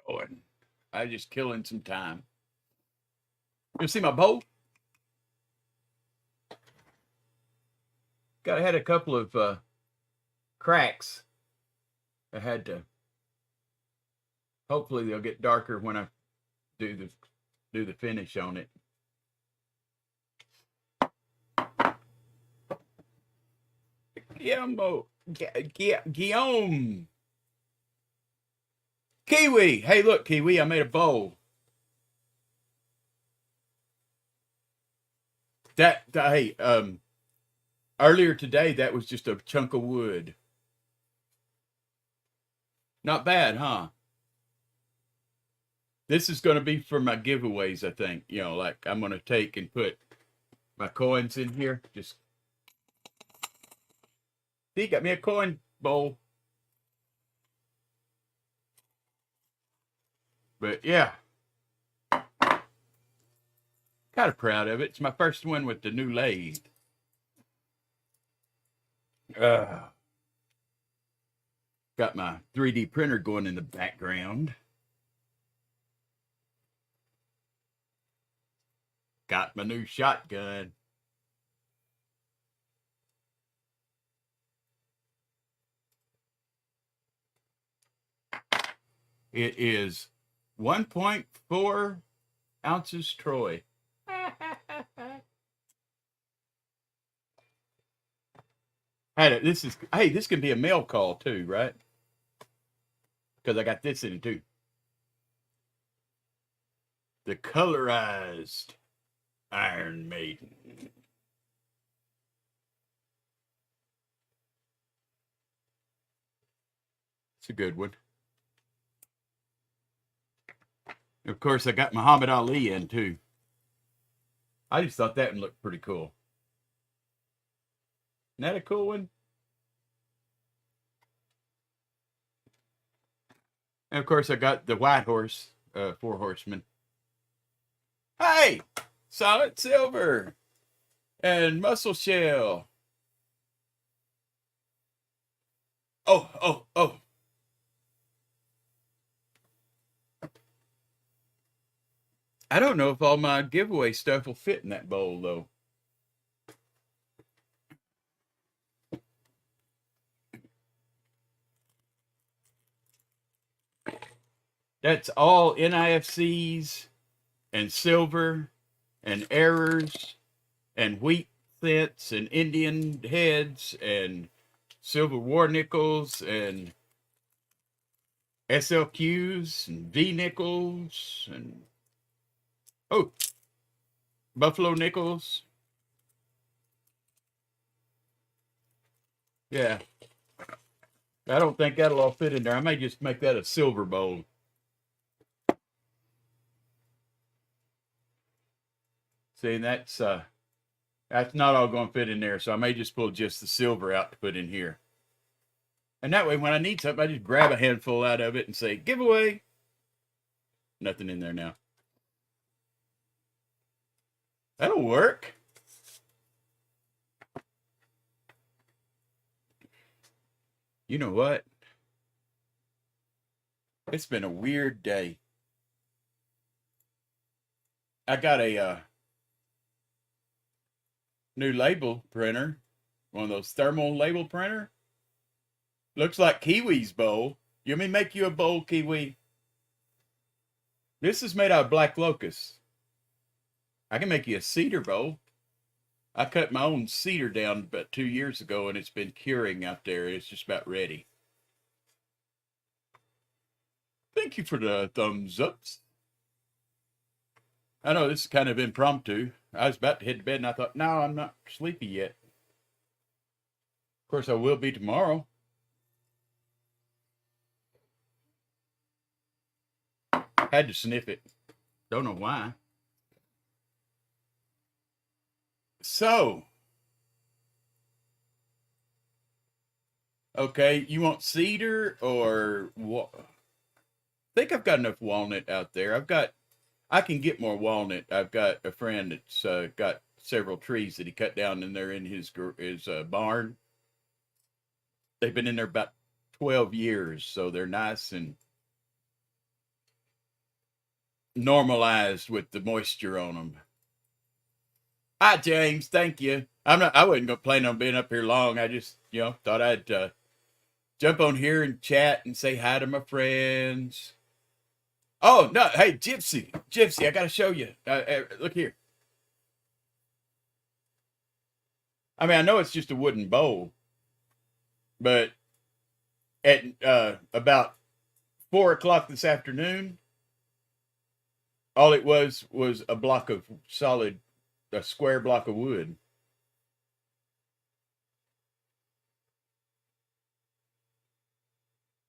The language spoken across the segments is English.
going. I just killing some time. You see my bowl? Got had a couple of cracks. I had to. Hopefully they'll get darker when I do the finish on it. Guillaume. Kiwi. Hey, look, Kiwi, I made a bowl. Hey, earlier today, that was just a chunk of wood. Not bad, huh? This is going to be for my giveaways, I think. You know, like I'm going to take and put my coins in here. Just see, got me a coin bowl. But yeah, kind of proud of it. It's my first one with the new lathe. Got my 3D printer going in the background. Got my new shotgun. It is 1.4 ounces Troy. This can be a mail call too, right? Because I got this in it too. The colorized Iron Maiden. It's a good one. Of course, I got Muhammad Ali in too. I just thought that one looked pretty cool. Isn't that a cool one? And of course, I got the White Horse, Four Horsemen. Hey, Solid Silver and Muscle Shell. Oh. I don't know if all my giveaway stuff will fit in that bowl, though. That's all NIFCs and silver and errors and wheat cents and Indian heads and silver war nickels and SLQs and V nickels and buffalo nickels. Yeah. I don't think that'll all fit in there. I may just make that a silver bowl. See, that's not all going to fit in there, so I may just pull just the silver out to put in here. And that way, when I need something, I just grab a handful out of it and say, giveaway. Nothing in there now. That'll work. You know what? It's been a weird day. I got a new label printer, one of those thermal label printer. Looks like Kiwi's bowl. You want me to make you a bowl, Kiwi? This is made out of black locust. I can make you a cedar bowl. I cut my own cedar down about 2 years ago, and it's been curing out there. It's just about ready. Thank you for the thumbs ups. I know this is kind of impromptu. I was about to head to bed, and I thought, no, I'm not sleepy yet. Of course, I will be tomorrow. Had to sniff it. Don't know why. So, okay, you want cedar or what? I think I've got enough walnut out there. I can get more walnut. I've got a friend that's got several trees that he cut down in there in his barn. They've been in there about 12 years, so they're nice and normalized with the moisture on them. Hi, James. Thank you. I wasn't going to plan on being up here long. I just, thought I'd jump on here and chat and say hi to my friends. Oh, no. Hey, Gypsy. Gypsy, I got to show you. Look here. I mean, I know it's just a wooden bowl, but at about 4 o'clock this afternoon, all it was a block of a square block of wood.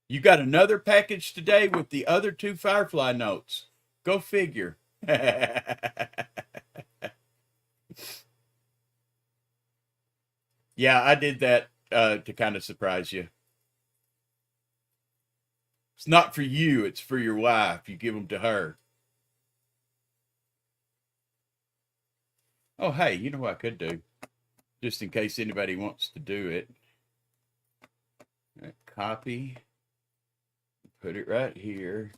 You got another package today with the other 2 Firefly notes. Go figure. Yeah, I did that to kind of surprise you. It's not for you, it's for your wife. You give them to her. Oh, hey, you know what I could do? Just in case anybody wants to do it. Copy. Put it right here.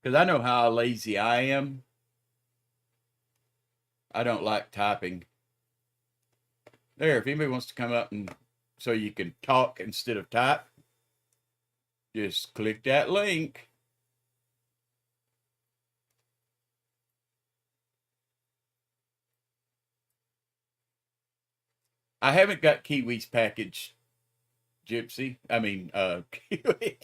Because I know how lazy I am. I don't like typing. There, if anybody wants to come up and so you can talk instead of type, just click that link. I haven't got Kiwi's package, Gypsy. I mean, Kiwi.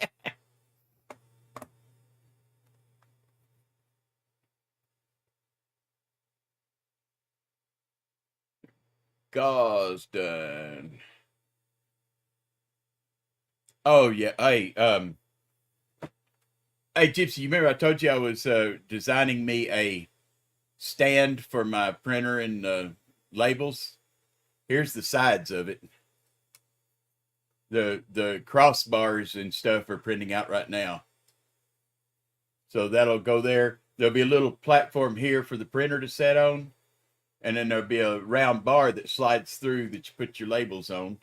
Gauze done. Oh yeah. Hey, Gypsy, you remember I told you I was designing me a stand for my printer and labels? Here's the sides of it. The crossbars and stuff are printing out right now. So that'll go there. There'll be a little platform here for the printer to set on. And then there'll be a round bar that slides through that you put your labels on.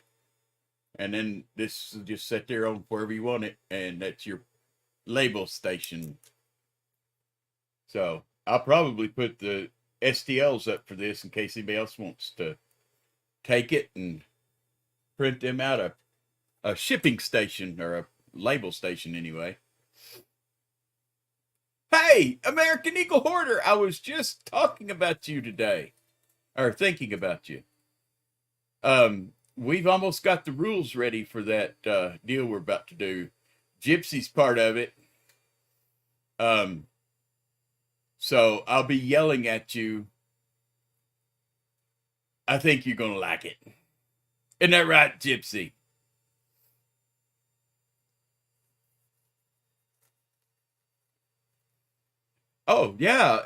And then this will just sit there on wherever you want it. And that's your label station. So I'll probably put the STLs up for this in case anybody else wants to take it and print them out a shipping station or a label station anyway. Hey, American Eagle Hoarder, I was just talking about you today, or thinking about you. We've almost got the rules ready for that deal we're about to do. Gypsy's part of it. So I'll be yelling at you. I think you're gonna like it. Isn't that right, Gypsy? Oh yeah.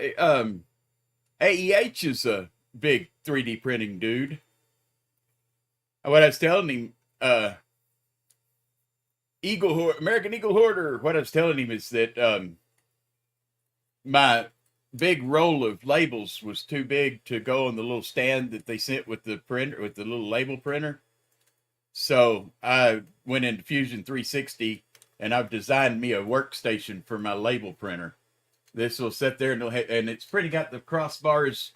AEH is a big 3D printing dude. What I was telling him, American Eagle Hoarder. What I was telling him is that my big roll of labels was too big to go on the little stand that they sent with the printer, with the little label printer. So I went into Fusion 360 and I've designed me a workstation for my label printer. This will sit there and it's pretty got the crossbars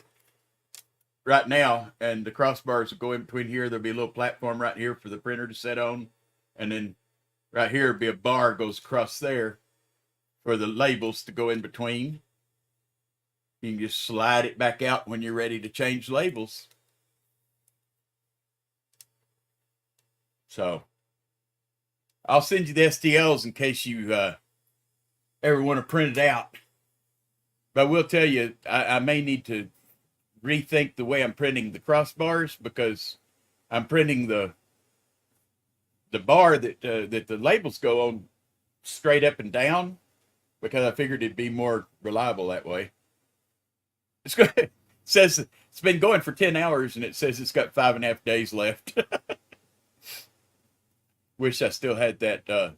right now, and the crossbars will go in between here. There'll be a little platform right here for the printer to set on, and then right here will be a bar goes across there for the labels to go in between. You can just slide it back out when you're ready to change labels. So I'll send you the STLs in case you ever want to print it out. But I will tell you, I may need to rethink the way I'm printing the crossbars, because I'm printing the bar that the labels go on straight up and down, because I figured it'd be more reliable that way. It's good. It says it's been going for 10 hours and it says it's got 5.5 days left. Wish I still had that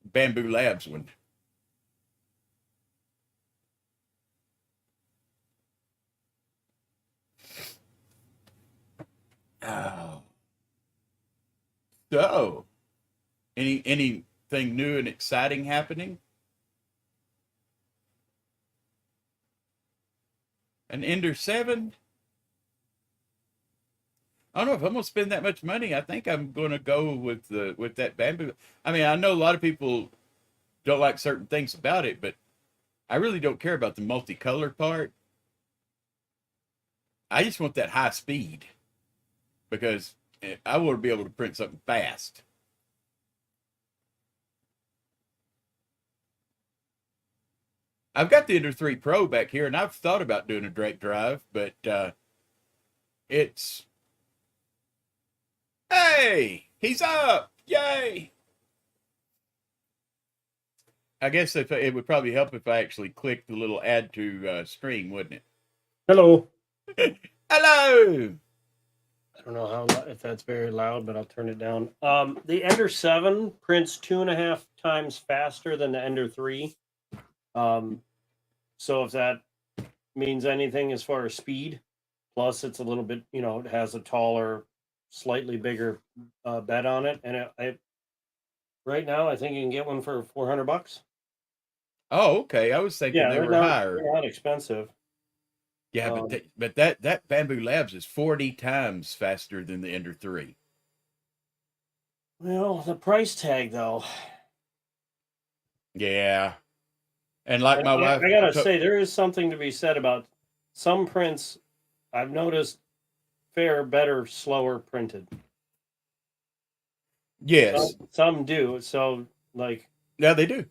Bamboo Labs one. Oh. So, anything new and exciting happening? An Ender 7? I don't know if I'm gonna spend that much money. I think I'm gonna go with that bamboo. I mean, I know a lot of people don't like certain things about it, but I really don't care about the multicolored part. I just want that high speed because I want to be able to print something fast. I've got the Ender 3 Pro back here, and I've thought about doing a direct drive, but it's hey, he's up! Yay! I guess if it would probably help if I actually clicked the little add to stream, wouldn't it? Hello. Hello. I don't know how if that's very loud, but I'll turn it down. The Ender 7 prints 2.5 times faster than the Ender 3. So if that means anything as far as speed, plus it's a little bit, it has a taller, slightly bigger bed on it, and right now I think you can get one for $400. Oh, okay. I was thinking they were higher. They're not expensive. Yeah, but that Bamboo Labs is 40 times faster than the Ender 3. Well, the price tag though. Yeah. And like my wife, I gotta say, there is something to be said about some prints. I've noticed fare better, slower printed. Yes. Some do. So, like, yeah, they do.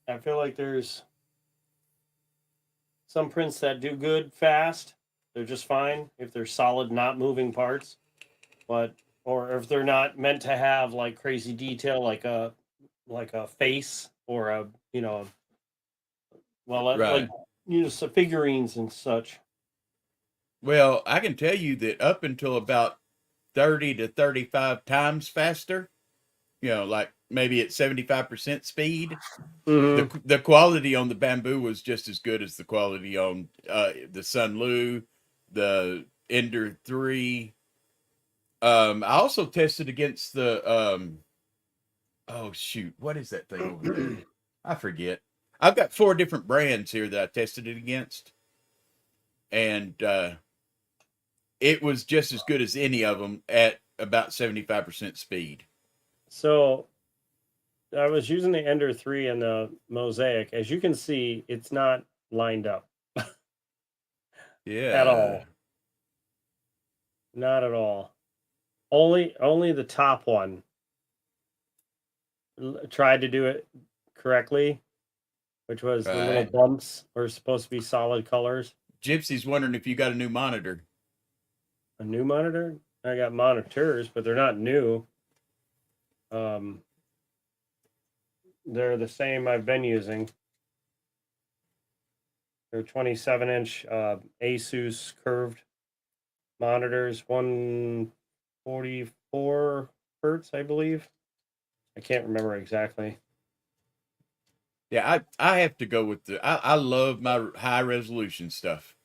I feel like there's some prints that do good fast. They're just fine if they're solid, not moving parts. But or if they're not meant to have like crazy detail, like a face or a Right. like some figurines and such. Well, I can tell you that up until about 30 to 35 times faster, like maybe at 75% speed, the quality on the Bamboo was just as good as the quality on the Sun Lu, the Ender 3. I also tested against the oh shoot, what is that thing over there? I forget. I've got 4 different brands here that I tested it against, and it was just as good as any of them at about 75% speed. So I was using the Ender 3 and the Mosaic. As you can see, it's not lined up. Yeah. At all. Not at all. Only the top one tried to do it correctly, which was the little bumps were supposed to be solid colors. Gypsy's wondering if you got a new monitor. A new monitor? I got monitors, but they're not new. They're the same I've been using. They're 27-inch Asus curved monitors, 144 hertz, I believe. I can't remember exactly. Yeah, I have to go with I love my high resolution stuff.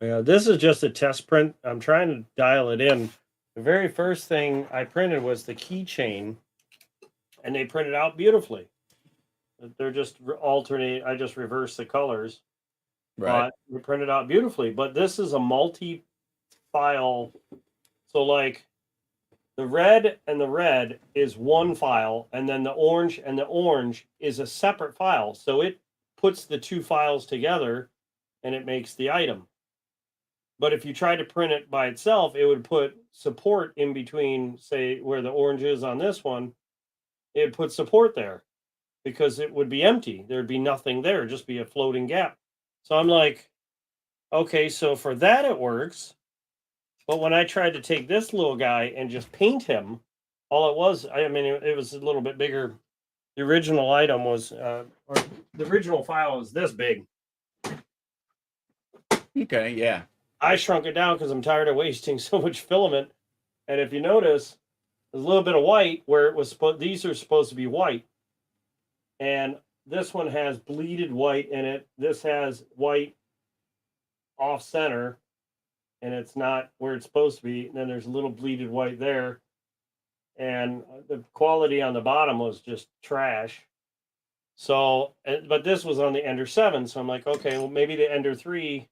Yeah, this is just a test print. I'm trying to dial it in. The very first thing I printed was the keychain, and they printed out beautifully. They're just alternate. I just reversed the colors. Right. But they printed out beautifully. But this is a multi-file. So like the red and the red is one file, and then the orange and the orange is a separate file. So it puts the two files together and it makes the item. But if you try to print it by itself, it would put support in between, say, where the orange is on this one. It put support there because it would be empty. There'd be nothing there, just be a floating gap. So I'm like, okay, so for that it works. But when I tried to take this little guy and just paint him, all it was, it was a little bit bigger. The original item was, or the original file was this big. Okay, yeah. I shrunk it down because I'm tired of wasting so much filament. And if you notice, there's a little bit of white where it was these are supposed to be white. And this one has bleeded white in it. This has white off center, and it's not where it's supposed to be. And then there's a little bleeded white there. And the quality on the bottom was just trash. So, but this was on the Ender 7. So I'm like, okay, well, maybe the Ender 3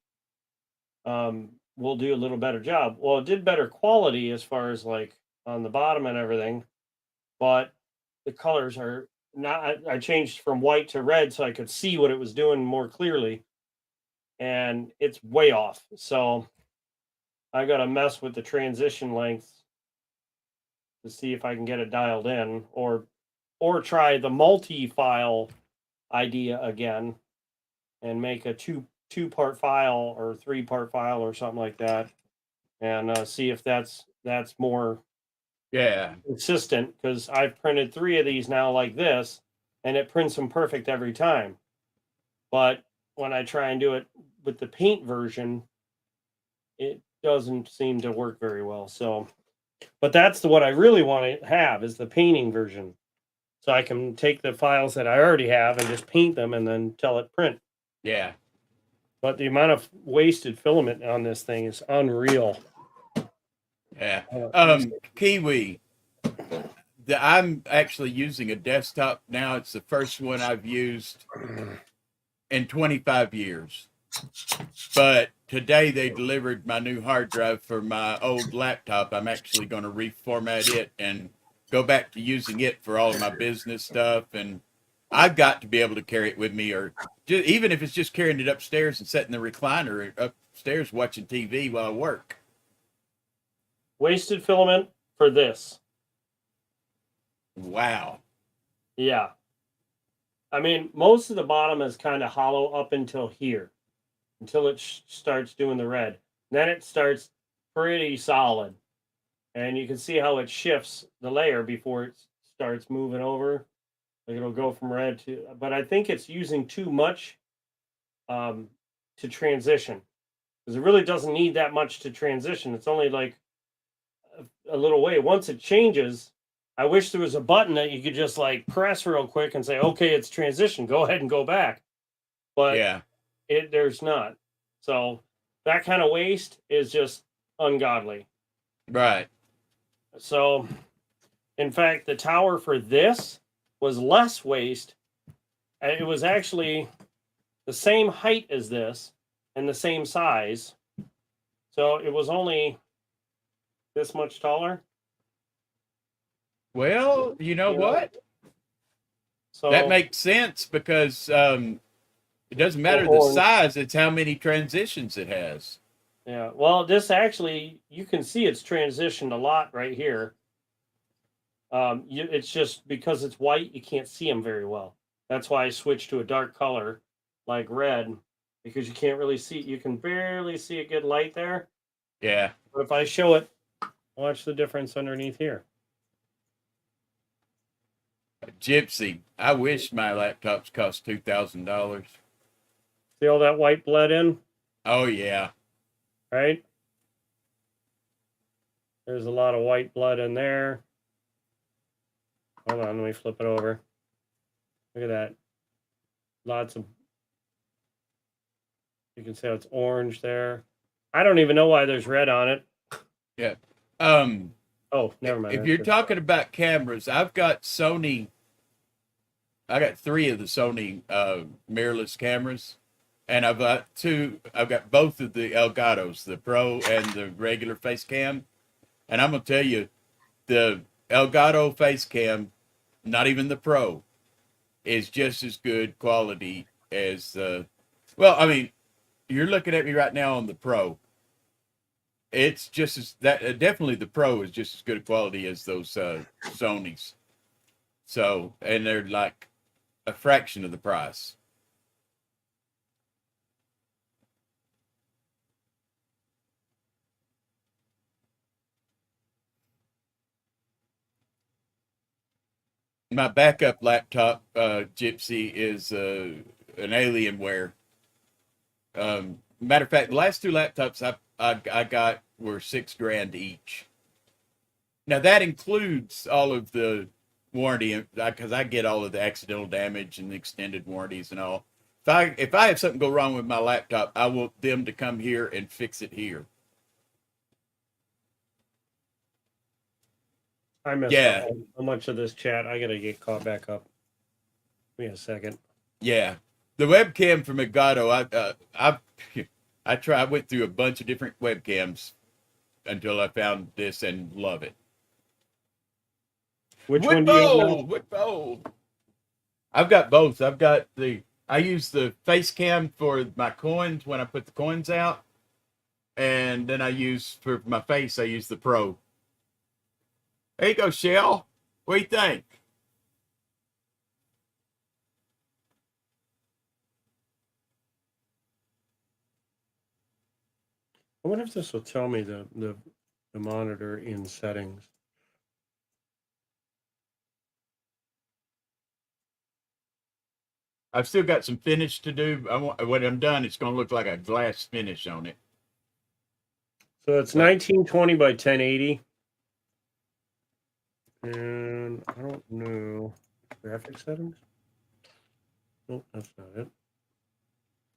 will do a little better job. Well, it did better quality as far as like on the bottom and everything, but the colors are not. I changed from white to red so I could see what it was doing more clearly, and it's way off. So I got to mess with the transition length to see if I can get it dialed in, or try the multi-file idea again and make a two-part file or three-part file or something like that, and see if that's more Yeah. consistent, because I've printed 3 of these now like this, and it prints them perfect every time. But when I try and do it with the paint version, it doesn't seem to work very well. So, but that's what I really want to have, is the painting version. So I can take the files that I already have and just paint them and then tell it print. Yeah. But the amount of wasted filament on this thing is unreal. Yeah. Uh, Kiwi. I'm actually using a desktop now. It's the first one I've used in 25 years. But today they delivered my new hard drive for my old laptop. I'm actually going to reformat it and go back to using it for all of my business stuff. And I've got to be able to carry it with me, or just, even if it's just carrying it upstairs and setting the recliner upstairs watching TV while I work. Wasted filament for this. Wow. Yeah. I mean, most of the bottom is kind of hollow up until here, until it starts doing the red. Then it starts pretty solid. And you can see how it shifts the layer before it starts moving over. Like it'll go from red to, but I think it's using too much to transition, because it really doesn't need that much to transition. It's only like a little way. Once it changes, I wish there was a button that you could just like press real quick and say, okay, it's transition. Go ahead and go back. But Yeah. there's not. So that kind of waste is just ungodly. Right. So, in fact, the tower for this was less waste. It was actually the same height as this and the same size. So it was only this much taller. Well, you know what? So That makes sense because it doesn't matter the orange. size, it's how many transitions it has. Yeah. Well, this actually, you can see it's transitioned a lot right here. It's just because it's white, you can't see them very well. That's why I switched to a dark color like red, because you can't really see. You can barely see a good light there. Yeah. But if I show it, watch the difference underneath here. Gypsy. I wish my laptops cost $2,000. See all that white bled in? Oh yeah. Right? There's a lot of white blood in there. Hold on, let me flip it over. Look at that. Lots of, you can see how it's orange there. I don't even know why there's red on it. Yeah. Oh, never mind. If you're talking about cameras, I've got Sony. I got 3 of the Sony mirrorless cameras, and I've got both of the Elgatos, the Pro and the regular face cam. And I'm gonna tell you, the Elgato face cam, not even the Pro, is just as good quality as the. Well, I mean, you're looking at me right now on the Pro. It's just as that definitely the Pro is just as good a quality as those Sonys. So, and they're like a fraction of the price. My backup laptop, Gypsy, is an Alienware. Matter of fact, the last 2 laptops I got were $6,000 each. Now that includes all of the warranty, because I get all of the accidental damage and the extended warranties and all. If I have something go wrong with my laptop, I want them to come here and fix it here. I missed Yeah. so much of this chat. I gotta get caught back up. Give me a second. Yeah, the webcam from Elgato, I went through a bunch of different webcams until I found this and love it. Which one do you have now? Whitbo. I've got both. I use the face cam for my coins when I put the coins out, and then I use for my face. I use the Pro. There you go, Shell. What do you think? I wonder if this will tell me the monitor in settings. I've still got some finish to do. When I'm done, it's going to look like a glass finish on it. So it's 1920 by 1080. And I don't know. Graphic settings? Nope, that's not it.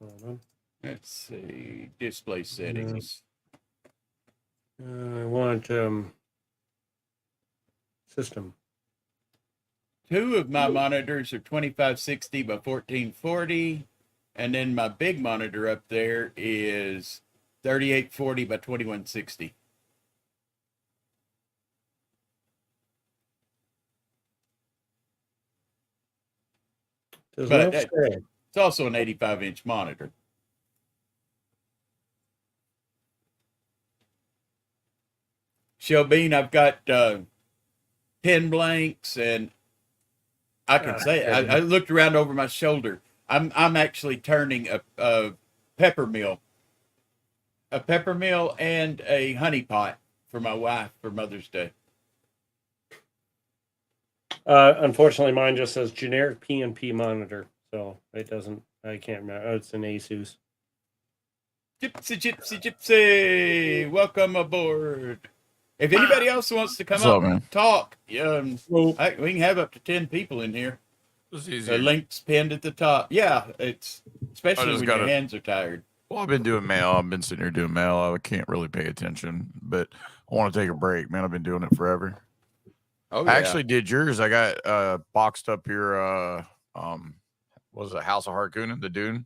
Hold on. Let's see. Display settings. I want system. Two of my monitors are 2560 by 1440. And then my big monitor up there is 3840 by 2160. Does But not say. it's also an 85-inch monitor. Shelbeen, I've got pen blanks, and I can say I looked around over my shoulder. I'm actually turning a pepper mill and a honey pot for my wife for Mother's Day. Unfortunately, mine just says generic PNP monitor, so it doesn't. I can't remember. Oh, it's an Asus. Gypsy, welcome aboard. If anybody else wants to come up and talk, we can have up to 10 people in here. The link's pinned at the top. Yeah, it's especially when your hands are tired. Well, I've been doing mail. I've been sitting here doing mail. I can't really pay attention, but I want to take a break, man. I've been doing it forever. Oh, yeah. I actually did yours. I got boxed up your was it House of Harkonnen, the Dune?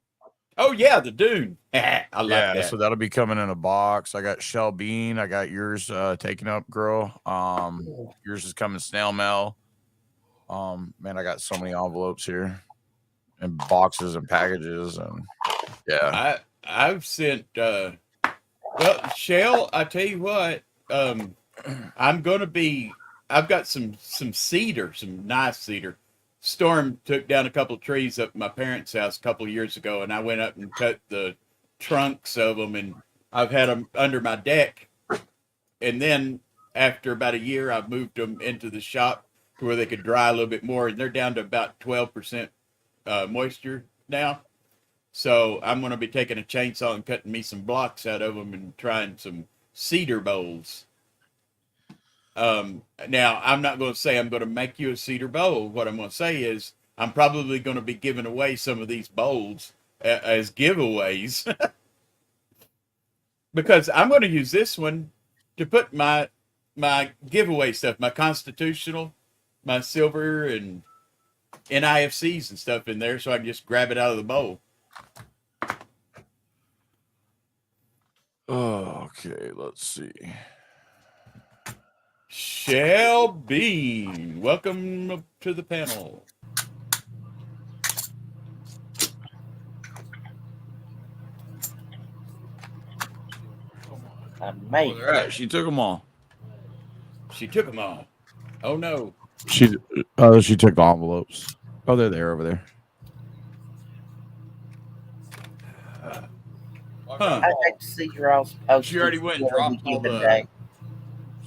Oh yeah, the Dune. I like that. So that'll be coming in a box. I got Shell Bean. I got yours taken up, girl. Yours is coming snail mail. Man, I got so many envelopes here and boxes and packages, and yeah. I've sent well, Shell, I tell you what, I've got some cedar, some nice cedar. Storm took down a couple of trees up at my parents' house a couple of years ago, and I went up and cut the trunks of them, and I've had them under my deck. And then after about a year, I've moved them into the shop to where they could dry a little bit more, and they're down to about 12% moisture now. So I'm going to be taking a chainsaw and cutting me some blocks out of them and trying some cedar bowls. Now, I'm not going to say I'm going to make you a cedar bowl. What I'm going to say is I'm probably going to be giving away some of these bowls as giveaways. Because I'm going to use this one to put my giveaway stuff, my constitutional, my silver and NIFCs and stuff in there, so I can just grab it out of the bowl. Okay, let's see. Shell Bean, welcome to the panel. Mate. All right, she took them all. She took them all. Oh no. She took the envelopes. Oh, they're there over there. I'd like to see your all's post. She already went and dropped all the.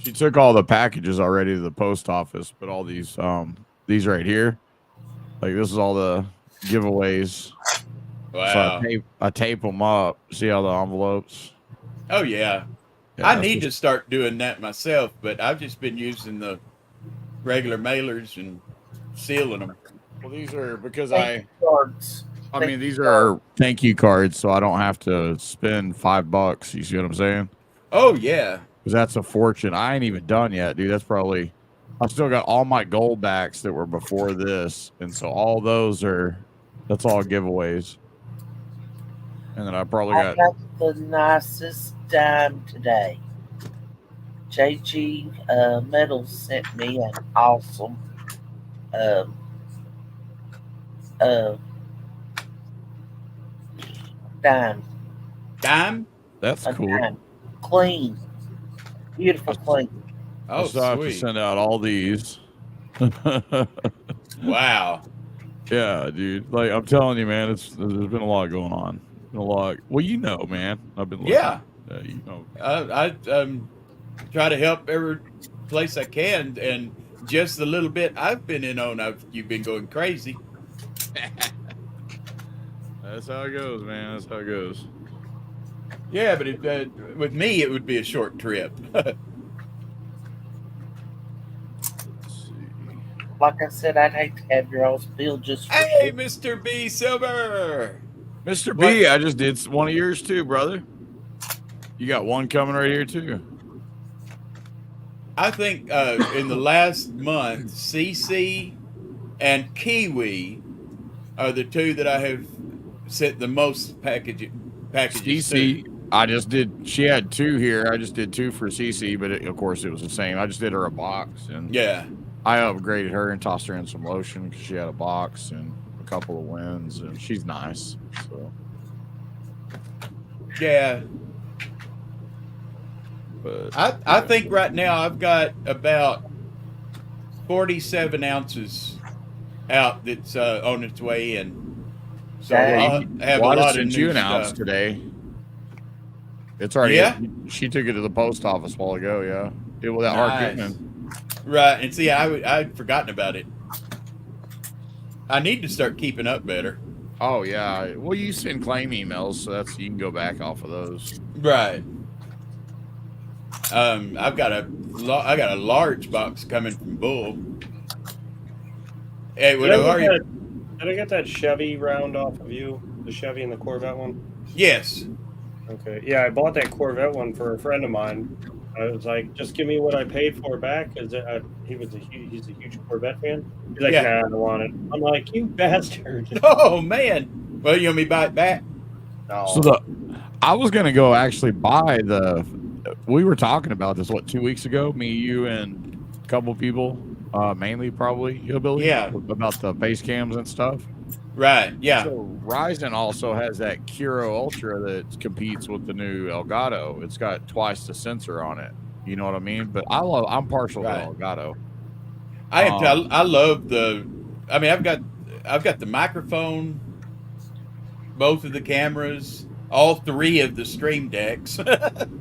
She took all the packages already to the post office, but all these right here, like this is all the giveaways. Wow. So I tape them up. See all the envelopes? Oh yeah. I need to start doing that myself, but I've just been using the regular mailers and sealing them. Well, these are because cards. I mean, these are thank you cards, so I don't have to spend $5. You see what I'm saying? Oh yeah. Because that's a fortune. I ain't even done yet, dude. That's probably. I still got all my gold backs that were before this, and so all those that's all giveaways. And then I probably I got got the nicest dime today. JG Metals sent me an awesome um, uh, dime. Dime? that's A cool. dime. Clean. I, Beautiful s- clean. I Oh, still have to sweet. send out all these. Wow. Yeah, dude. Like I'm telling you, man, there's been a lot going on. Been a lot. Well, you know, man. I've been looking. Yeah. You know. I try to help every place I can, and just the little bit I've been in on, you've been going crazy. That's how it goes, man. That's how it goes. Yeah, but with me, it would be a short trip. Let's see. Like I said, I'd hate to have your all's bill just for Hey, shit. Mr. B. Silver. Mr. What? B, I just did one of yours too, brother. You got one coming right here too. I think in the last month, CC and Kiwi are the two that I have sent the most packages to. CC, I just did. She had two here. I just did two for CC, but of course it was the same. I just did her a box, and Yeah. I upgraded her and tossed her in some lotion because she had a box and a couple of wins, and she's nice. So, Yeah. but I think right now I've got about 47 ounces out that's on its way in. So Dang. I'll have well, a I just lot of sent new you an ounce stuff. today. It's already. Yeah? She took it to the post office a while ago. Yeah, it was that Nice. harpooning. Right. And see, I'd forgotten about it. I need to start keeping up better. Oh yeah. Well, you send claim emails, so that's you can go back off of those. Right. I've got I got a large box coming from Bull. It would Did I have get already. Did I get that Chevy round off of you? The Chevy and the Corvette one? Yes. Okay. Yeah, I bought that Corvette one for a friend of mine. I was like, just give me what I paid for back, because he's a huge Corvette fan. He's like, Yeah. nah, I don't want it. I'm like, you bastard. Oh man. Well, you want me to buy it back? No. So I was gonna go actually buy the. We were talking about this 2 weeks ago. Me, you, and a couple people, mainly probably Hillbilly. Yeah. About the face cams and stuff. Right. Yeah. So Ryzen also has that Kiro Ultra that competes with the new Elgato. It's got twice the sensor on it. You know what I mean? But I'm partial Right. to Elgato. I am. I love the. I mean, I've got the microphone, both of the cameras, all three of the stream decks.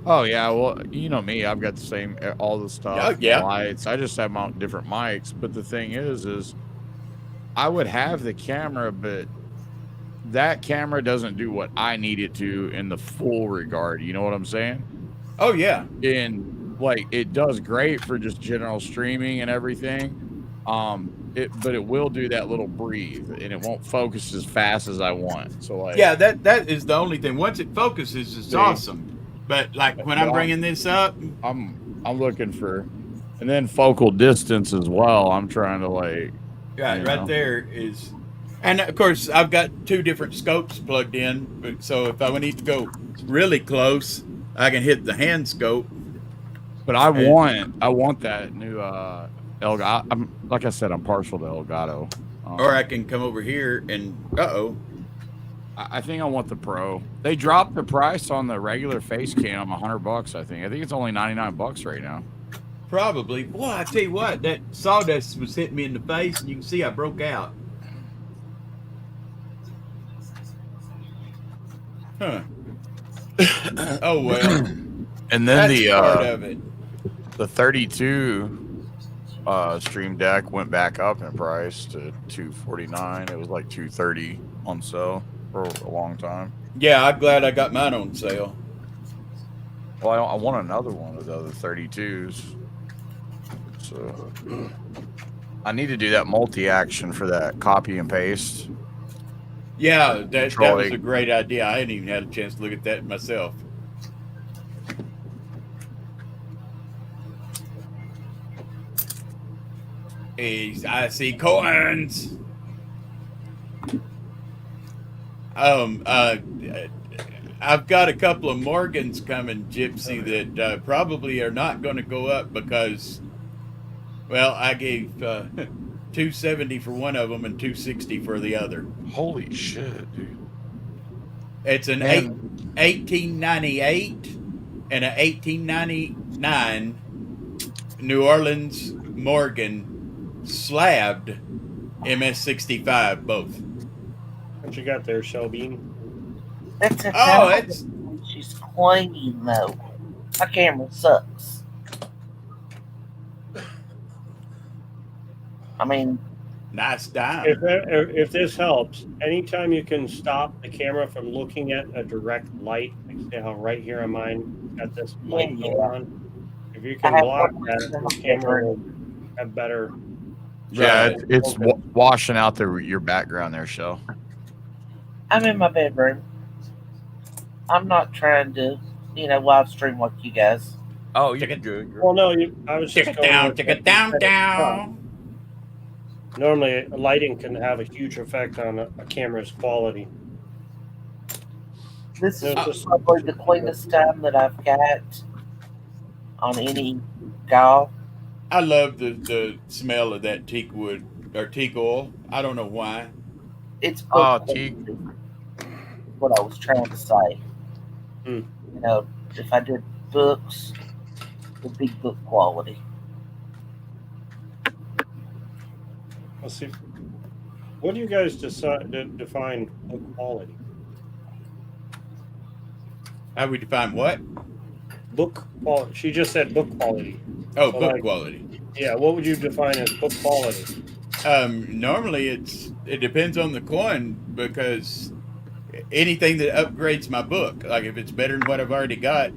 Oh yeah, well you know me, I've got the same all the stuff, Oh, yeah. the lights. I just have my different mics. But the thing is I would have the camera, but that camera doesn't do what I need it to in the full regard. You know what I'm saying? Oh yeah. And like it does great for just general streaming and everything. But it will do that little breathe, and it won't focus as fast as I want. So like, Yeah. That is the only thing. Once it focuses, it's See? awesome. But like when I'm bringing this up, I'm looking for, and then focal distance as well. I'm trying to like, yeah, you right know. there is, and of course I've got two different scopes plugged in. So if I need to go really close, I can hit the hand scope. But I want that new Elgato. I'm like I said, I'm partial to Elgato. Or I can come over here and I think I want the Pro. They dropped the price on the regular face cam $100. I think it's only $99 right now. probably. Boy, I tell you what, that sawdust was hitting me in the face, and you can see I broke out. Huh. Oh well. And then That's part of it. the 32 Stream Deck went back up in price to $249. It was like $230 on sale for a long time. Yeah, I'm glad I got mine on sale. Well, I want another one of the other 32s. So I need to do that multi-action for that copy and paste. Yeah, that Troy. was a great idea. I hadn't even had a chance to look at that myself. Hey, I see coins. I've got a couple of Morgans coming, Gypsy, that probably are not going to go up because, well, I gave $270 for one of them and $260 for the other. Holy shit, dude. It's an Man. 1898 and an 1899 New Orleans Morgan slabbed MS-65 both. What you got there, Shelby? That's a Oh, it's she's clean though. My camera sucks. I mean, nice dime. If this helps, anytime you can stop the camera from looking at a direct light, like say how right here on mine got this light Yeah. going on. If you I can have block one that, in the my camera will bedroom. have better. Yeah, Right. it's washing out your background there, Shell. I'm in my bedroom. I'm not trying to, live stream like you guys. Oh, Check you're it. good. Well, no, I was Check just it going down, with check what it you down, said at the top. down. Normally, lighting can have a huge effect on a camera's quality. This is No, just- probably the cleanest time that I've got on any golf. I love the smell of that teak wood or teak oil. I don't know why. It's Oh, book teak. quality, what I was trying to say. Hmm. If I did books, it'd be book quality. Let's see. What do you guys define book quality? How we define what? Book quality. She just said book quality. Oh, So, book like- quality. Yeah, what would you define as book quality? Normally it depends on the coin because anything that upgrades my book, like if it's better than what I've already got,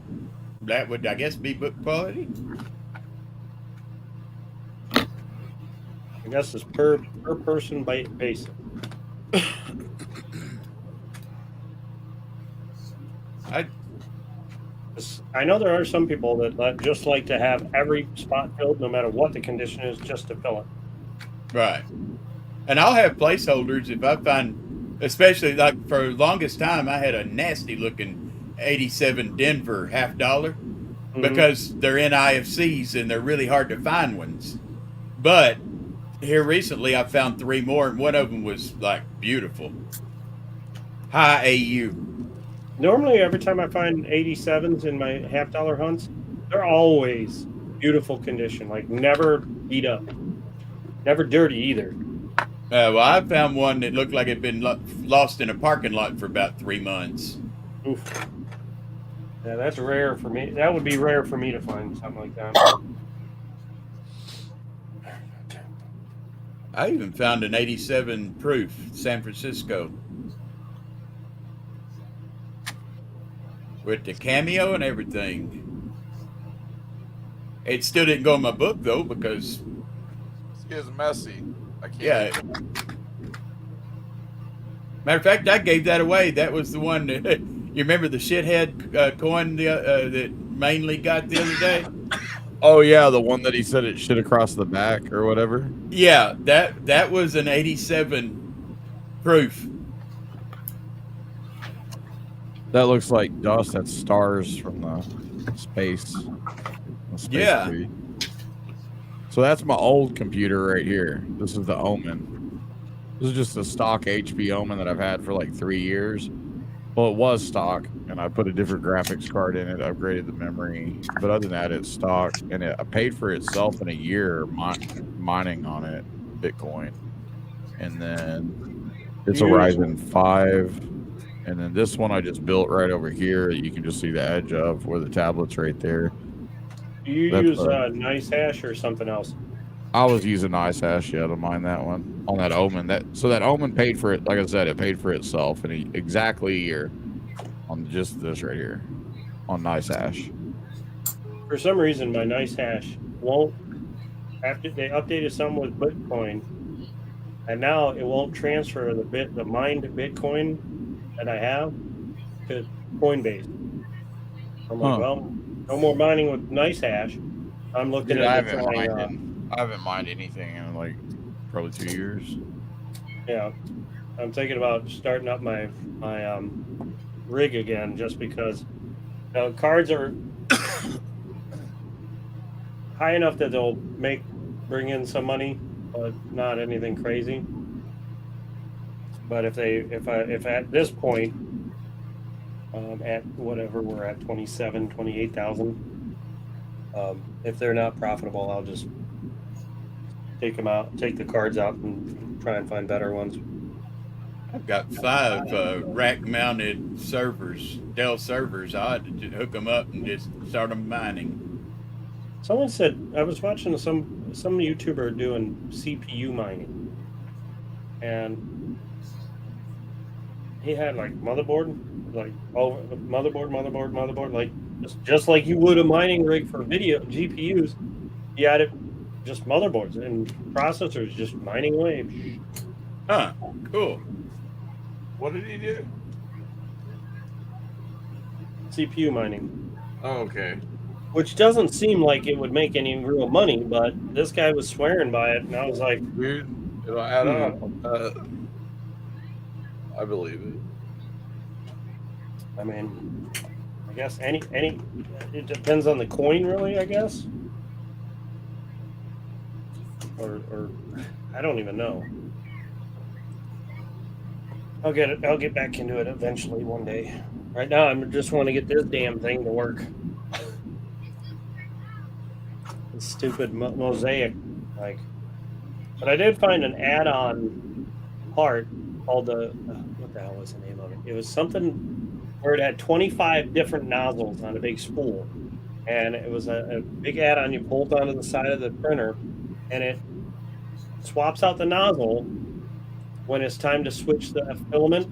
that would I guess be book quality. I guess it's per person basis. I know there are some people that just like to have every spot filled, no matter what the condition is, just to fill it. Right. And I'll have placeholders if I find, especially like for the longest time, I had a nasty looking 87 Denver $50 Mhm. because they're in IFCs and they're really hard to find ones. But here recently I found 3 more and one of them was like beautiful. High AU. Normally, every time I find 87s in my $50 hunts, they're always beautiful condition, like never beat up, never dirty either. Well, I found one that looked like it'd been lost in a parking lot for about 3 months. Oof. Yeah, that's rare for me. That would be rare for me to find something like that. I even found an 87 proof, San Francisco. With the cameo and everything. It still didn't go in my book though because It's messy. I can't. yeah. Matter of fact, I gave that away. That was the one that you remember the shithead coin that mainly got the other day. Oh yeah, the one that he said it shit across the back or whatever. Yeah, that was an 87 proof. That looks like dust. That's stars from the space. Yeah. Tree. So that's my old computer right here. This is the Omen. This is just a stock HP Omen that I've had for like 3 years. Well, it was stock, and I put a different graphics card in it, upgraded the memory. But other than that, it's stock, and I paid for itself in a year mining on it, Bitcoin. And then it's a Ryzen 5. And then this one I just built right over here. You can just see the edge of where the tablet's right there. Do you That's use right. nice hash or something else? I was using nice hash, yeah, to mine that one on that Omen. So that Omen paid for it. Like I said, it paid for itself in exactly a year on just this right here on nice hash. For some reason, my nice hash won't. After they updated some with Bitcoin, and now it won't transfer the mined Bitcoin that I have to Coinbase. I'm like, well, no more mining with nice hash. I'm looking Dude, I at haven't mined anything in like probably 2 years. yeah. I'm thinking about starting up my rig again, just because cards are high enough that they'll bring in some money, but not anything crazy. But if at this point, at whatever we're at 28,000, if they're not profitable, I'll just take the cards out and try and find better ones. I've got 5 rack-mounted servers, Dell servers. I ought to hook them up and just start them mining. Someone said, I was watching some YouTuber doing CPU mining, and he had like motherboard, like motherboard, like just like you would a mining rig for video GPUs. He had it just motherboards and processors just mining away. Huh? Cool. What did he do? CPU mining. Oh, okay. Which doesn't seem like it would make any real money, but this guy was swearing by it, and I was like, Dude, it'll add up. I believe it. I mean, I guess any it depends on the coin, really, I guess. Or I don't even know. I'll get back into it eventually one day. Right now, I just want to get this damn thing to work. This stupid mosaic, like. But I did find an add-on part called what the hell was the name of it? It was something where it had 25 different nozzles on a big spool, and it was a big add-on you bolt onto the side of the printer, and it swaps out the nozzle when it's time to switch the filament.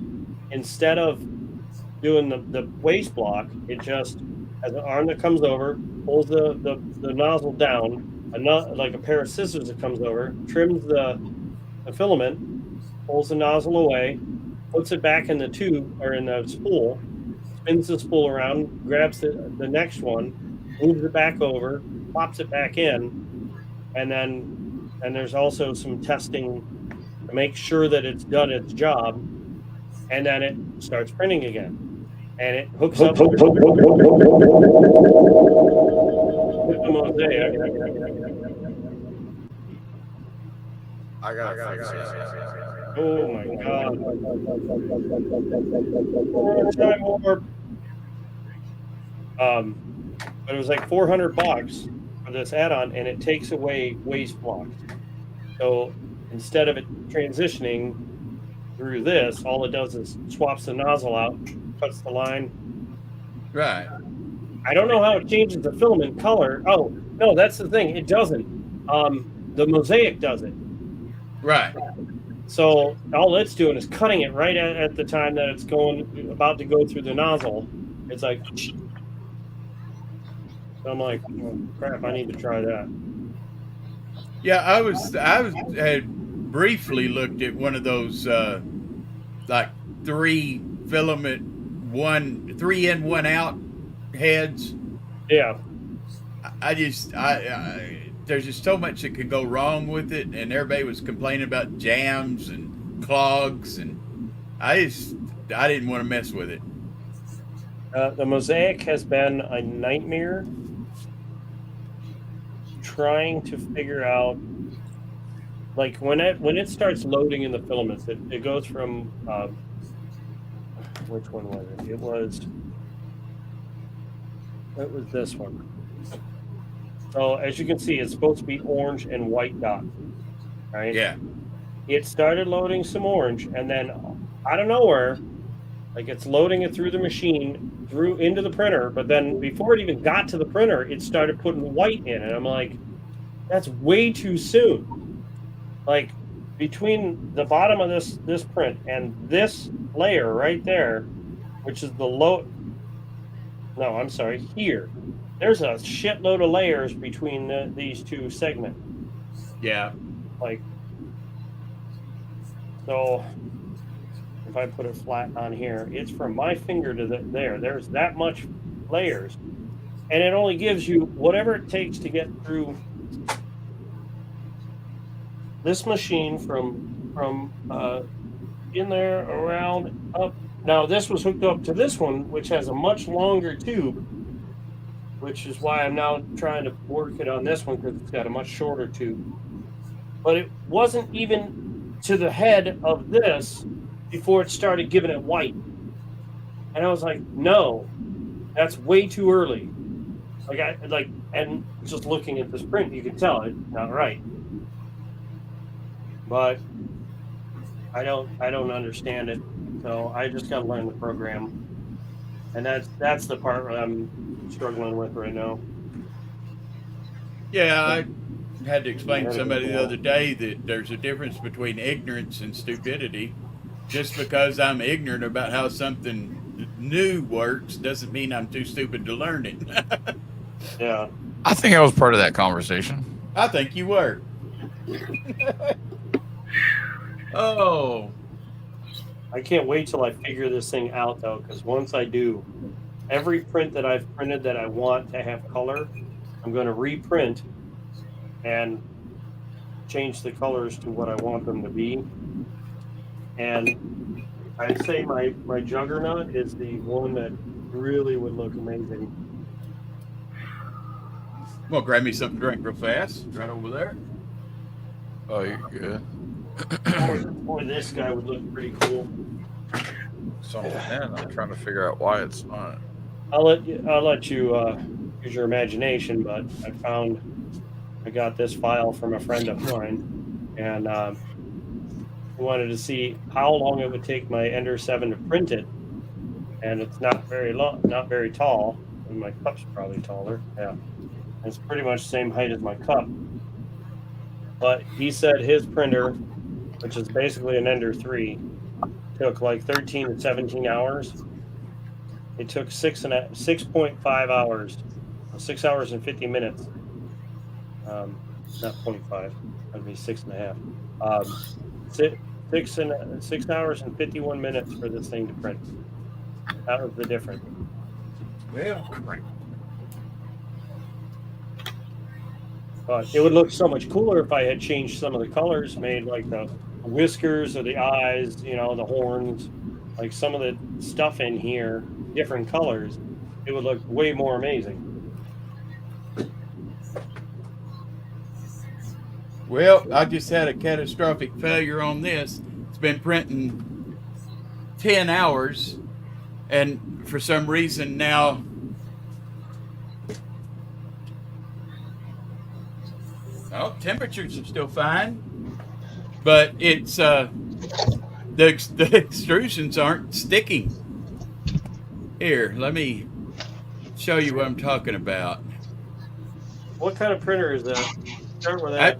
Instead of doing the waste block, it just has an arm that comes over, pulls the nozzle down, like a pair of scissors that comes over, trims the filament, pulls the nozzle away, puts it back in the tube or in the spool, spins the spool around, grabs the next one, moves it back over, pops it back in, and there's also some testing to make sure that it's done its job, and then it starts printing again. And it hooks up with the mosaic. I got it. Oh my god. Time warp. But it was like $400 for this add-on, and it takes away waste blocks. So instead of it transitioning through this, all it does is swaps the nozzle out, cuts the line. Right. I don't know how it changes the filament color. Oh, no, that's the thing. It doesn't. The mosaic does it. Right. So all it's doing is cutting it right at the time that it's about to go through the nozzle. It's like, so I'm like, oh, crap, I need to try that. Yeah, I had briefly looked at one of those like 3 filament 3 in 1 out heads. Yeah. I there's just so much that could go wrong with it, and everybody was complaining about jams and clogs, and I didn't want to mess with it. The mosaic has been a nightmare trying to figure out, like when it starts loading in the filaments, it goes from which one was it? It was this one. So as you can see, it's supposed to be orange and white dots, right? Yeah. It started loading some orange, and then out of nowhere, like it's loading it through the machine, through into the printer, but then before it even got to the printer, it started putting white in, and I'm like, that's way too soon. Like between the bottom of this print and this layer right there, which is the low. No, I'm sorry, here. There's a shitload of layers between these two segments. Yeah. Like, so if I put it flat on here, it's from my finger to there. There's that much layers, and it only gives you whatever it takes to get through this machine from in there, around, up, Now this was hooked up to this one, which has a much longer tube, which is why I'm now trying to work it on this one because it's got a much shorter tube. But it wasn't even to the head of this before it started giving it white. And I was like, no, that's way too early. And just looking at this print, you can tell it's not right. But I don't understand it, so I just got to learn the program, and that's the part that I'm struggling with right now. Yeah, I had to explain to somebody the other day that there's a difference between ignorance and stupidity. Just because I'm ignorant about how something new works doesn't mean I'm too stupid to learn it. Yeah, I think I was part of that conversation. I think you were. Oh, I can't wait till I figure this thing out though, because once I do, every print that I've printed that I want to have color, I'm going to reprint and change the colors to what I want them to be. And I'd say my Juggernaut is the one that really would look amazing. well, grab me something to drink real fast. Right over there. Oh, you're good. Or this guy would look pretty cool. Something in. I'm trying to figure out why it's not. I'll let you use your imagination, but I got this file from a friend of mine, and wanted to see how long it would take my Ender 7 to print it, and it's not very long, not very tall, and my cup's probably taller. Yeah, it's pretty much the same height as my cup. But he said his printer, which is basically an Ender 3, took like 13 to 17 hours. It took 6.5 hours, 6 hours and 50 minutes. Not 0.5, that'd be 6.5. 6 hours and 51 minutes for this thing to print. That was the difference. Well, But it would look so much cooler if I had changed some of the colors, made like the whiskers or the eyes, the horns, like some of the stuff in here, different colors. It would look way more amazing. well, I just had a catastrophic failure on this. It's been printing 10 hours, and for some reason now temperatures are still fine, but it's the extrusions aren't sticking. Here, let me show you what I'm talking about. What kind of printer is that? Start with that.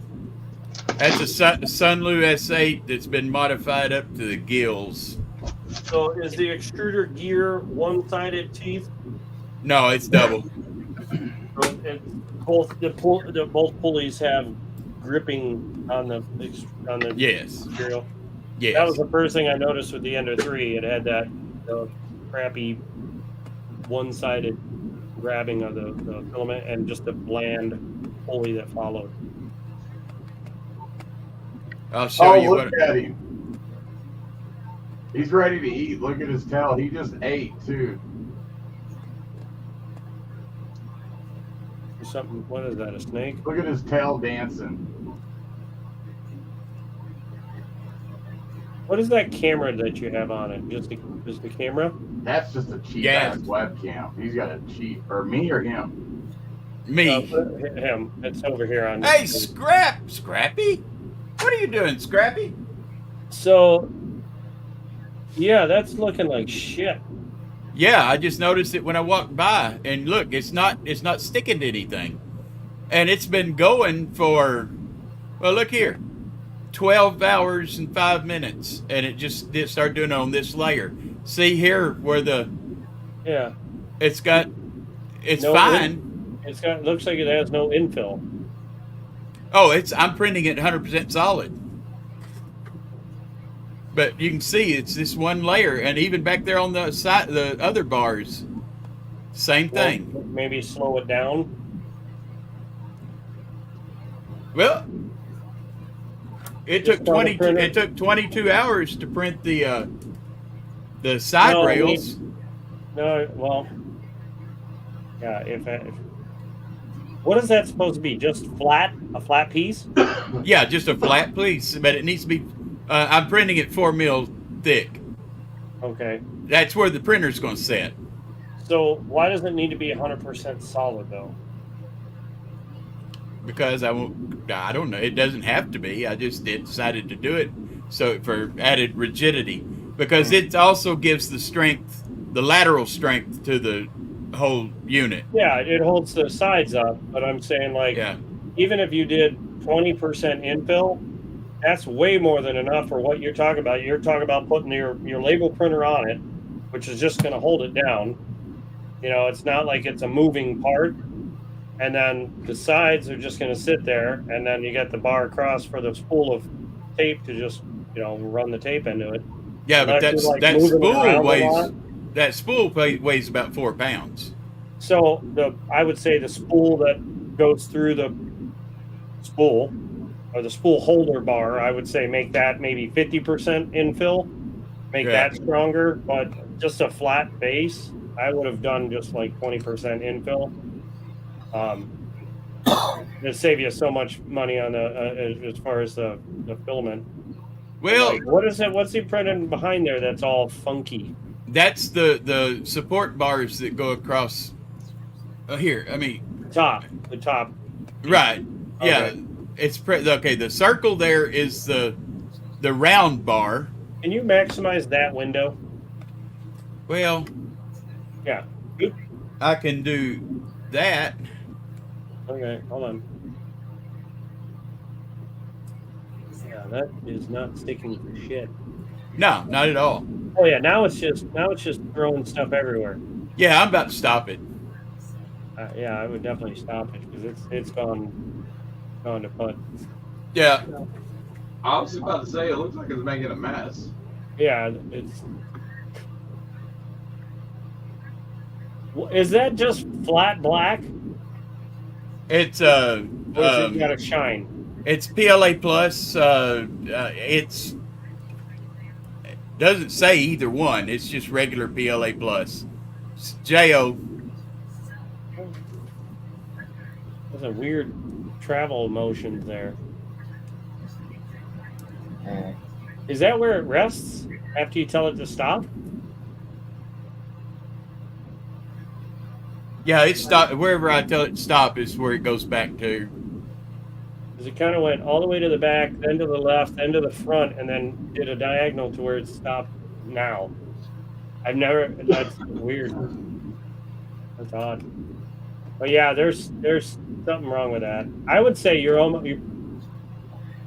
That's a Sunlu S8 that's been modified up to the gills. So is the extruder gear one-sided teeth? No, it's double. So both pulleys have gripping on the Yes. material. Yes. That was the first thing I noticed with the Ender 3. It had that crappy one-sided grabbing of the filament and just a bland pulley that followed. I'll show you look what. at him. He's ready to eat. Look at his tail. He just ate too. Something. What is that? A snake? Look at his tail dancing. What is that camera that you have on it? Just the camera? That's just a cheap Yeah. ass webcam. He's got a cheap, or me or him. Me. Him. It's over here on. Hey, Scrappy. What are you doing, Scrappy? So, yeah, that's looking like shit. Yeah, I just noticed it when I walked by, and look, it's not sticking to anything, and it's been going for, well, look here, 12 hours and 5 minutes, and it started doing it on this layer. See here where Yeah. it's No fine. It looks like it has no infill. Oh, I'm printing it 100% solid. But you can see it's this one layer, and even back there on the side, the other bars, same thing. Well, maybe slow it down. Well, it Just took on the 22. printer. It took 22 hours to print the The side No, I mean- rails. No, well, yeah. If what is that supposed to be? Just flat? A flat piece? Yeah, just a flat piece, but it needs to be. I'm printing it 4 mil thick. Okay. That's where the printer's going to sit. So why does it need to be 100% solid though? Because I don't know. It doesn't have to be. I just decided to do it so for added rigidity, because it also gives the strength, the lateral strength to the whole unit. Yeah, it holds the sides up, but I'm saying like Yeah. even if you did 20% infill, that's way more than enough for what you're talking about. You're talking about putting your label printer on it, which is just going to hold it down. You know, it's not like it's a moving part. And then the sides are just going to sit there, and then you got the bar across for the spool of tape to just, you know, run the tape into it. Yeah, but Unless you're, like, that moving it spool around a weighs lot. weighs about 4 pounds. So I would say the spool that goes through the spool or the spool holder bar, I would say make that maybe 50% infill, make Yeah. that stronger. But just a flat base, I would have done just like 20% infill. It'd save you so much money on the as far as the filament. Well, Like, what is it? What's he printing behind there? That's all funky. that's the support bars that go across. Here, I mean, The top. right? Yeah, Okay. it's okay. The circle there is the round bar. Can you maximize that window? Well, Yeah. I can do that. Okay, hold on. Yeah, that is not sticking for shit. No, not at all. Oh yeah, now it's just throwing stuff everywhere. Yeah, I'm about to stop it. Yeah, I would definitely stop it because it's gone to putt. Yeah, I was about to say, it looks like it's making a mess. Yeah, it's. Is that just flat black? it's Or has it got a shine? it's PLA plus. It's doesn't say either one. It's just regular PLA plus. It's JO. There's a weird travel motion there. Is that where it rests after you tell it to stop? Yeah, it's stop wherever I tell it to stop is where it goes back to. Because it kind of went all the way to the back, then to the left, then to the front, and then did a diagonal to where it stopped now. That's weird. That's odd. But yeah, there's something wrong with that. I would say you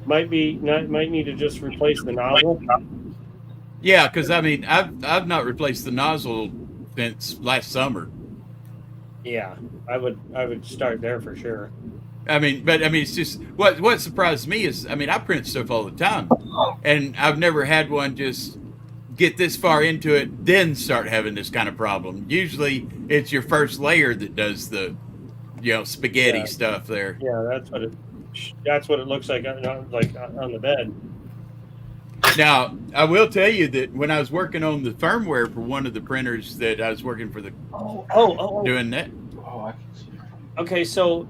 might need to just replace the nozzle. Yeah, because I mean, I've not replaced the nozzle since last summer. Yeah, I would start there for sure. I mean, it's just what surprised me is, I mean, I print stuff all the time, and I've never had one just get this far into it, then start having this kind of problem. Usually, it's your first layer that does the, spaghetti stuff there. Yeah, that's what it looks like on the bed. Now, I will tell you that when I was working on the firmware for one of the printers that I was working for doing that. Oh, I can see. Okay, so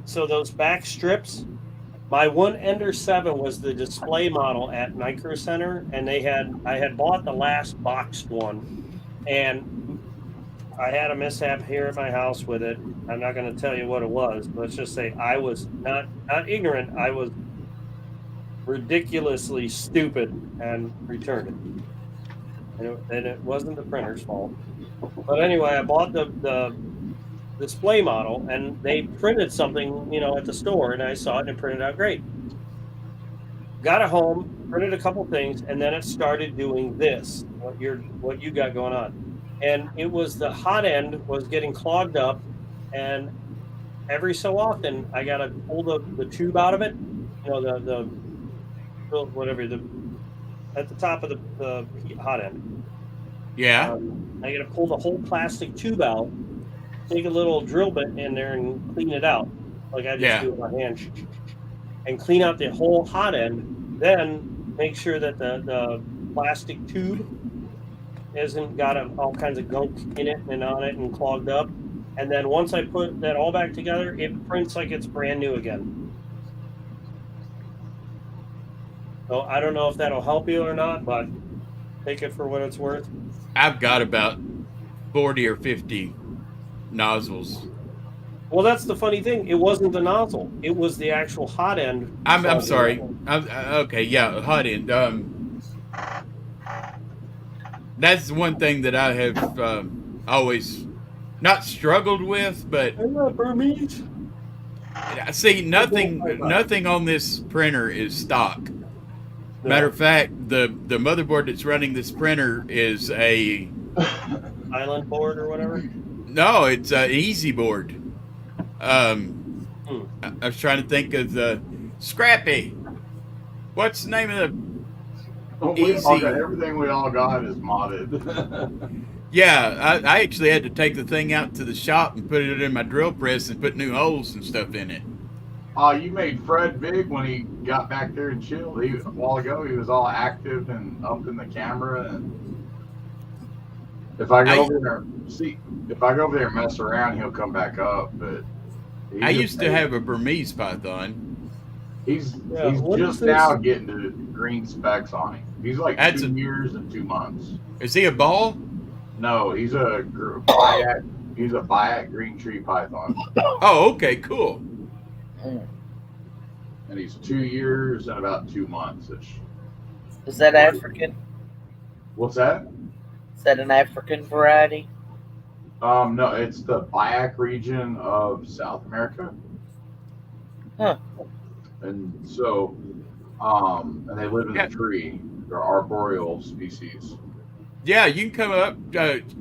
so those back strips, my one Ender 7 was the display model at Micro Center, and I had bought the last boxed one, and I had a mishap here at my house with it. I'm not going to tell you what it was. Let's just say I was not ignorant. I was ridiculously stupid and returned it. And it wasn't the printer's fault. But anyway, I bought the display model, and they printed something, at the store, and I saw it and it printed out great. Got it home, printed a couple things, and then it started doing this, what you got going on. And it was the hot end was getting clogged up, and every so often I gotta pull the tube out of it, the whatever at the top of the hot end. Yeah. I gotta pull the whole plastic tube out, take a little drill bit in there and clean it out, like I just do with my hand, and clean out the whole hot end. Then make sure that the plastic tube isn't got all kinds of gunk in it and on it and clogged up. And then once I put that all back together, it prints like it's brand new again. So I don't know if that'll help you or not, but take it for what it's worth. I've got about 40 or 50 nozzles. Well, that's the funny thing. It wasn't the nozzle. It was the actual hot end. I'm sorry. Okay, yeah, hot end. That's one thing that I have always not struggled with, but I'm not Burmese. see, nothing on this printer is stock. No. Matter of fact, the motherboard that's running this printer is a Island board or whatever. no, it's an easy board. I was trying to think of the Scrappy. What's the name of the Everything we all got is modded. Yeah, I actually had to take the thing out to the shop and put it in my drill press and put new holes and stuff in it. You made Fred big when he got back there and chilled. A while ago, he was all active and up in the camera. And if I go over there and mess around, he'll come back up. But I used to have a Burmese python. He's just now getting to green specks on him. He's like 2 years and 2 months. Is he a ball? No, he's a Bayat. He's a Bayat green tree python. Oh, okay, cool. And he's 2 years and about 2 months ish. Is that African? What's that? Is that an African variety? No, it's the Bayat region of South America. Huh. And so, and they live in the tree. They're arboreal species. Yeah, you can come up,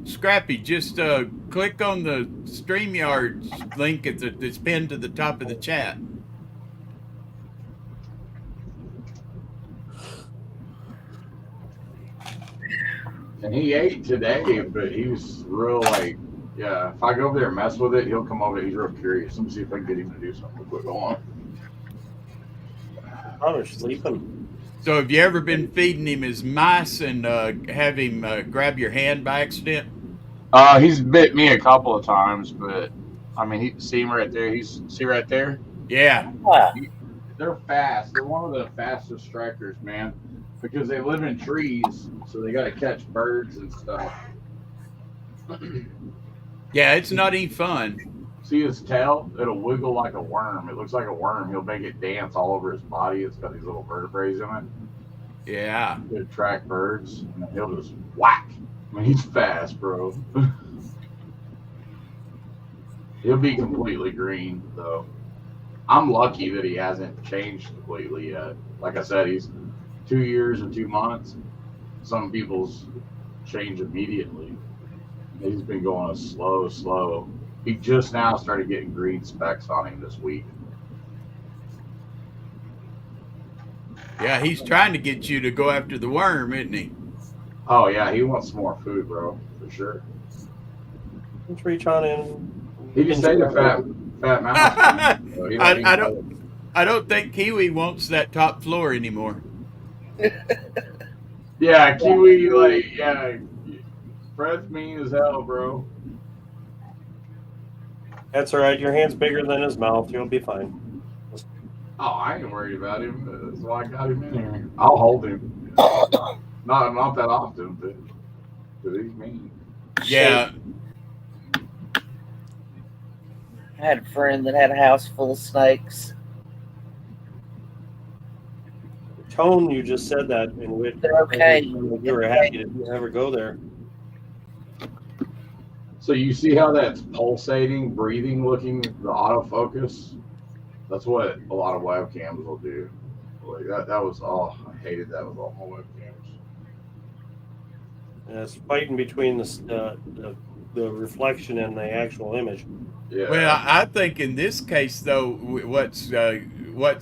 Scrappy. Just click on the StreamYard link that's pinned to the top of the chat. And he ate today, but he was real yeah. If I go over there and mess with it, he'll come over. He's real curious. Let me see if I can get him to do something quick. Go on. Oh, they're sleeping. So have you ever been feeding him his mice and have him grab your hand by accident? He's bit me a couple of times, but I mean, see him right there. See right there? Yeah. They're fast. They're one of the fastest strikers, man, because they live in trees, so they got to catch birds and stuff. Yeah, it's not any fun. See his tail? It'll wiggle like a worm. It looks like a worm. He'll make it dance all over his body. It's got these little vertebrae in it. Yeah. To attract birds, and then he'll just whack. I mean, he's fast, bro. He'll be completely green, though. I'm lucky that he hasn't changed completely yet. Like I said, he's 2 years and 2 months. Some people's change immediately. He's been going slow. He just now started getting green specks on him this week. Yeah, he's trying to get you to go after the worm, isn't he? Oh, yeah, he wants some more food, bro, for sure. Let's reach on in. He just ate a fat mouse. So I don't think Kiwi wants that top floor anymore. Yeah, Kiwi, Fred's mean as hell, bro. That's all right. Your hand's bigger than his mouth. You'll be fine. Oh, I ain't worried about him. That's why I got him in here. I'll hold him. Not that often, but he's mean. Yeah. I had a friend that had a house full of snakes. Tone, you just said that in which They're okay. you were happy to ever go there. So you see how that's pulsating, breathing looking, the autofocus? That's what a lot of webcams will do. Like that was all. I hated that with all my webcams. And it's fighting between the reflection and the actual image. Yeah. Well, I think in this case, though, what's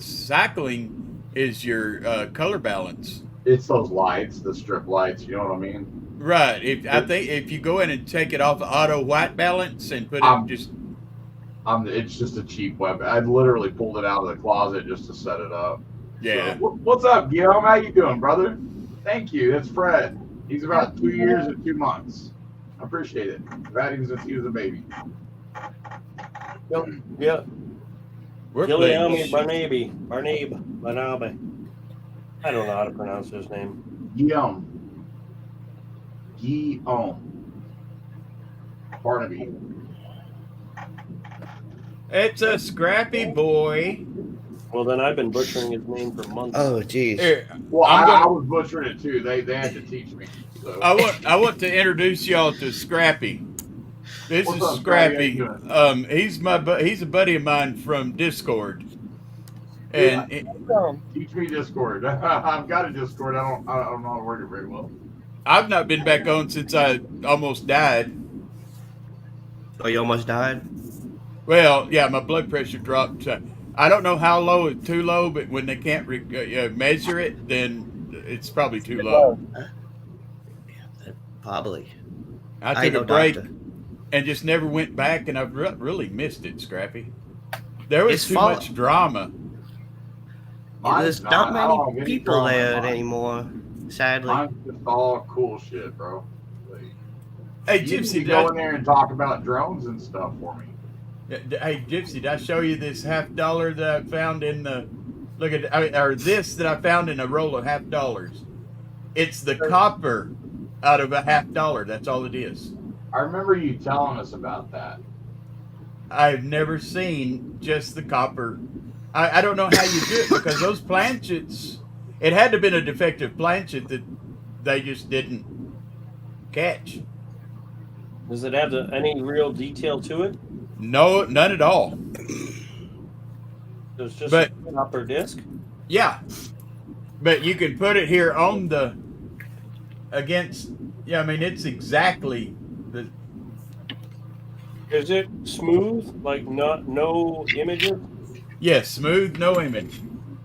cycling is your color balance. It's those lights, the strip lights. You know what I mean? Right. I think if you go in and take it off auto white balance and put it it's just a cheap web. I literally pulled it out of the closet just to set it up. Yeah. So, what's up, Guillaume? How you doing, brother? Thank you. That's Fred. He's about 2 years and 2 months. I appreciate it. I've had him since he was a baby. Yeah. We're Giuliani playing. Barnabe. I don't know how to pronounce his name. Guillaume. Barnaby. It's a scrappy boy. Well, then I've been butchering his name for months. Oh, geez. Here, Well, I'm I gonna- was butchering it too. They had to teach me. So. I want to introduce y'all to Scrappy. This What's is up, Scrappy? Scrappy. How you He's a buddy of mine from Discord. Yeah. And Teach me Discord. I've got a Discord. I don't know how to work it very well. I've not been back on since I almost died. Oh, you almost died? Well, yeah, my blood pressure dropped. I don't know how low it's too low, but when they can't measure it, then it's probably too low. Probably. I ain't took a no break doctor. and just never went back, and I've really missed it, Scrappy. There was It's too fall- much drama. There's Mine's not I don't have many any people drama in there mine. anymore, sadly. Mine's just all cool shit, bro. Like, Hey, you need to Gypsy, go in there and talk about drones and stuff for me. Hey, Gypsy, did I show you this $50 that I found in the? Look at or this that I found in a roll of $50. It's the copper out of a $50. That's all it is. I remember you telling us about that. I've never seen just the copper. I don't know how you do it because those planchets. It had to have been a defective planchet that they just didn't catch. Does it have any real detail to it? No, none at all. It's just But- an upper disc. Yeah, but you can put it here on the against. Yeah, I mean it's exactly the. Is it smooth? Like no images? Yes, smooth, no image.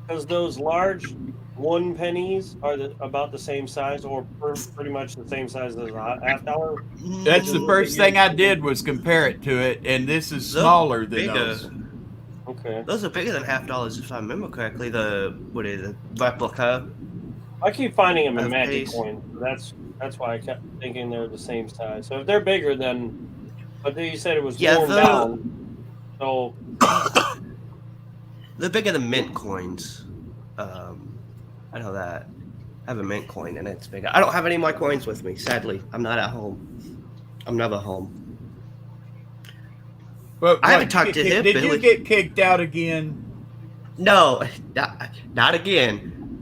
Because those large 1 pennies are about the same size, or pretty much the same size as a $50. That's the first thing I did was compare it to it, and this is smaller than Bigger. those. Okay. Those are bigger than $50 if I remember correctly. The replica. I keep finding them in Of magic pace. coins. That's why I kept thinking they're the same size. So if they're bigger, then. But then you said it was Yeah, worn down. So They're bigger than mint coins. I know that. I have a mint coin and it's bigger. I don't have any of my coins with me, sadly. I'm not at home. I'm never home. But I haven't talked to him, Did you Billy. get kicked out again? No, not again.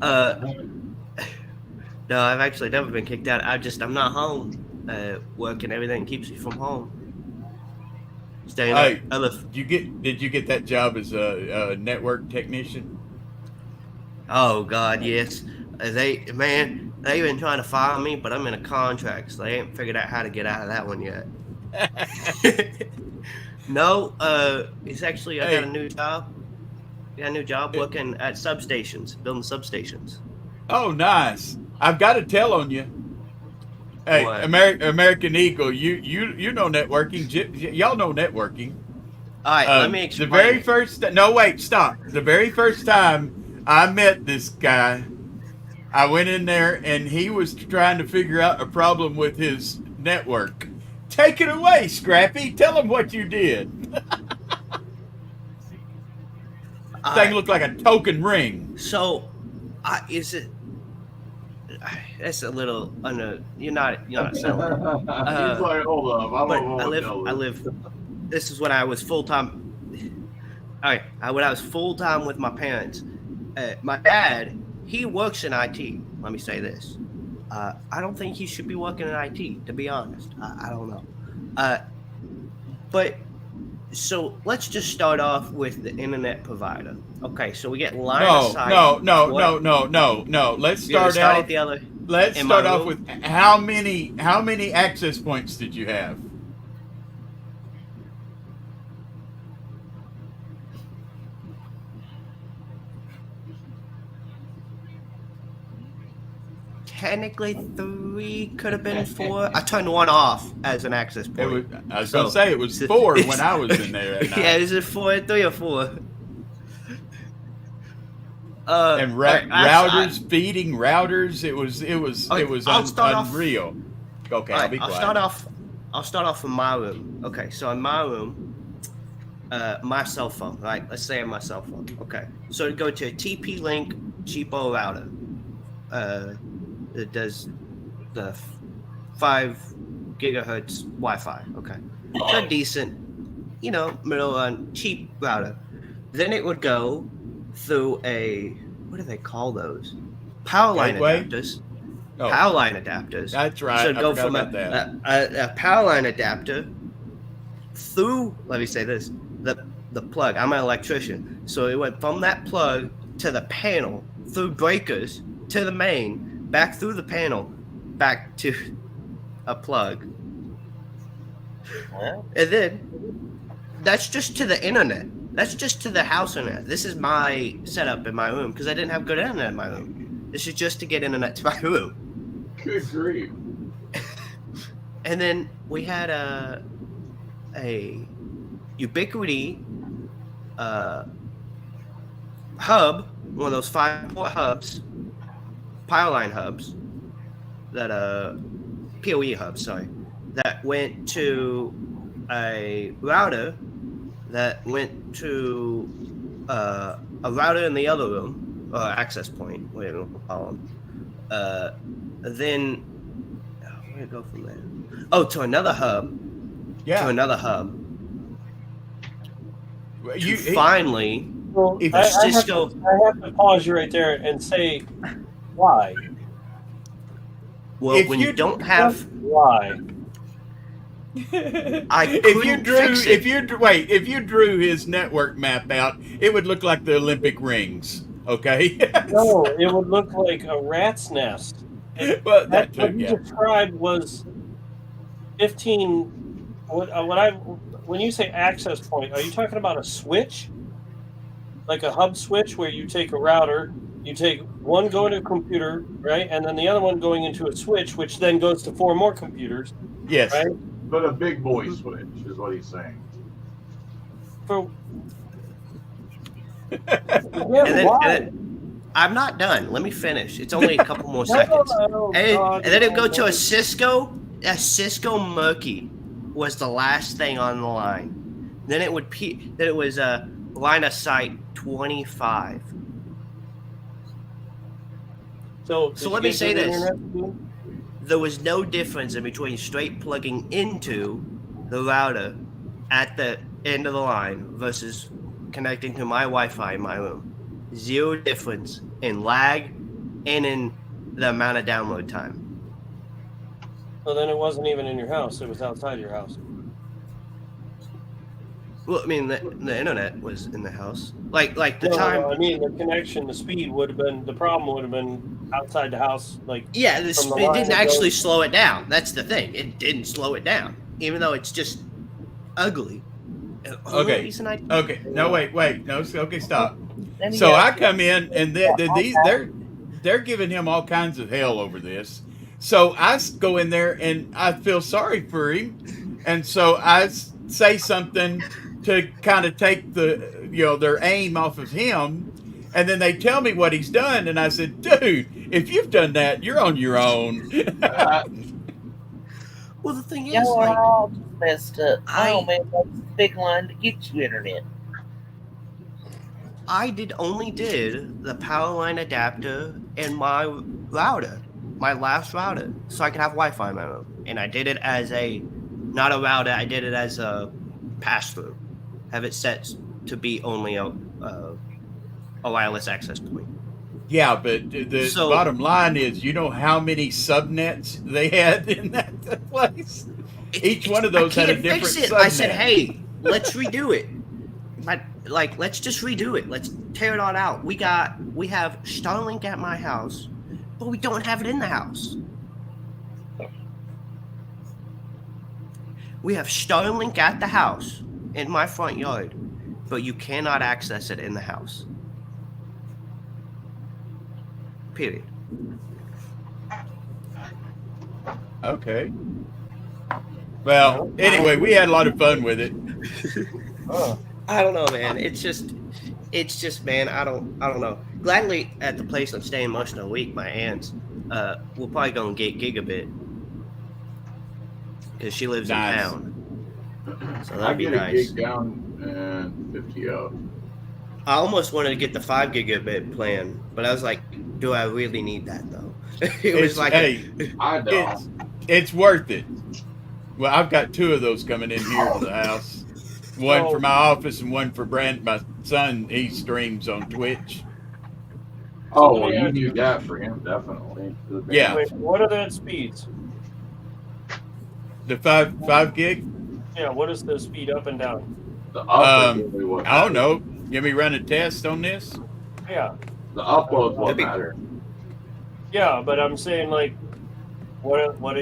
No, I've actually never been kicked out. I'm not home. Work and everything keeps me from home. Staying Hey, up. I live. Did you get that job as a network technician? Oh God, yes. They've been trying to fire me, but I'm in a contract, so they ain't figured out how to get out of that one yet. No, it's actually I got a new job. Got a new job working at substations, building substations. Oh, nice. I've got to tell on you. Hey, What? American Eagle, you know networking. Y'all know networking. All right, let me explain. The very first. No, wait, stop. The very first time I met this guy, I went in there and he was trying to figure out a problem with his network. Take it away, Scrappy. Tell him what you did. Thing looked like a token ring. So, is it? That's a little. You're not selling. He's like, hold up. But I live. This is when I was full time. All right, when I was full time with my parents. My dad, he works in IT. Let me say this. I don't think he should be working in IT, to be honest. I don't know. But so let's just start off with the internet provider. Okay, so we get line of sight. No. Let's start out. At the other. Let's in start my off room? with how many access points did you have? Technically 3, could have been 4. I turned 1 off as an access point. It was. I was So, gonna say it was 4 when I was in there. That night. Yeah, is it 4, 3 or 4? and alright, routers, feeding routers. It was I'll start off- unreal. Okay, I'll be quiet. I'll start off in my room. Okay, so in my room, my cell phone, right? Let's say on my cell phone. Okay, so to go to a TP-Link cheapo router, it does the 5 gigahertz Wi-Fi. Okay, so decent, middle run, cheap router. Then it would go through a, what do they call those? Power line Gateway? adapters. Oh, Power line adapters. that's right. So it'd I go forgot from about that. a power line adapter through, let me say this, the plug. I'm an electrician. So it went from that plug to the panel, through breakers, to the main, back through the panel, back to a plug. Well, And then that's just to the internet. That's just to the house internet. This is my setup in my room because I didn't have good internet in my room. This is just to get internet to my room. Good grief. And then we had a Ubiquiti hub, one of those 5-port hubs, power line hubs, that PoE hubs, sorry, that went to a router that went to a router in the other room, or access point, whatever you call them. Then where to go from there? Oh, to another hub. Yeah. To another hub. You Finally, Well, If I have Cisco- to pause you right there and say why. well, if when you you don't have, Why? if you drew his network map out, it would look like the Olympic rings. Okay. No, it would look like a rat's nest. Well, that What too. you Yeah. described was 15. When you say access point, are you talking about a switch, like a hub switch, where you take a router, you take one going to a computer, right, and then the other one going into a switch, which then goes to 4 more computers, Yes. right? But a big boy switch is what he's saying. For and yeah, then, why? and then I'm not done. Let me finish. It's only a couple more No, seconds. no, And God, then it would go to no. a Cisco Merky was the last thing on the line. Then it would then it was a line of sight 25. So So let me say this. this. There was no difference in between straight plugging into the router at the end of the line versus connecting to my Wi-Fi in my room. Zero difference in lag and in the amount of download time. So then it wasn't even in your house; it was outside your house. Well, I mean, the internet was in the house. Like the No, time. I mean, the connection, the speed would have been the problem. Would have been outside the house, like Yeah, from the it line didn't that actually goes- slow it down. That's the thing. It didn't slow it down, even though it's just ugly. The only Okay. reason I- Okay. No, wait. No. Okay. Stop. let me So I ask you- come in and they're giving him all kinds of hell over this. So I go in there and I feel sorry for him, and so I say something to kind of take their aim off of him, and then they tell me what he's done, and I said, dude, if you've done that, you're on your own. Well, the thing is, Y'all are like, all just messed up. I- Oh man, that's a big line to get you internet. I only did the power line adapter and my router, my last router, so I could have Wi-Fi in my room. And I did it as not a router. I did it as a pass-through. Have it set to be only a wireless access point. Yeah, but the So- bottom line is, you know how many subnets they had in that place? Each one of those I had a can't different fix it. I said, subnet. hey, let's redo it. Let's just redo it. Let's tear it all out. We have Starlink at my house, but we don't have it in the house. We have Starlink at the house in my front yard, but you cannot access it in the house. Period. Okay. Well, anyway, we had a lot of fun with it. Oh, I don't know, man. It's just it's just, man, I don't know. Gladly at the place I'm staying most of the week, my aunt's, we're probably gonna get gigabit because she lives in Nice. town. So I that'd be get a nice. gig down and 50 up. I almost wanted to get the 5 gigabit plan, but I was like, do I really need that though? It was It's, like, hey, I don't. it's worth it. Well, I've got 2 of those coming in here to the house. One So- for my office and one for Brand. My son, he streams on Twitch. Oh, let well, me you ask need you- that for him, definitely. Yeah. Wait, what are the speeds? The 5 gig. Yeah, what is the speed up and down? The up is really what I don't matters. know. Give me run a test on this. Yeah, The upload's what That'd be- matters. yeah, but I'm saying like, what are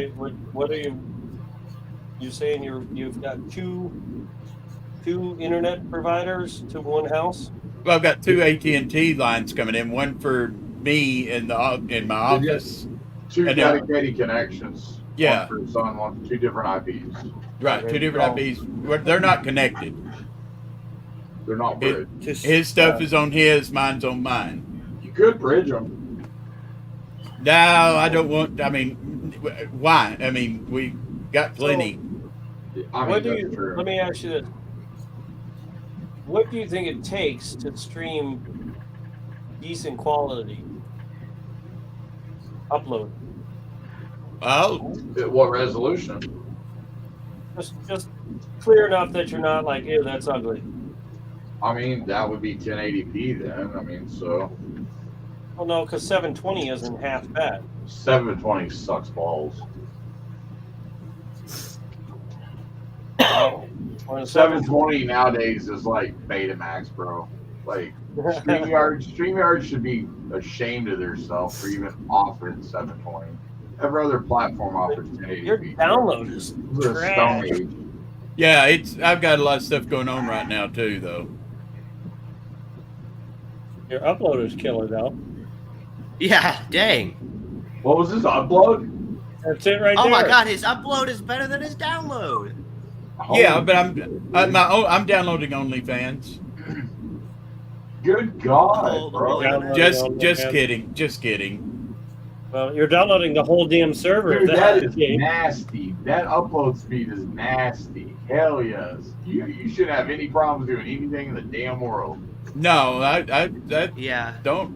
you? You saying you've got two internet providers to one house? Well, I've got 2 AT&T lines coming in. One for me in my office. 2 And then- dedicated connections. Yeah. One for his son, one for 2 different IPs. Right, Okay, 2 different so- IPs. They're not connected. They're not It- bridged. just, His stuff is on his, mine's on mine. You could bridge them. No, I don't want. I mean, why? I mean, we got plenty. I mean, What do that's you? true. Let me ask you this: what do you think it takes to stream decent quality upload? Oh, What resolution? Just clear enough that you're not like, ew, that's ugly. I mean, that would be 1080p then. I mean, so Well, no, because 720 isn't half bad. 720 sucks balls. Or a 720 nowadays is like Betamax, bro. Like StreamYard should be ashamed of themselves for even offering 720. Every other platform offers 1080p. Your download is This is a stone trash. age. yeah. I've got a lot of stuff going on right now too, though. Your upload is killer, though. yeah, dang. What was this upload? That's it right Oh there. my god, his upload is better than his download. Yeah, but I'm downloading OnlyFans. Good God, Oh, bro. Downloading Just OnlyFans. kidding, just kidding. Well, you're downloading the whole damn server. Dude, if that that's is the case. nasty. That upload speed is nasty. Hell yes. You shouldn't have any problems doing anything in the damn world. No, I Yeah. don't.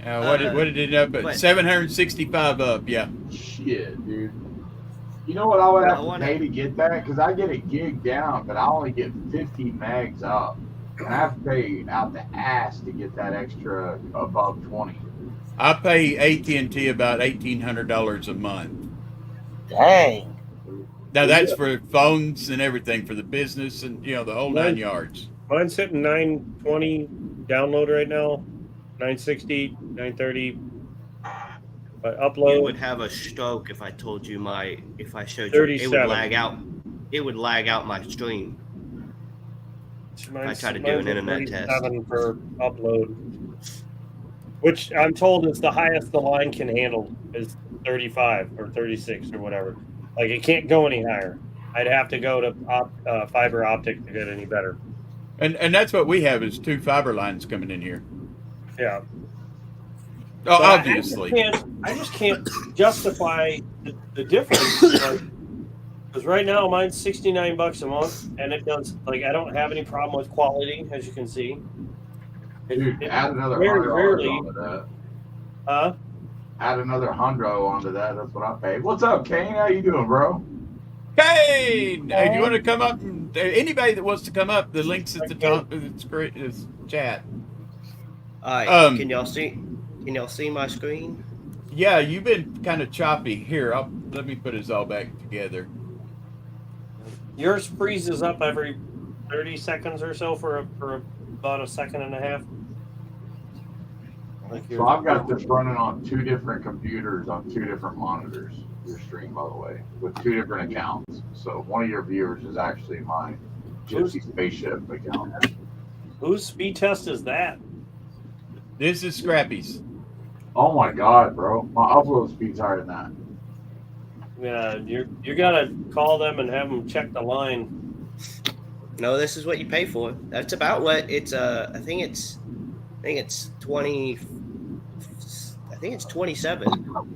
What did it up? but- 765 up. Yeah. Shit, dude. You know what I would have I to wanna- pay to get that? Because I get a gig down, but I only get 50 megs up. And I have to pay out the ass to get that extra above 20. I pay AT&T about $1,800 a month. Dang. Now that's for phones and everything for the business and the whole 9 yards. Mine's hitting 920 download right now, 960, 930. But You upload, would have a stroke if I told you if I showed you. It 37. would lag out. It would lag out my stream. mine's, try to do mine's an at internet test. 37 for upload, which I'm told is the highest the line can handle is 35 or 36 or whatever. Like it can't go any higher. I'd have to go to fiber optic to get any better. And that's what we have is 2 fiber lines coming in here. Yeah. Oh, But obviously. I just can't justify the difference. Because right now mine's $69 a month, and it does I don't have any problem with quality, as you can see. Dude, add another very $100 rarely- onto that. Huh? Add another $100 onto that. That's what I paid. What's up, Kane? How you doing, bro? Hey, if you want to come up, anybody that wants to come up, the link's at the top of the chat. All right. Um, Can y'all see? Can y'all see my screen? Yeah, you've been kind of choppy. Here, let me put us all back together. Yours freezes up every 30 seconds or so for about a second and a half. So I've got this running on 2 different computers on 2 different monitors. Your stream, by the way, with 2 different accounts. So one of your viewers is actually my Gypsy Spaceship account. Whose speed test is that? This is Scrappy's. Oh my God, bro! My upload speed's higher than that. Yeah, you gotta call them and have them check the line. No, this is what you pay for. That's about what it's. I think it's 20. I think it's 27.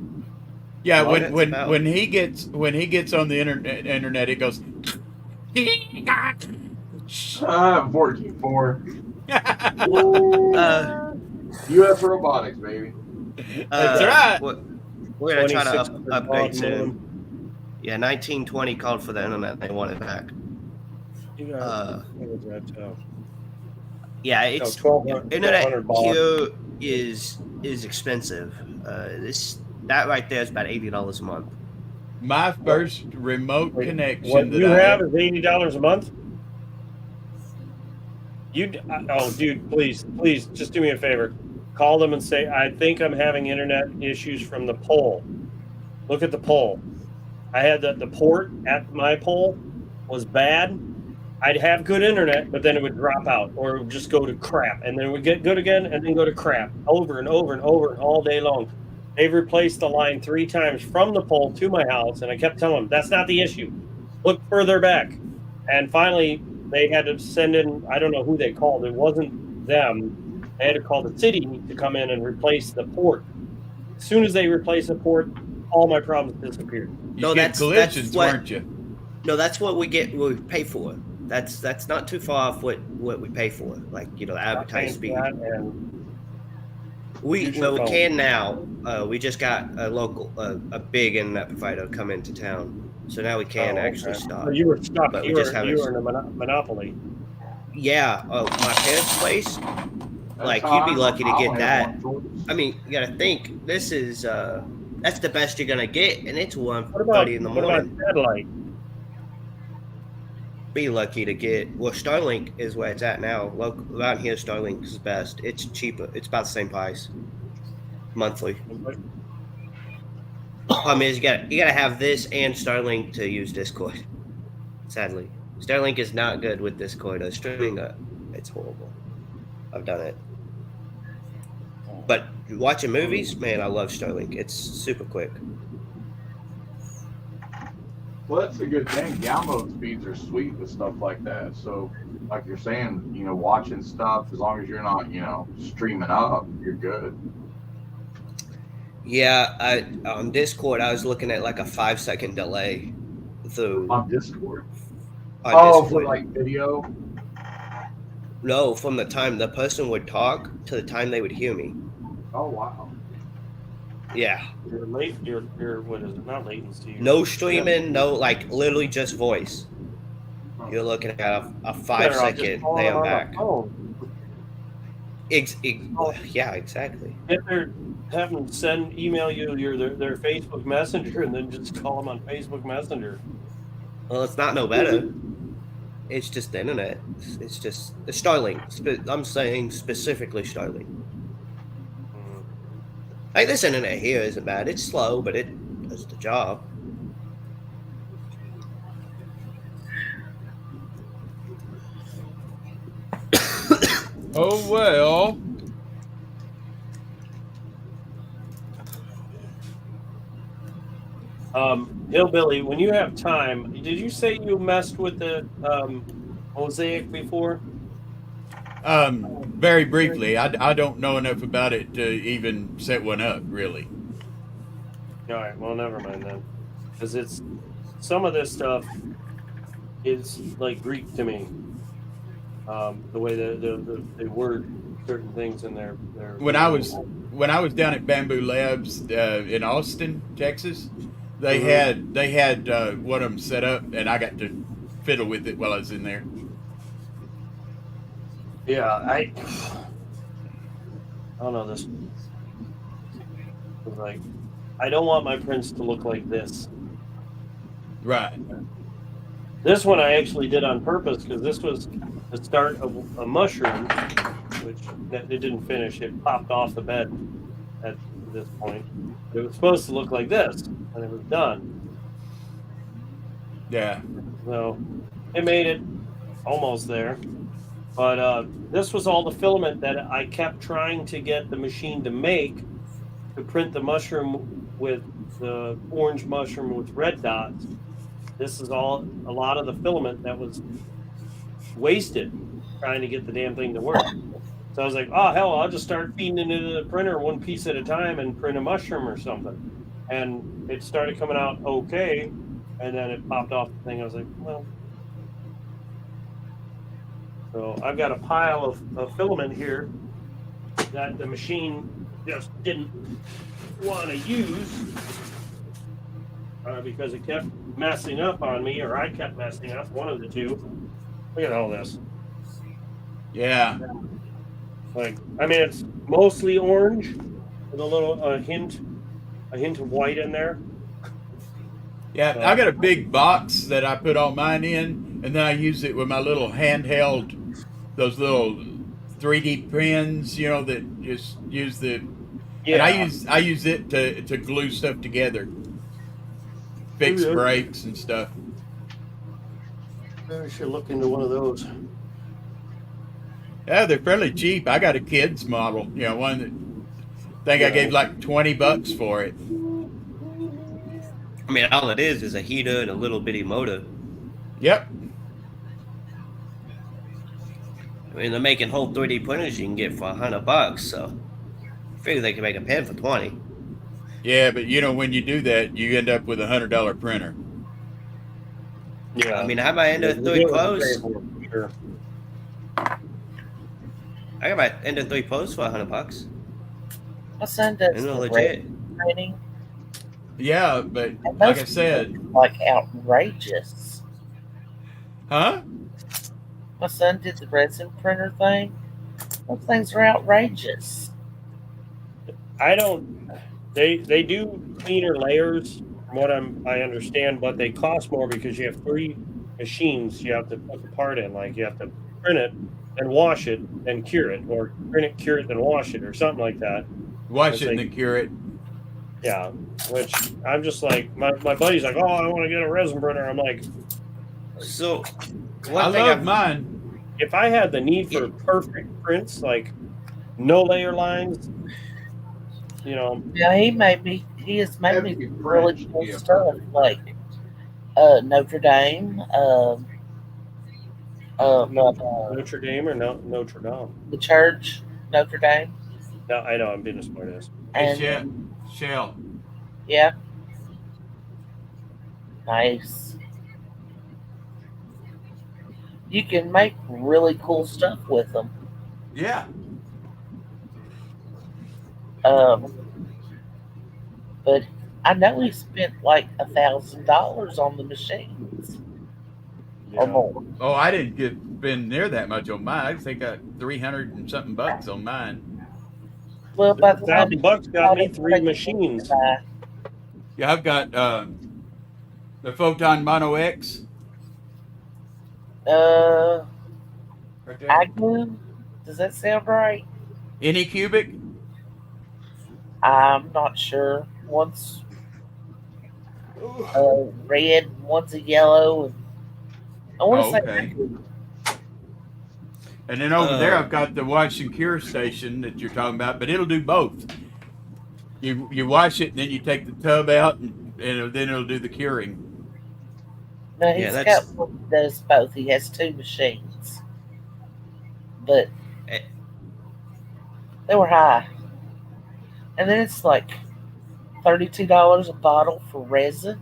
Yeah, Well, when that's when about. when he gets on the internet, it goes. 14.4. Uh, U.S. robotics, baby. That's right. We're gonna try to 2600 upgrade baud soon. modem. Yeah, 1920 called for the internet. They want it back. You got what was that? Yeah, No, it's 1200 internet baud. here is expensive. That right there is about $80 a month. My first remote Wait, connection what that you I have ever. is $80 a month. Oh, dude, please, just do me a favor. Call them and say, I think I'm having internet issues from the pole. Look at the pole. I had the port at my pole was bad. I'd have good internet, but then it would drop out or it would just go to crap. And then it would get good again and then go to crap over and over and over and all day long. They've replaced the line 3 times from the pole to my house. And I kept telling them, that's not the issue. Look further back. And finally, they had to send in, I don't know who they called. It wasn't them. They had to call the city to come in and replace the port. As soon as they replaced the port, all my problems disappeared. You No, get that's collisions, what. weren't you? No, that's what we get. What we pay for. That's not too far off what we pay for. Like the advertised speed. And We use your we phone. can now. We just got a local a big internet provider come into town, so now we can actually stop. So you were stuck. But we You just were haven't. in a monopoly. Yeah, my parents' place. That's Like how you'd be I- lucky to I get only that. have one choice. I mean, you gotta think. This is that's the best you're gonna get, and it's What about 1:30 in the morning. satellite? Be lucky to get. Well, Starlink is where it's at now. Local around here, Starlink is best. It's cheaper. It's about the same price monthly. Problem is, you gotta have this and Starlink to use Discord. Sadly, Starlink is not good with Discord. Streaming, it's horrible. I've done it. But watching movies, man, I love Starlink. It's super quick. Well, that's a good thing. Download speeds are sweet with stuff like that. So, like you're saying, watching stuff, as long as you're not, streaming up, you're good. Yeah, on Discord, I was looking at like a 5-second delay through On Discord. on For Discord. like video. No, from the time the person would talk to the time they would hear me. Oh wow. Yeah. Your what is it? Not latency. No streaming, no, like literally just voice. You're looking at a 5-second there and back. Yeah, exactly. If they're having them email you their Facebook Messenger and then just call them on Facebook Messenger. Well, it's not no better. It's just the internet. It's just Starlink. I'm saying specifically Starlink. Like this internet here isn't bad. It's slow, but it does the job. Oh well. Hillbilly, when you have time, did you say you messed with the mosaic before? Very briefly. I don't know enough about it to even set one up, really. All right, well, never mind then, because it's some of this stuff is like Greek to me. The way they word certain things in their When I was down at Bamboo Labs in Austin, Texas, they had one of them set up, and I got to fiddle with it while I was in there. Yeah, I don't know this. Like, I don't want my prints to look like this. Right. This one I actually did on purpose because this was the start of a mushroom, which it didn't finish. It popped off the bed at this point. It was supposed to look like this when it was done. Yeah. So it made it almost there. But this was all the filament that I kept trying to get the machine to make to print the mushroom with the orange mushroom with red dots. This is a lot of the filament that was wasted trying to get the damn thing to work. So I was like, oh hell, I'll just start feeding into the printer one piece at a time and print a mushroom or something. And it started coming out okay, and then it popped off the thing. I was like, well. So I've got a pile of filament here that the machine just didn't want to use because it kept messing up on me, or I kept messing up, one of the two. Look at all this. Yeah. Like, I mean, it's mostly orange with a little hint of white in there. Yeah, I got a big box that I put all mine in, and then I use it with my little handheld, those little 3D pens, you know, that just use the. Yeah. And I use it to glue stuff together, fix breaks and stuff. I should look into one of those. Yeah, they're fairly cheap. I got a kid's model, you know, one that I gave like $20 for it. I mean, all it is a heater and a little bitty motor. Yep. I mean, they're making whole 3D printers you can get for $100, so I figure they can make a pen for 20. Yeah, but you know, when you do that, you end up with $100 printer. Yeah. I mean, I have my Ender 3 Pros. Sure. I got my Ender 3 Pros for $100. My son does It's the legit. printing. Yeah, but And like I those said, are, like outrageous. huh? My son did the resin printer thing. Those things are outrageous. I don't. They do cleaner layers, from what I understand, but they cost more because you have 3 machines you have to put the part in. Like you have to print it and wash it and cure it, or print it, cure it, then wash it, or something like that. Wash it and then cure it. Yeah, which I'm just like, my buddy's like, oh, I want to get a resin printer. I'm like, So, I love mine. if I had the need for perfect prints, like no layer lines, you know. Yeah, he has made me really cool stuff like Notre Dame, Notre Dame or no Notre Dame? the church, Notre Dame. No, I know I'm being a smartass. And Shell. yeah, nice. You can make really cool stuff with them. Yeah. But I know he spent like $1,000 on the machines or more. Oh, I didn't spend near that much on mine. I think I got 300 and something bucks on mine. Well, by the time $1,000 got me 3 machines. Yeah, I've got the Photon Mono X. Right there. Agnew, does that sound right? Any cubic? I'm not sure. One's red, one's a yellow, and I want to say Agnew. And then over there, I've got the wash and cure station that you're talking about, but it'll do both. You wash it, and then you take the tub out, and then it'll do the curing. No, he's got one that does both. He has 2 machines, but they were high. And then it's like $32 a bottle for resin.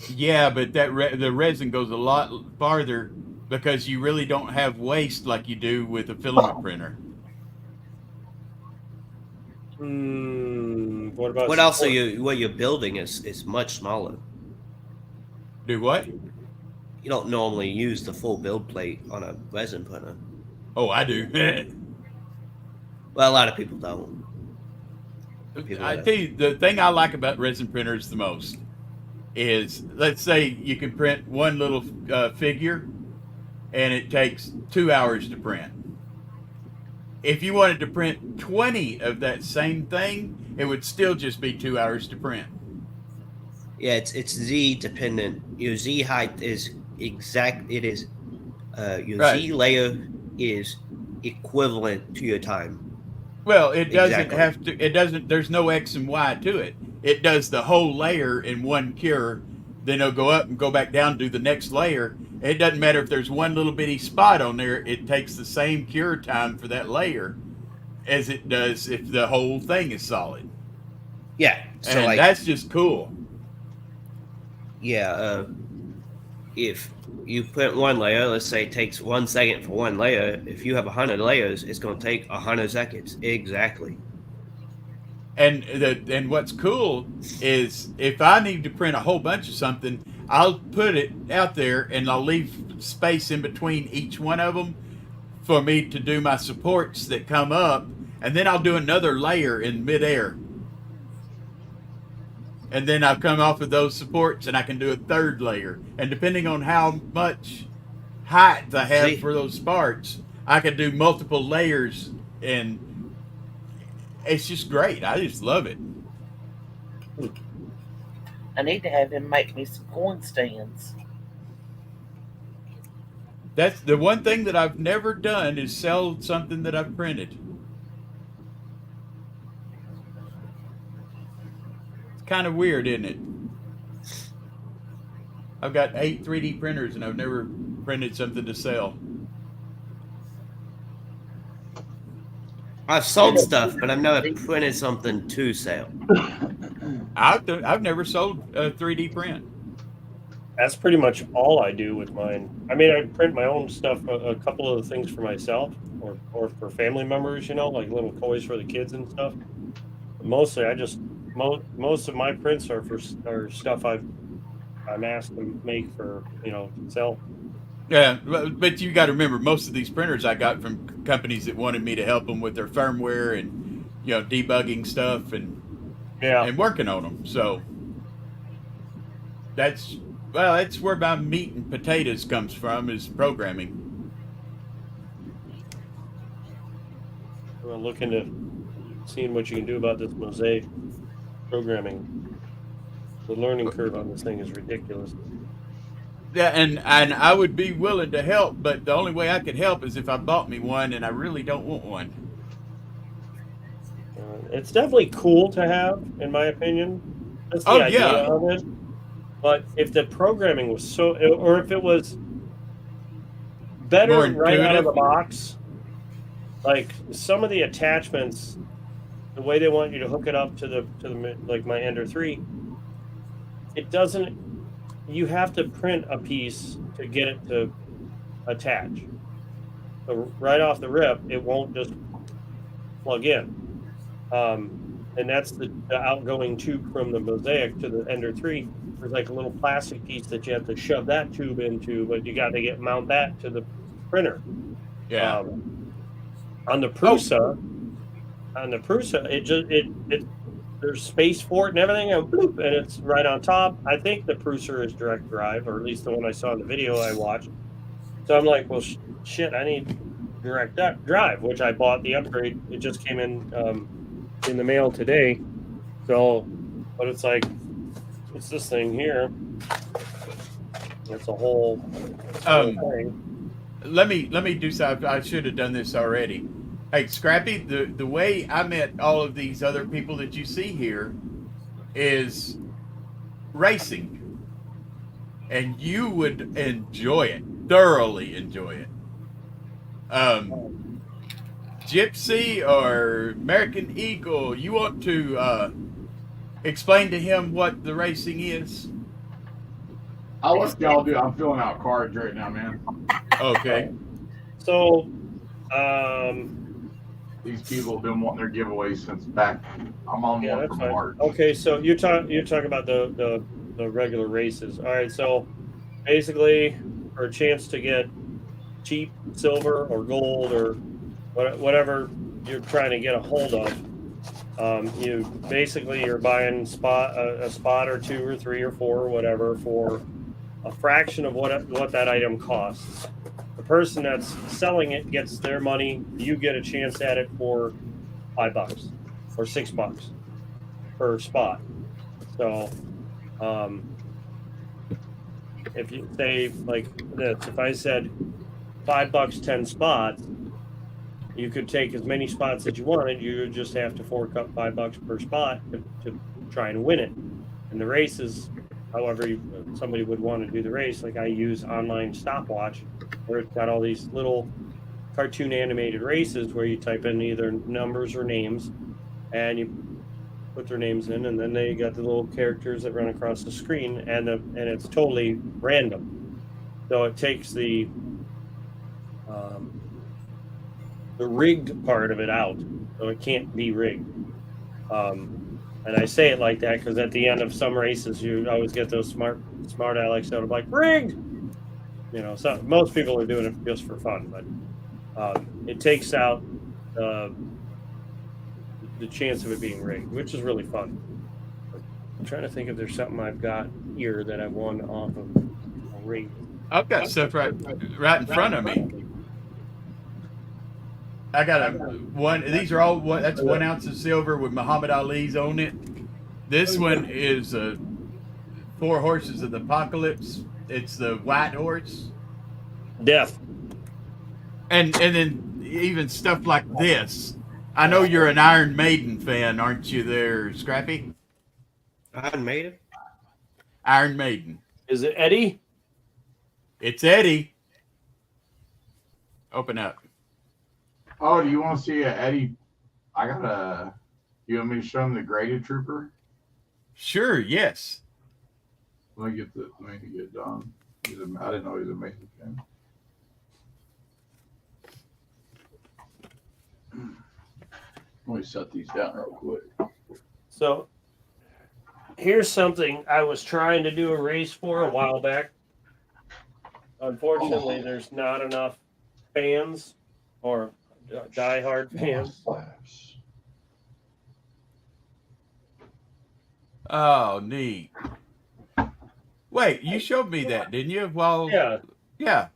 Yeah, but the resin goes a lot farther because you really don't have waste like you do with a filament printer. What about what else what you're building is much smaller. Do what? You don't normally use the full build plate on a resin printer. Oh, I do. Well, a lot of people don't. I tell you, the thing I like about resin printers the most is, let's say you can print one little figure and it takes 2 hours to print. If you wanted to print 20 of that same thing, it would still just be 2 hours to print. Yeah, it's Z dependent. Your Z height is exact. It is your Z layer is equivalent to your time. Well, it doesn't have to. It doesn't. There's no X and Y to it. It does the whole layer in one cure. Then it'll go up and go back down, do the next layer, It doesn't matter if there's one little bitty spot on there, it takes the same cure time for that layer as it does if the whole thing is solid. Yeah. So And like, that's just cool. yeah, if you put one layer, let's say it takes 1 second for one layer. If you have 100 layers, it's going to take 100 seconds. Exactly. And what's cool is if I need to print a whole bunch of something, I'll put it out there and I'll leave space in between each one of them for me to do my supports that come up, and then I'll do another layer in midair. And then I'll come off of those supports and I can do a third layer. And depending on how much height I have for those parts, I can do multiple layers, and it's just great. I just love it. I need to have him make me some coin stands. That's the one thing that I've never done is sell something that I've printed. It's kind of weird, isn't it? I've got 8 3D printers and I've never printed something to sell. I've sold stuff, but I've never printed something to sell. I've never sold a 3D print. That's pretty much all I do with mine. I mean, I print my own stuff, a couple of things for myself or for family members, you know, like little toys for the kids and stuff. But mostly, I just most of my prints are stuff I'm asked to make for, you know, sell. Yeah, but you got to remember, most of these printers I got from companies that wanted me to help them with their firmware and, you know, debugging stuff and working on them. So that's where my meat and potatoes comes from, is programming. We're looking to seeing what you can do about this mosaic programming. The learning curve on this thing is ridiculous. Yeah, and I would be willing to help, but the only way I could help is if I bought me one, and I really don't want one. It's definitely cool to have, in my opinion. That's the idea of it. But if the programming was or if it was better right out of the box, like some of the attachments, the way they want you to hook it up to the like my Ender 3, it doesn't. You have to print a piece to get it to attach. So right off the rip, it won't just plug in. And that's the outgoing tube from the Mosaic to the Ender 3. There's like a little plastic piece that you have to shove that tube into, but you got to mount that to the printer. Yeah. On the Prusa, it there's space for it and everything, and bloop, and it's right on top. I think the Prusa is direct drive, or at least the one I saw in the video I watched. So I'm like, well, shit, I need direct drive, which I bought the upgrade. It just came in the mail today. So, but it's like, it's this thing here. It's a whole thing. Let me do something. I should have done this already. Hey, Scrappy, the way I met all of these other people that you see here is racing. And you would enjoy it, thoroughly enjoy it. Gypsy or American Eagle, you want to explain to him what the racing is? I'll let y'all do. I'm filling out cards right now, man. Okay. So, these people have been wanting their giveaways since back. I'm on one from March. Okay, so you're talking about the regular races. All right, so basically, for a chance to get cheap silver or gold or whatever you're trying to get a hold of, you're buying a spot or 2 or 3 or 4 or whatever for a fraction of what that item costs. The person that's selling it gets their money. You get a chance at it for $5 or $6 per spot. So, if you say like this, if I said $5, 10 spots, you could take as many spots as you wanted. You would just have to fork up $5 per spot to try and win it. And the races however somebody would want to do the race. Like I use online stopwatch, where it's got all these little cartoon animated races where you type in either numbers or names, and you put their names in, and then they got the little characters that run across the screen, and it's totally random. So it takes the rigged part of it out, so it can't be rigged. And I say it like that because at the end of some races, you always get those smart Alex that are like rigged. You know, so most people are doing it just for fun, but it takes out the chance of it being rigged, which is really fun. But I'm trying to think if there's something I've got here that I won off of a race. I've got stuff right in front of me. I got a one. These are all one. That's 1 ounce of silver with Muhammad Ali's on it. This one is 4 horses of the apocalypse. It's the white horse. Death. And then even stuff like this. I know you're an Iron Maiden fan, aren't you? There, Scrappy. Iron Maiden. Iron Maiden. Is it Eddie? It's Eddie. Open up. Oh, do you want to see Eddie? You want me to show him the graded trooper? Sure. Yes. Let me get it done. I didn't know he was a Mason fan. Let me set these down real quick. So here's something I was trying to do a race for a while back. Unfortunately, there's not enough fans or diehard fans. Oh, neat. Wait, you showed me that, didn't you? Well, yeah.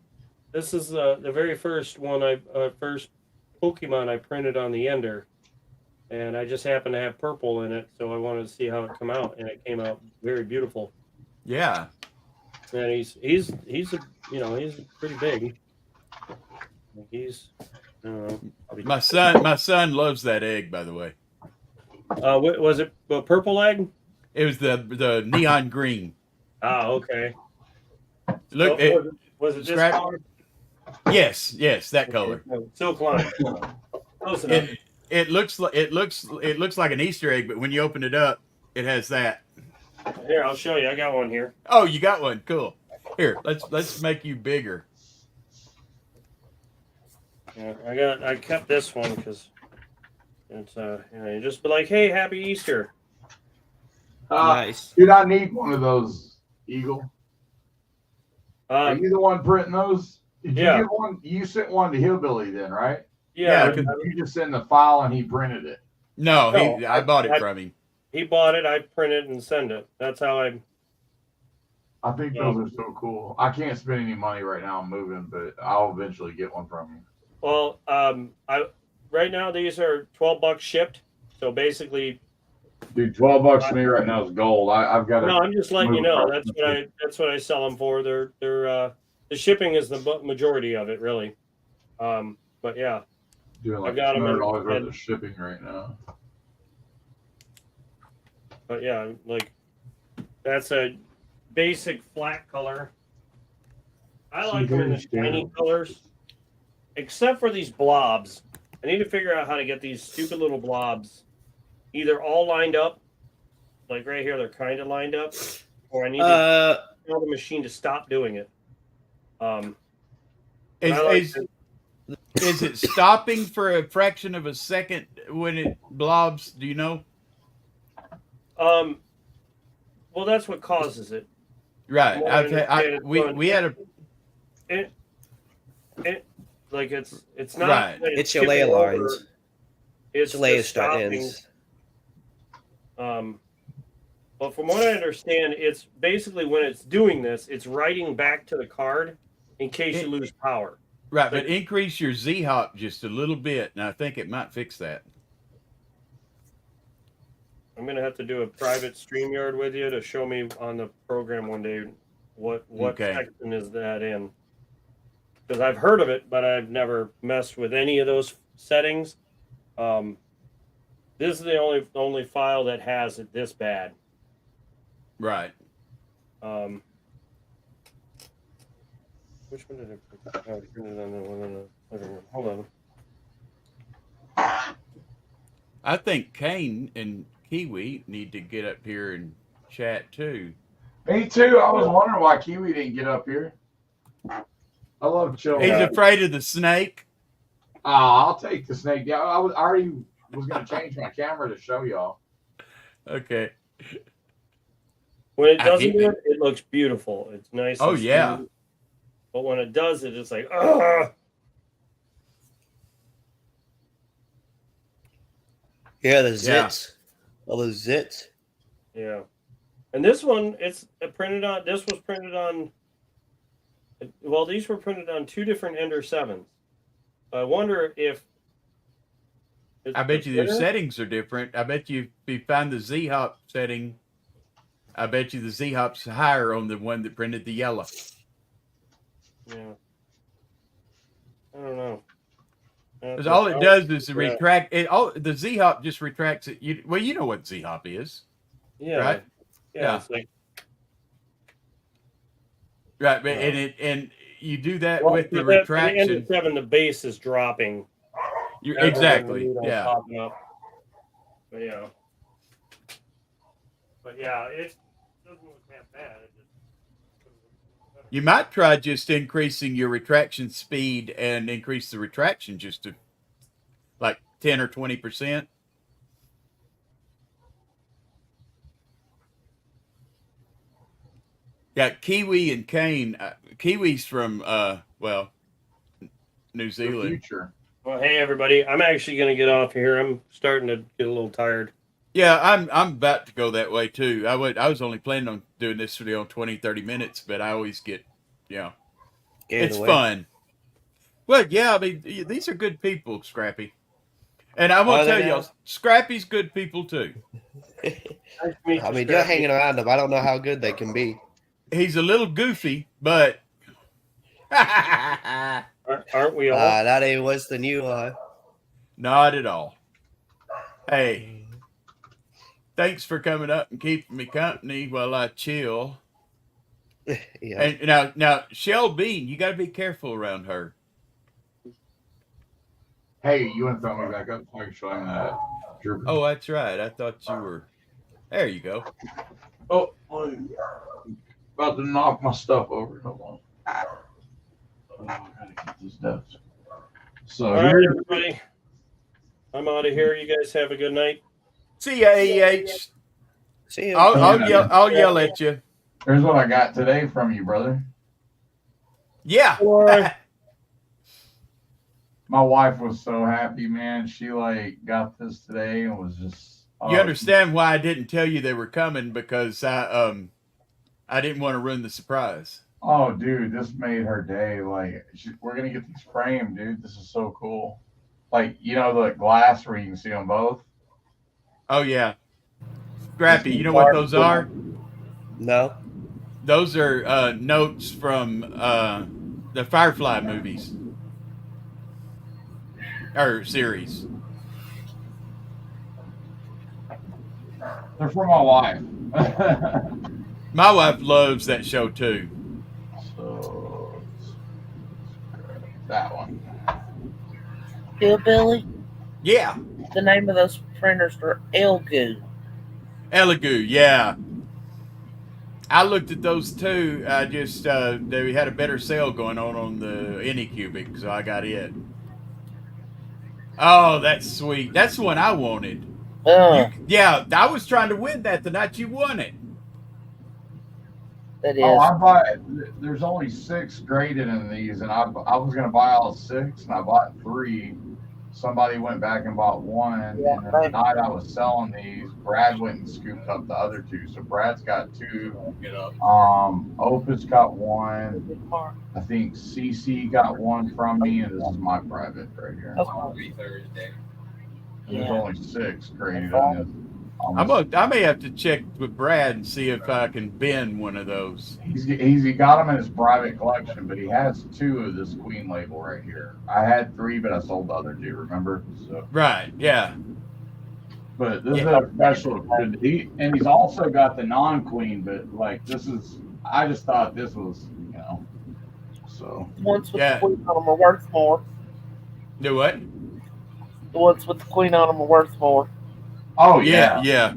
This is the very first one first Pokemon I printed on the Ender, and I just happened to have purple in it, so I wanted to see how it come out, and it came out very beautiful. Yeah. And he's pretty big. He's my son loves that egg, by the way. What was it? The purple egg? It was the neon green. Ah, okay. Look, was it this color? Yes, that color. Silk line. Close enough. It looks like an Easter egg, but when you open it up, it has that. Here, I'll show you. I got one here. Oh, you got one. Cool. Here, let's make you bigger. Yeah, I kept this one because it's you just be like, hey, happy Easter. Nice. Dude, I need one of those, Eagle. Are you the one printing those? Did you get one? You sent one to Hillbilly then, right? Yeah. You just sent the file and he printed it. No, I bought it from him. He bought it. I printed and send it. That's how I think those are so cool. I can't spend any money right now. I'm moving, but I'll eventually get one from you. Well, right now these are $12 shipped. So basically, dude, $12 to me right now is gold. I've got. No, I'm just letting you know. That's what I sell them for. They're the shipping is the majority of it, really. But yeah, doing like $200 worth of shipping right now. But yeah, like that's a basic flat color. I like them in the shiny colors, except for these blobs. I need to figure out how to get these stupid little blobs either all lined up, like right here, they're kind of lined up, or I need to tell the machine to stop doing it. Is it stopping for a fraction of a second when it blobs? Do you know? Well, that's what causes it. Right. We had a. Like it's not. Right. It's your layer lines. It's layer start ends. But from what I understand, it's basically when it's doing this, it's writing back to the card in case you lose power. Right, but increase your Z-hop just a little bit, and I think it might fix that. I'm gonna have to do a private StreamYard with you to show me on the program one day what section is that in. Because I've heard of it, but I've never messed with any of those settings. This is the only file that has it this bad. Right. Which one did I put? Oh, I printed on the one in the living room. Hold on. I think Kane and Kiwi need to get up here and chat too. Me too. I was wondering why Kiwi didn't get up here. I love chilling. He's afraid of the snake. I'll take the snake down. I already was going to change my camera to show y'all. Okay. When it I doesn't hate do it, it looks beautiful. It's nice. Oh, and yeah. smooth. But when it does it, it's like, ugh. Yeah, the zits. All those zits. Yeah. And this one, it's printed on. This was printed on. Well, these were printed on 2 different Ender 7s. I wonder if. I bet you their settings are different. I bet you if you find the Z-Hop setting, I bet you the Z-Hop's higher on the one that printed the yellow. Yeah. I don't know. Because all it does is retract it. The Z-Hop just retracts it. You know what Z-Hop is. Yeah. Right? Yeah. It's like, right. And you do that well, with the for the retraction. Ender 7, the base is dropping. Exactly. Yeah. Popping up. But yeah. But yeah, it doesn't look that bad. It just, You might try just increasing your retraction speed and increase the retraction just to like 10 or 20%. Yeah, Kiwi and Kane. Kiwi's from New Zealand. The future. well, hey everybody, I'm actually going to get off here. I'm starting to get a little tired. Yeah, I'm about to go that way too. I was only planning on doing this video in 20, 30 minutes, but I always get, it's fun. Well, yeah, I mean, these are good people, Scrappy. And I will tell you, Scrappy's good people too. Nice to meet you, I mean, Scrappy. you're hanging around them. I don't know how good they can be. He's a little goofy, but Aren't we all? That ain't worse than you are. not at all. Hey, thanks for coming up and keeping me company while I chill. Yeah. And now, Shell Bean, you got to be careful around her. Hey, you want to throw me back up so I can show him that? Droopy? Oh, that's right. I thought you were. There you go. Oh, about to knock my stuff over. Hold on. Oh, I gotta get this desk. So All right, here, everybody. I'm out of here. You guys have a good night. See ya, AEH. See you. I'll yell at you. here's what I got today from you, brother. Yeah. My wife was so happy, man. She got this today and was just. You understand why I didn't tell you they were coming, because I didn't want to ruin the surprise. Oh, dude, this made her day. We're gonna get these framed, dude. This is so cool. The glass where you can see them both. Oh yeah. Scrappy, you know what those are? No. Those are notes from the Firefly movies. Or series. They're for my wife. My wife loves that show too. So that one. Hillbilly, Yeah. the name of those printers are Elgoo. Elegoo, yeah. I looked at those too. I just they had a better sale going on the Anycubic, so I got it. Oh, that's sweet. That's the one I wanted. Yeah, I was trying to win that the night you won it. That is. Oh, I bought. There's only 6 graded in these, and I was gonna buy all 6, and I bought 3. Somebody went back and bought 1, Yeah, and the night I was selling these, Brad went and scooped up the other 2. So Brad's got 2. Opus got 1. I think CC got 1 from me, and this is my private right here. Okay. There's Yeah. only 6 graded on this. I may have to check with Brad and see if I can bend one of those. He got them in his private collection, but he has 2 of this Queen label right here. I had 3, but I sold the other 2. Remember? So, Right? Yeah. but this is a special. And he's also got the non-Queen, but this is I just thought this was, so. The ones with Yeah. the queen on them are worth more. Do what? The ones with the queen on them are worth more. Oh Yeah, yeah. yeah.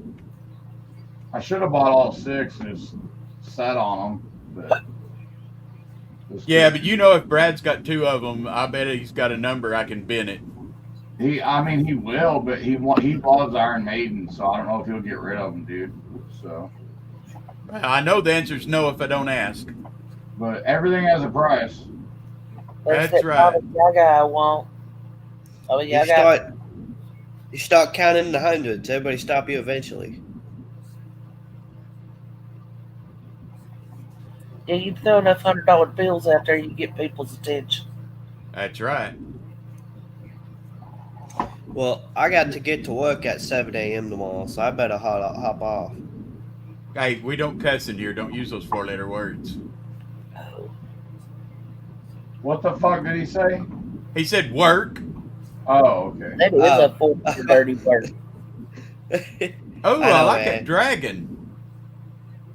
I should have bought all 6 and just sat on them, but. Yeah, but you know, if Brad's got 2 of them, I bet he's got a number I can bin it. I mean, he will, but he loves Iron Maiden, so I don't know if he'll get rid of them, dude. So, I know the answer's no if I don't ask. but everything has a price. There's That's that right. Baba Yaga I want. Oh You yeah, start counting the hundreds. Everybody stop you eventually. yeah. You throw enough $100 bills out there, you get people's attention. That's right. Well, I got to get to work at 7 a.m. tomorrow, so I better hop off. Hey, we don't cuss in here. Don't use those 4-letter words. What the fuck did he say? He said work. Oh, okay. That is a full dirty word. Oh, I I know, like man. that dragon.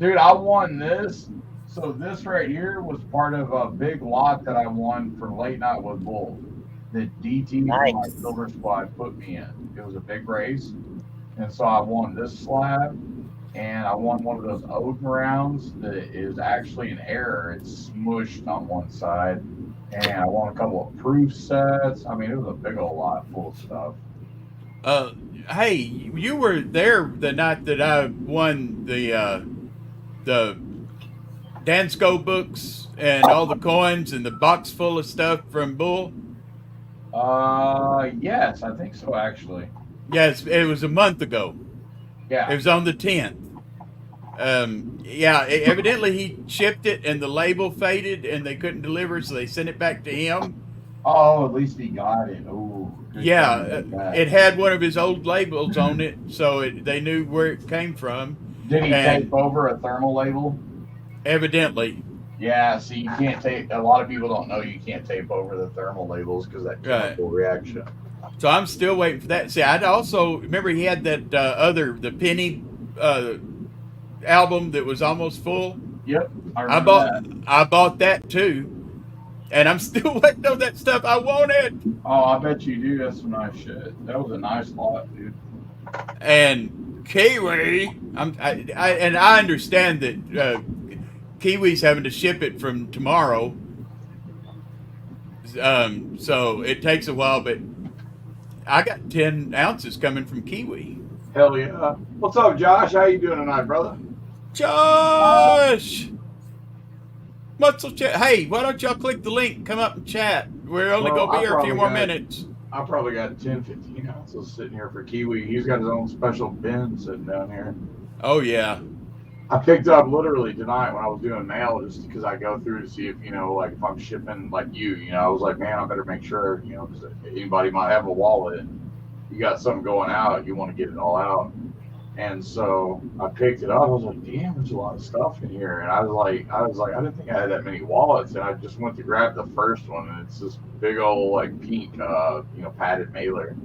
Dude, I won this. So this right here was part of a big lot that I won for Late Night with Bull. The DT from my Nice. Silver Squad put me in. It was a big race. And so I won this slab. And I won one of those Odin rounds that is actually an error. It's smushed on one side. And I won a couple of proof sets. I mean, it was a big old lot full of stuff. Hey, you were there the night that I won the Dansko books and all the coins and the box full of stuff from Bull. Yes, I think so, actually. Yes, it was a month ago. Yeah. It was on the 10th. Yeah, evidently he shipped it and the label faded and they couldn't deliver, so they sent it back to him. Oh, at least he got it. Ooh. Yeah, it had one of his old labels on it, so they knew where it came from. Did he and- tape over a thermal label? Evidently. Yeah, see, you can't tape. A lot of people don't know you can't tape over the thermal labels because that chemical reaction. So I'm still waiting for that. See, I'd also remember he had that the Penny album that was almost full. Yep, I bought that too, and I'm still waiting on that stuff I wanted. Oh, I bet you do. That's some nice shit. That was a nice lot, dude. And Kiwi, I understand that Kiwi's having to ship it from tomorrow, so it takes a while. But I got 10 ounces coming from Kiwi. Hell yeah! What's up, Josh? How you doing tonight, brother? Josh, muscle chat. Hey, why don't y'all click the link? Come up and chat. We're only Well, gonna be here a few more got- minutes. I probably got 10, 15 ounces sitting here for Kiwi. He's got his own special bin sitting down here. Oh yeah. I picked up literally tonight when I was doing mail just because I go through to see if, like if I'm shipping like I was like, man, I better make sure, because anybody might have a wallet. You got something going out, you want to get it all out. And so I picked it up. I was like, damn, there's a lot of stuff in here. And I was like, I didn't think I had that many wallets. And I just went to grab the first one, and it's this big old like pink, padded mailer,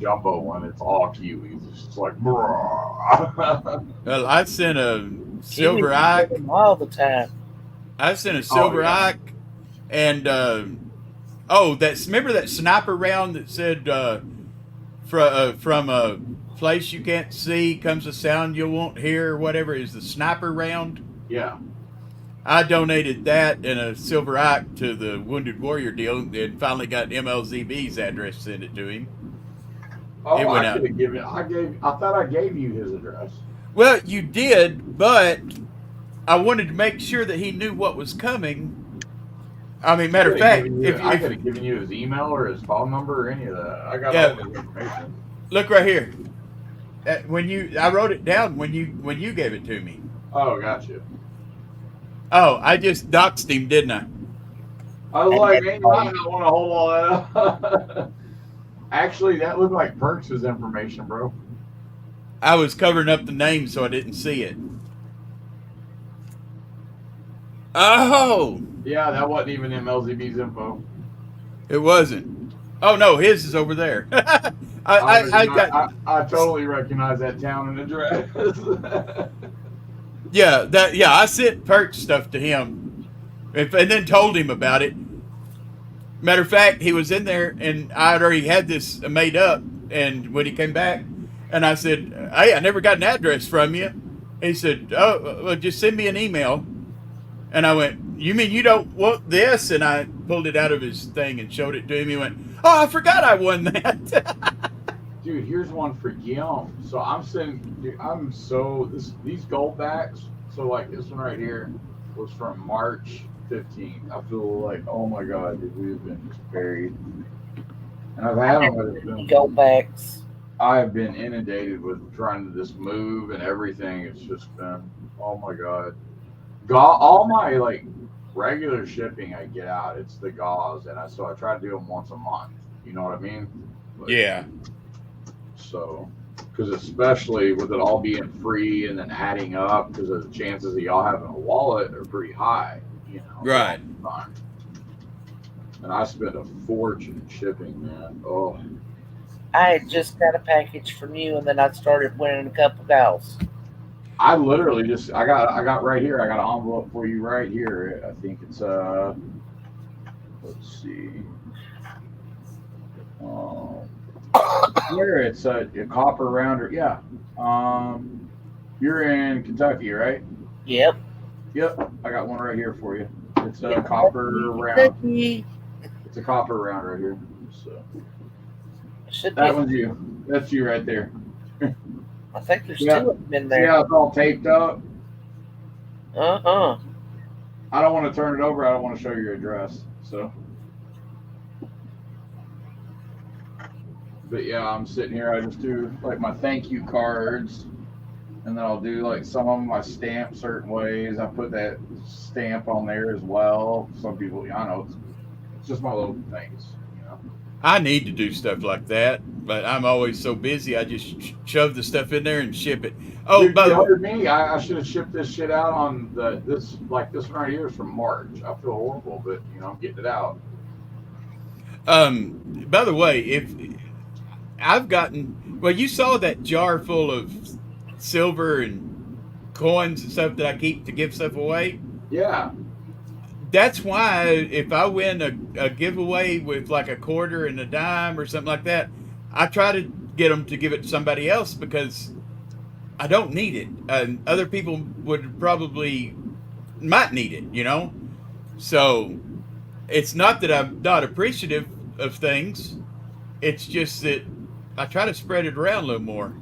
jumbo one. It's all Kiwis. It's just like, bruh. Well, I sent a silver Kiwis ike. get them all the time. I sent a silver ike, and remember that sniper round that said from a place you can't see comes a sound you won't hear, or whatever is the sniper round. Yeah. I donated that and a silver ike to the Wounded Warrior deal, and finally got MLZB's address to send it to him. Oh, It went I out. could have given. I thought I gave you his address. Well, you did, but I wanted to make sure that he knew what was coming. I mean, matter of fact, I could have given you his email or his phone number or any of that. I got all his information. look right here. I wrote it down when you gave it to me. Oh, gotcha. Oh, I just doxed him, didn't I? I was like, man, you might not want to hold all that up. Actually, that looked like Perks' information, bro. I was covering up the name so I didn't see it. Oh, Yeah, that wasn't even MLZB's info. it wasn't. Oh no, his is over there. I got. I totally recognize that town and address. Yeah, I sent perk stuff to him, and then told him about it. Matter of fact, he was in there, and I already had this made up. And when he came back, and I said, "Hey, I never got an address from you." He said, "Oh, well, just send me an email." And I went, "You mean you don't want this?" And I pulled it out of his thing and showed it to him. He went, "Oh, I forgot I won that." Dude, here's one for Guillaume. So I'm sending. Dude, these gold backs. So like this one right here was from March 15th. I feel like, oh my god, dude, we've been just buried. And I've had them, but it's been, Go backs. I've been inundated with trying to just move and everything. It's just been, oh my god. All my like regular shipping I get out, it's the gauze, and so I try to do them once a month. You know what I mean? But, Yeah. So, because especially with it all being free and then adding up, because the chances of y'all having a wallet are pretty high. You know. Right. And I spent a fortune shipping, man. Oh. I had just got a package from you, and then I started winning a couple gals. I literally just I got right here. I got an envelope for you right here. I think it's let's see. Where it's a copper rounder. Yeah. You're in Kentucky, right? Yep. Yep. I got one right here for you. It's a copper round. It's a copper round right here. So that one's you. That's you right there. I think there's two of them in there. See how it's all taped up? Uh-huh. I don't want to turn it over. I don't want to show your address. So. But yeah, I'm sitting here. I just do like my thank you cards. And then I'll do like some of them I stamp certain ways. I put that stamp on there as well. Some people, I know it's just my little things, you know. I need to do stuff like that, but I'm always so busy. I just shove the stuff in there and ship it. Oh, Dude, by the way, me, I should have shipped this shit out on this one right here is from March. I feel horrible, but you know I'm getting it out. By the way, if I've gotten, well, you saw that jar full of silver and coins and stuff that I keep to give stuff away. Yeah. That's why if I win a giveaway with like a quarter and a dime or something like that, I try to get them to give it to somebody else because I don't need it. And other people might need it, you know? So it's not that I'm not appreciative of things. It's just that I try to spread it around a little more.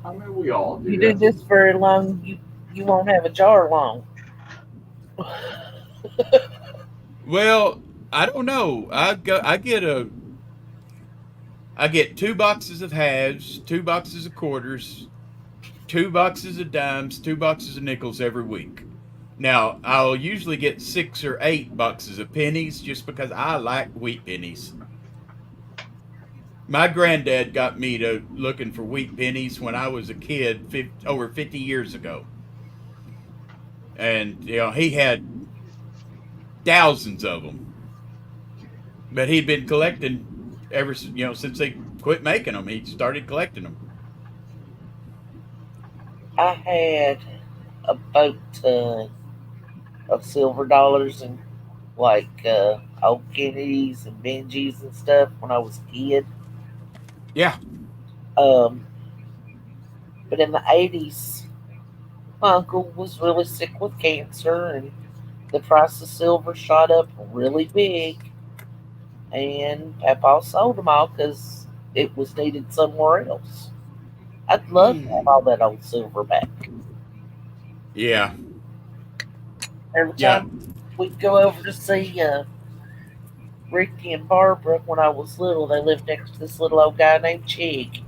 I mean, we all do. You do this very long, you won't have a jar long. Well, I don't know. I get 2 boxes of halves, 2 boxes of quarters, 2 boxes of dimes, 2 boxes of nickels every week. Now, I'll usually get 6 or 8 boxes of pennies just because I like wheat pennies. My granddad got me to looking for wheat pennies when I was a kid over 50 years ago. And, you know, he had thousands of them. But he'd been collecting since they quit making them. He started collecting them. I had a boat ton of silver dollars and like old Kennedys and Benjis and stuff when I was a kid. Yeah. But in the 80s, my uncle was really sick with cancer, and the price of silver shot up really big. And Papa sold them all because it was needed somewhere else. I'd love to have all that old silver back. Yeah. Every time we'd go over to see Ricky and Barbara when I was little, they lived next to this little old guy named Chig.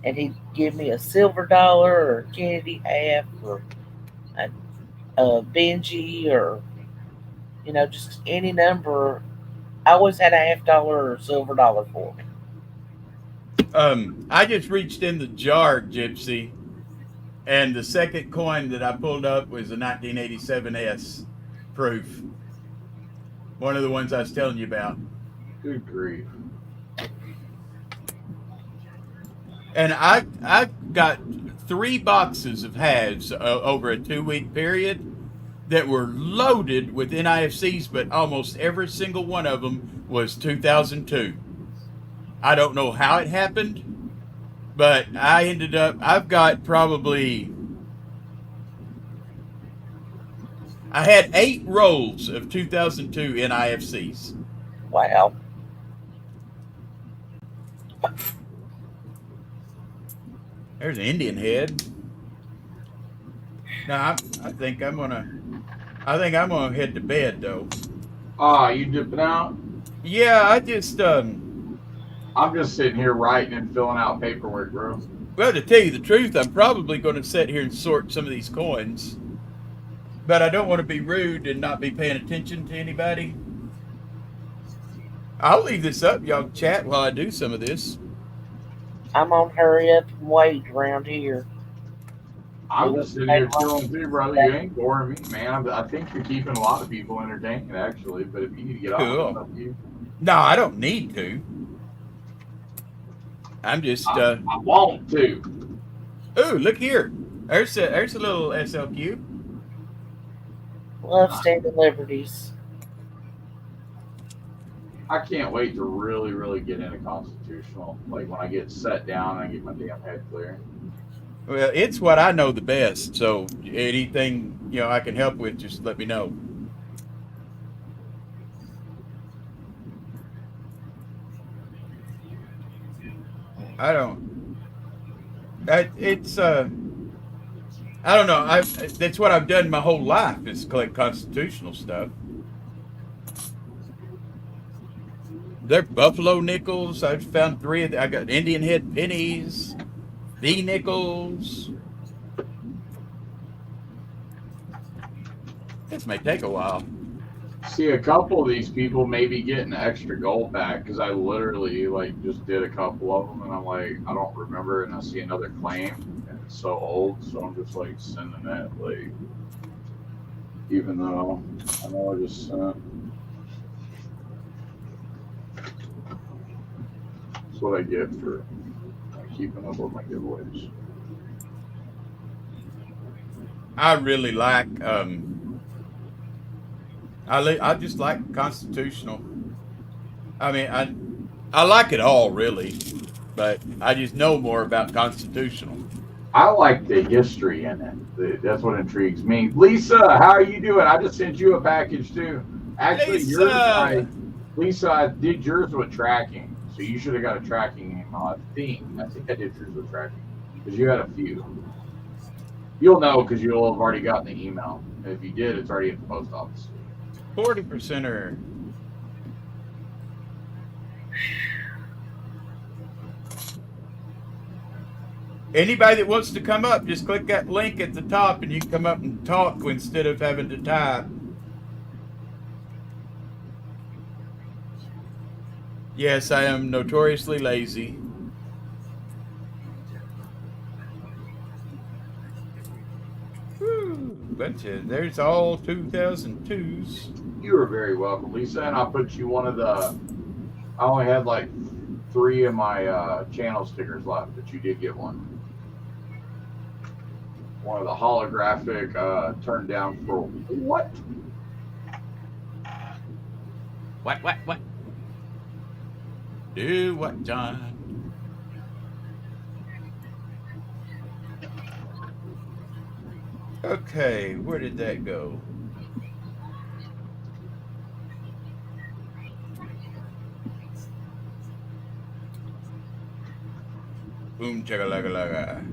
And he'd give me a silver dollar or a Kennedy half or a Benji or, just any number. I always had a $50 or a silver dollar for me. I just reached in the jar, Gypsy, and the second coin that I pulled up was a 1987 S proof. One of the ones I was telling you about. Good grief. And I got 3 boxes of halves over a 2-week period that were loaded with NIFCs, but almost every single one of them was 2002. I don't know how it happened, but I've got probably, I had 8 rolls of 2002 NIFCs. Wow. There's an Indian head. Now I think I'm gonna head to bed though. You dipping out? Yeah, I just I'm just sitting here writing and filling out paperwork, bro. well, to tell you the truth, I'm probably going to sit here and sort some of these coins, but I don't want to be rude and not be paying attention to anybody. I'll leave this up. Y'all chat while I do some of this. I'm on hurry up and wait around here. I'm just sitting here chilling too, brother. You ain't boring me, man. I think you're keeping a lot of people entertained, actually. But if you need to get off, Cool. it's up to you. No, I don't need to. I'm just. I want to. Ooh, look here. There's a little SLQ. Love standing liberties. I can't wait to really, really get into constitutional. Like when I get set down and I get my damn head clear. Well, it's what I know the best. So anything I can help with, just let me know. I don't. It's I don't know. That's what I've done my whole life is collect constitutional stuff. They're buffalo nickels. I've found 3 of them. I got Indian head pennies, V nickels. This may take a while. See, a couple of these people may be getting extra gold back because I literally just did a couple of them and I'm like, I don't remember, and I see another claim and it's so old, so I'm just sending that even though I know I just sent. That's what I get for keeping up with my giveaways. I really like I just like constitutional. I mean, I like it all really, but I just know more about constitutional. I like the history in it. That's what intrigues me. Lisa, how are you doing? I just sent you a package too. Actually, Lisa! Lisa, I did yours with tracking, so you should have got a tracking email. I think I did yours with tracking because you had a few. You'll know because you'll have already gotten the email. And if you did, it's already at the post office. 40%er. Anybody that wants to come up, just click that link at the top and you can come up and talk instead of having to type. Yes, I am notoriously lazy. There's all 2002s. You are very welcome, Lisa. And I'll put you one of the. I only had 3 of my channel stickers left, but you did get one. One of the holographic turned down for what? What? Do what, John? Okay, where did that go? Boom chugga-lugga-lugga.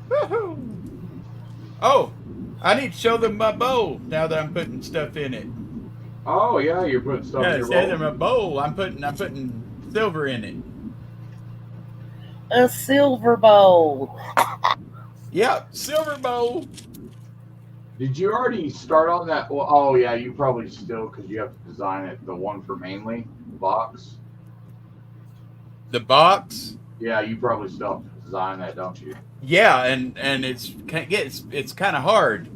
Woohoo! Oh, I need to show them my bowl now that I'm putting stuff in it. Oh yeah, you're putting stuff in your instead bowl. of my bowl, I'm putting silver in it. A silver bowl. Yeah, silver bowl. Did you already start on that? Well, oh yeah, you probably still because you have to design it. The one for mainly box. The box. Yeah, you probably still have to design that, don't you? Yeah, and it's kind of hard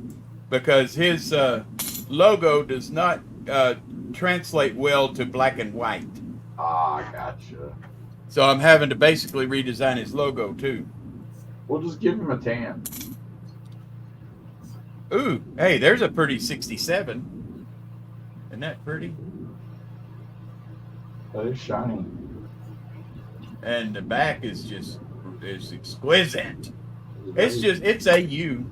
because his logo does not translate well to black and white. Ah, gotcha. So I'm having to basically redesign his logo too. We'll just give him a tan. Ooh, hey, there's a pretty 67. Isn't that pretty? That is shiny. And the back is exquisite. Very- It's AU.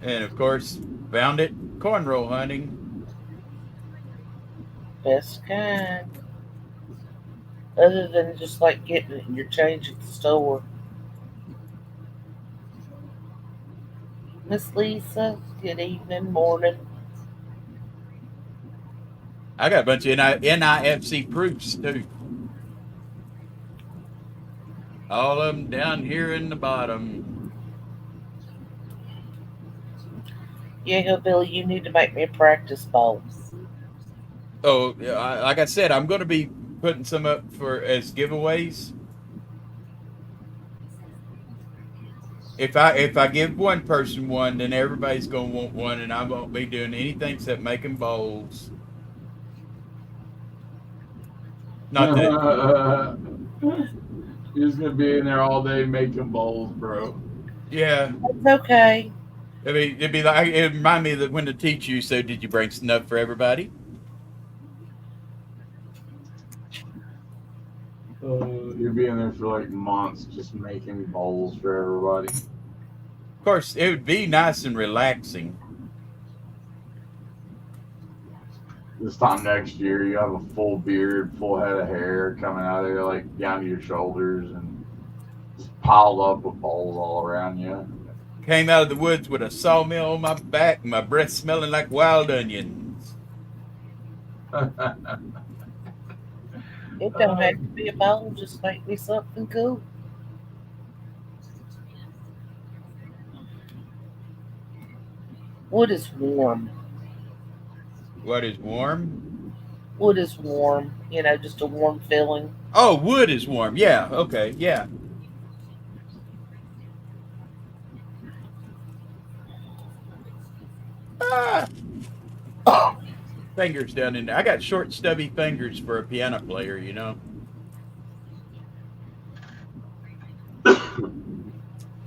And of course, found it cornrow hunting. Best kind. Other than just like getting it in your change at the store. Miss Lisa, good evening, morning. I got a bunch of NIFC proofs too. All of them down here in the bottom. Yeah, Billy, you need to make me a practice bowl. Oh, like I said, I'm going to be putting some up for as giveaways. If I give one person one, then everybody's going to want one, and I won't be doing anything except making bowls. Not that You're just gonna be in there all day making bowls, bro. yeah. It's okay. I mean, it'd be like it remind me that when the teacher you said, "Did you bring enough for everybody?" You'll be in there for like months just making bowls for everybody. Of course, it would be nice and relaxing. This time next year, you have a full beard, full head of hair coming out of there, like down to your shoulders, and just piled up with bowls all around you. Came out of the woods with a sawmill on my back, and my breath smelling like wild onions. It don't have to be a bowl, just make me something cool. Wood is warm. What is warm? Wood is warm. You know, just a warm feeling. Oh, wood is warm. Yeah. Okay. Yeah. Ah, fingers down in there. I got short, stubby fingers for a piano player. You know.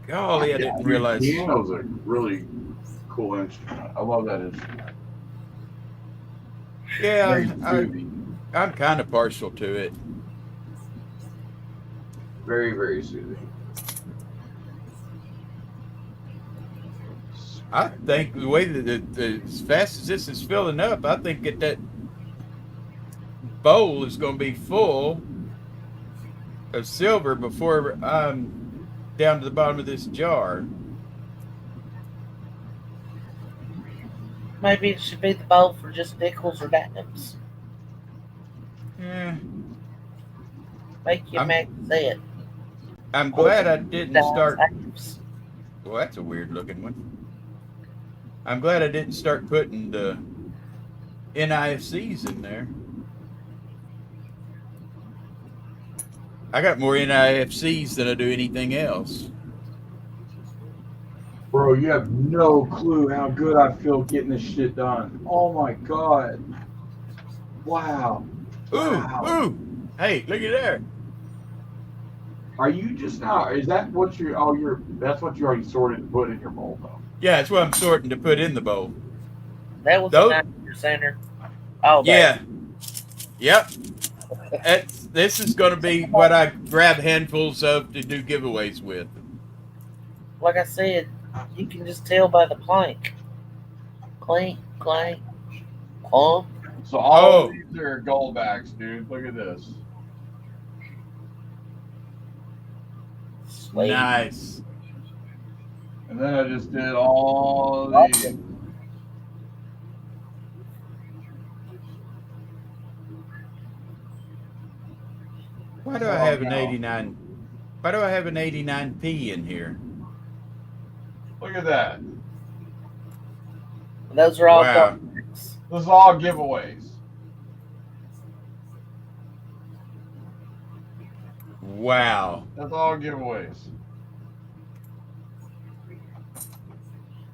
Golly, I didn't realize. Piano's a really cool instrument. I love that instrument. Yeah, Very soothing. I'm kind of partial to it. Very, very soothing. I think the way that as fast as this is filling up, I think that bowl is going to be full of silver before I'm down to the bottom of this jar. Maybe it should be the bowl for just nickels or dimes. Yeah, Make you I'm- max it. I'm glad I didn't start. Dimes. Well, that's a weird looking one. I'm glad I didn't start putting the NIFCs in there. I got more NIFCs than I do anything else. Bro, you have no clue how good I feel getting this shit done. Oh my god. Wow. Ooh, Wow. ooh. Hey, look at there. Are you just now? Is that what that's what you already sorted and put in your bowl though? Yeah, that's what I'm sorting to put in the bowl. That was Those- a 90%er. Oh, Yeah. Yep. This is going to be what I grab handfuls of to do giveaways with. Like I said, you can just tell by the plank. Clink, clank, clunk. So all Oh. of these are goldbacks, dude. Look at this. Sweet. Nice. And then I just did all of these. Why do I have an 89? Why do I have an 89p in here? Look at that. Those are all Wow. goldbacks. This is all giveaways. Wow. That's all giveaways.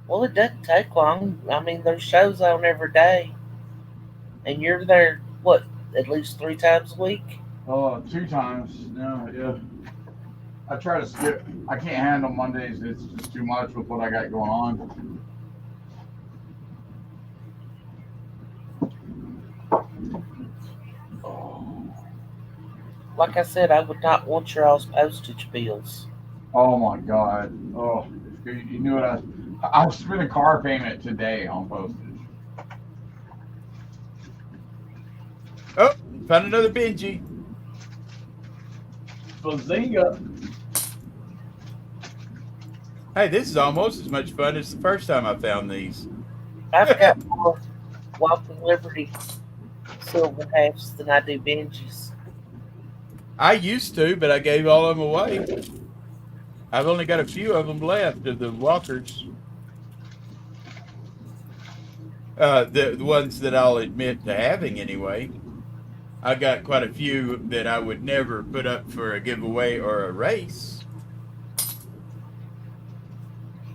Well, it doesn't take long. I mean, there's shows on every day. And you're there, what, at least 3 times a week? Oh, 2 times. No, yeah. I try to skip. I can't handle Mondays. It's just too much with what I got going on. Like I said, I would not want your all's postage bills. Oh my God. Oh, you knew what I've spent a car payment today on postage. Oh, found another Benji. Bazinga. Hey, this is almost as much fun as the first time I found these. I've got more Walking Liberty silver halves than I do Benji's. I used to, but I gave all of them away. I've only got a few of them left of the walkers. The ones that I'll admit to having anyway. I got quite a few that I would never put up for a giveaway or a race.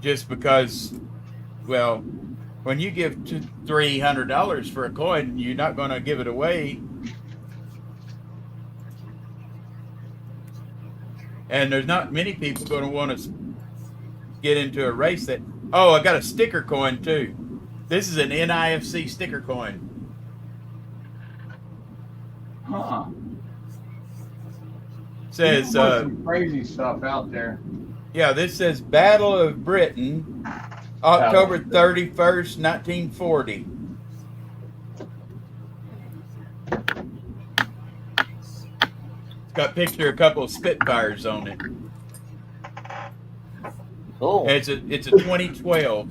Just because, well, when you give $300 for a coin, you're not going to give it away. And there's not many people going to want to get into a race that. Oh, I got a sticker coin too. This is an NIFC sticker coin. Huh. Says, some crazy stuff out there. Yeah, this says Battle of Britain, October 31st, 1940. It's got a picture of a couple of Spitfires on it. Cool. It's a 2012.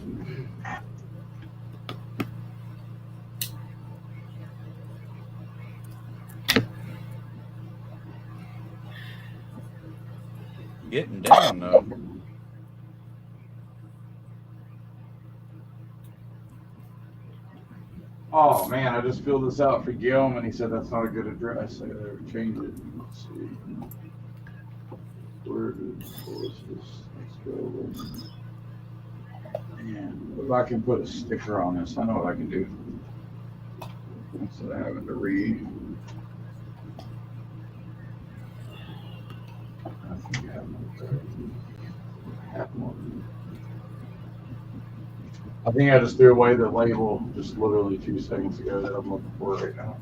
Getting down though. Oh man, I just filled this out for Guillaume, and he said that's not a good address. I gotta change it. Let's see. Where is this? Let's go. Man, if I can put a sticker on this, I know what I can do. Instead of having to read. I think I have one. I think I just threw away the label just literally 2 seconds ago that I'm looking for right now.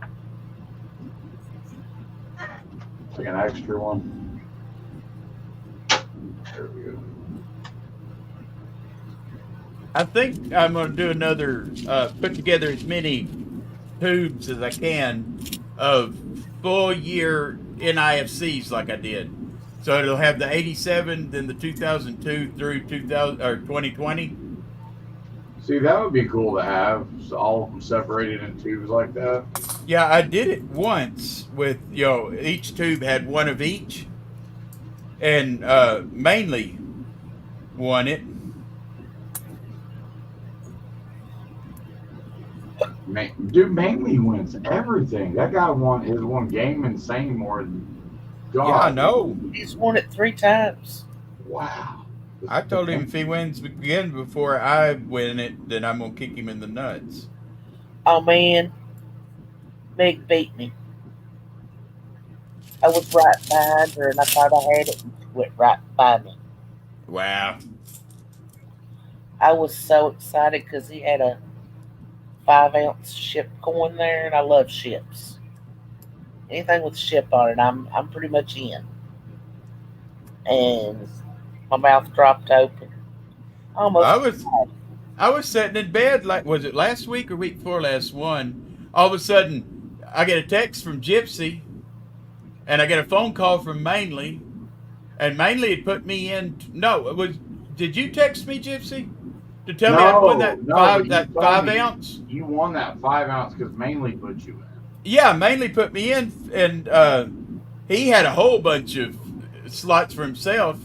It's like an extra one. There we go. I think I'm going to do another, put together as many tubes as I can of full year NIFCs like I did. So it'll have the 87, then the 2002 through 2000 or 2020. See, that would be cool to have, so all of them separated in tubes like that. Yeah, I did it once with, each tube had one of each, and mainly won it. Dude, mainly wins everything. That guy won his one game insane more than God. Yeah, I know. He's won it 3 times. Wow. I told him if he wins again before I win it, then I'm gonna kick him in the nuts. Oh man, Meg beat me. I was right behind her, and I thought I had it, and she went right by me. Wow. I was so excited because he had a 5-ounce ship coin there, and I love ships. Anything with a ship on it, I'm pretty much in. And my mouth dropped open. Almost. I was sitting in bed, like, was it last week or week before last one? All of a sudden, I get a text from Gypsy, and I get a phone call from Mainly, and Mainly had put me in. No, it was. Did you text me, Gypsy, to tell me I won that 5 ounce? You won that 5 ounce because Mainly put you in. Yeah, Mainly put me in, and he had a whole bunch of slots for himself,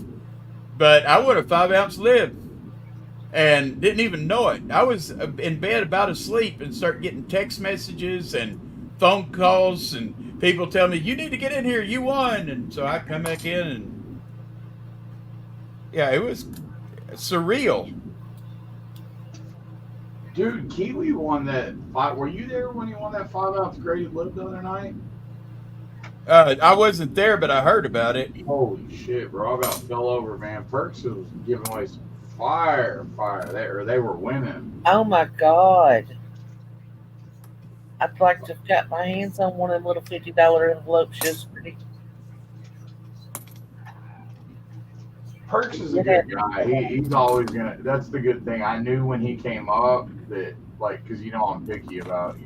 but I won a 5 ounce lib. And didn't even know it. I was in bed about asleep and start getting text messages and phone calls and people tell me, you need to get in here, you won. And so I come back in and yeah, it was surreal. Dude, Kiwi won that 5. Were you there when he won that 5 ounce graded lib the other night? I wasn't there, but I heard about it. Holy shit, bro! I about fell over, man. Perks was giving away some fire. They were winning. Oh my God. I'd like to have got my hands on one of them little $50 envelopes yesterday. Perks is a Yeah. good guy. He's always gonna. That's the good thing. I knew when he came up that, like, because I'm picky about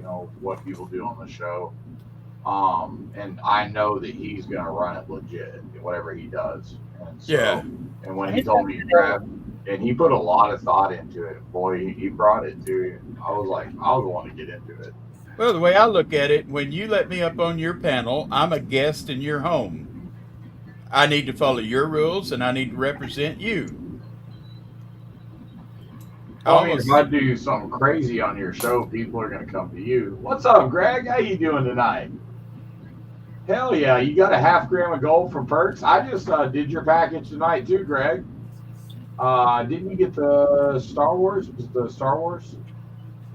what people do on the show. And I know that he's gonna run it legit, whatever he does. And so, Yeah. and when he told me to grab, and he put a lot of thought into it. Boy, he brought it to. I was like, I was the one to get into it. Well, the way I look at it, when you let me up on your panel, I'm a guest in your home. I need to follow your rules, and I need to represent you. Well, I mean, if I do something crazy on your show, people are gonna come to you. What's up, Greg? How you doing tonight? Hell yeah, you got a half gram of gold from Perks. I just did your package tonight too, Greg. Didn't you get the Star Wars? Was it the Star Wars?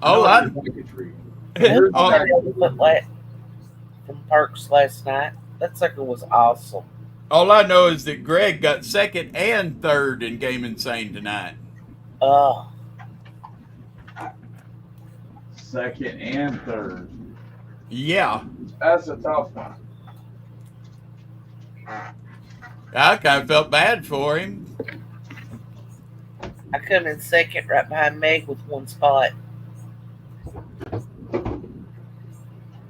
Oh, I did a package for you. Here's the Oh. package. From Perks last night. That sucker was awesome. All I know is that Greg got second and third in Game Insane tonight. Second and third. Yeah. That's a tough one. I kind of felt bad for him. I come in second right behind Meg with one spot.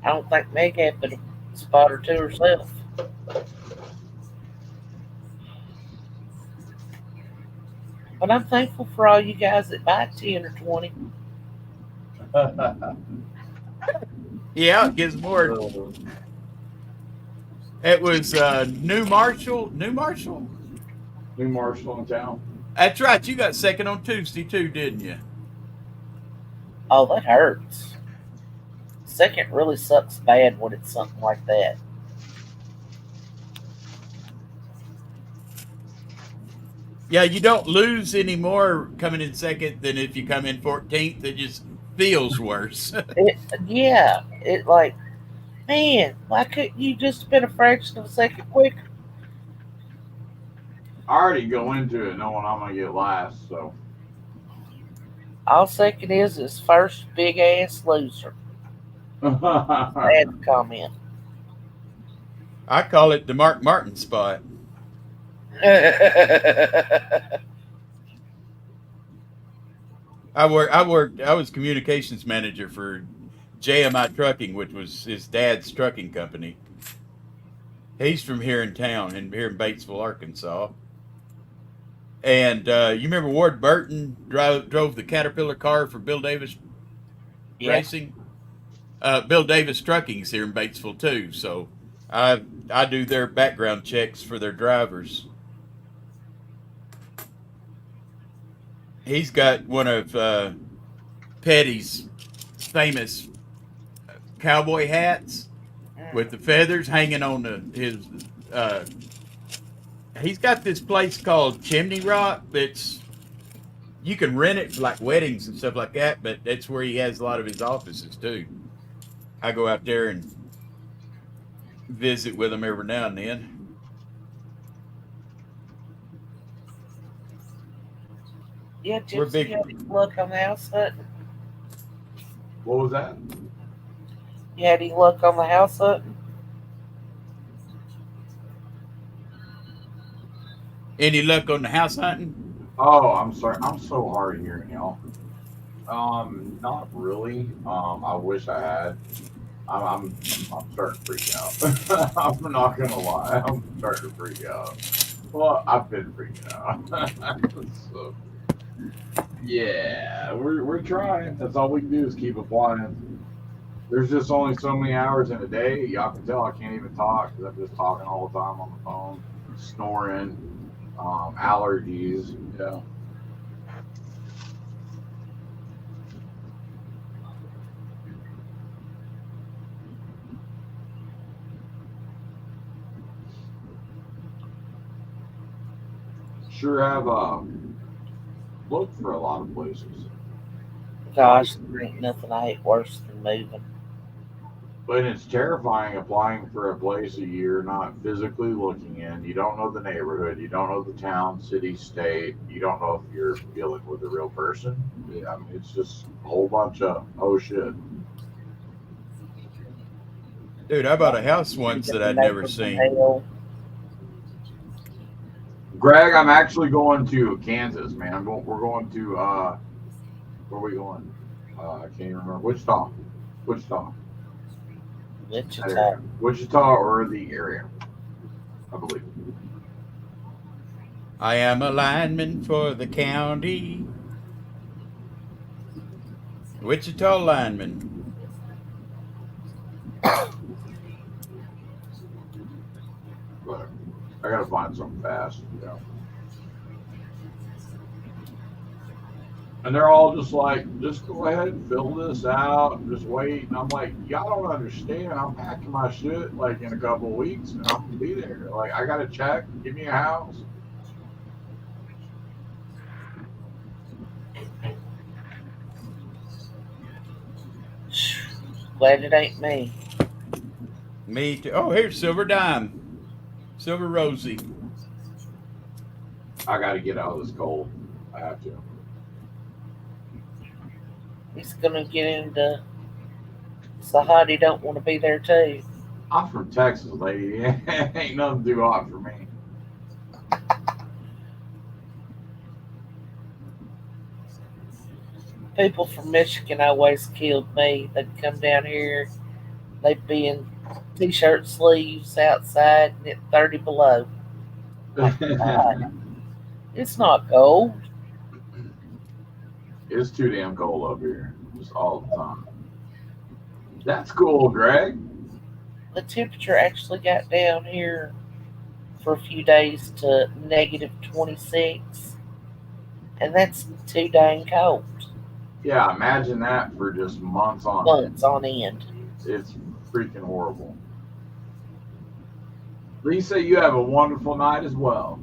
I don't think Meg had but a spot or two herself. But I'm thankful for all you guys that buy 10 or 20. Yeah, it gives more. It was New Marshall. New Marshall in town. That's right. You got second on Tuesday too, didn't you? Oh, that hurts. Second really sucks bad when it's something like that. Yeah, you don't lose any more coming in second than if you come in 14th. It just feels worse. It like, man, why couldn't you just been a fraction of a second quicker? I already go into it knowing I'm gonna get last, so. All second is first big ass loser. Bad comment. I call it the Mark Martin spot. I was communications manager for JMI Trucking, which was his dad's trucking company. He's from here in town, here in Batesville, Arkansas. And you remember Ward Burton drove the Caterpillar car for Bill Davis Racing? Bill Davis Trucking's here in Batesville too, so I do their background checks for their drivers. He's got one of Petty's famous cowboy hats with the feathers hanging on his. He's got this place called Chimney Rock that's you can rent it for like weddings and stuff like that, but that's where he has a lot of his offices too. I go out there and visit with him every now and then. Yeah, We're Gypsy, big. you had any luck on the house hunting? What was that? You had any luck on the house hunting? Any luck on the house hunting? Oh, I'm sorry. I'm so hard of hearing y'all. Not really. I wish I had. I'm starting to freak out. I'm not gonna lie. I'm starting to freak out. Well, I've been freaking out. So, yeah, we're trying. That's all we can do is keep applying. There's just only so many hours in a day. Y'all can tell I can't even talk because I'm just talking all the time on the phone, snoring, allergies. Yeah. Sure have looked for a lot of places. Gosh, there ain't nothing I hate worse than moving. But it's terrifying applying for a place that you're not physically looking in. You don't know the neighborhood. You don't know the town, city, state. You don't know if you're dealing with a real person. I mean, it's just a whole bunch of oh shit. Dude, I bought a house once that I'd never seen. Hell. Greg, I'm actually going to Kansas, man. We're going to where are we going? I can't even remember. Wichita. That Wichita. area. Wichita or the area, I believe. I am a lineman for the county. Wichita lineman. But I gotta find something fast, And they're all just like, just go ahead and fill this out and just wait. And I'm like, y'all don't understand. I'm packing my shit like in a couple of weeks and I'm gonna be there. Like, I gotta check, give me a house. Glad it ain't me. Me too. Oh, here's Silver Dime. Silver Rosie. I gotta get out of this cold. I have to. He's gonna get into Sahadi don't want to be there too. I'm from Texas, lady. Ain't nothing too hot for me. People from Michigan always killed me. They'd come down here, they'd be in t-shirt sleeves outside and it's 30 below. God, it's not cold. It's too damn cold up here, just all the time. That's cool, Greg. The temperature actually got down here for a few days to negative 26, and that's too dang cold. Yeah, imagine that for just months on Months on end. It's freaking horrible. Lisa, you have a wonderful night as well.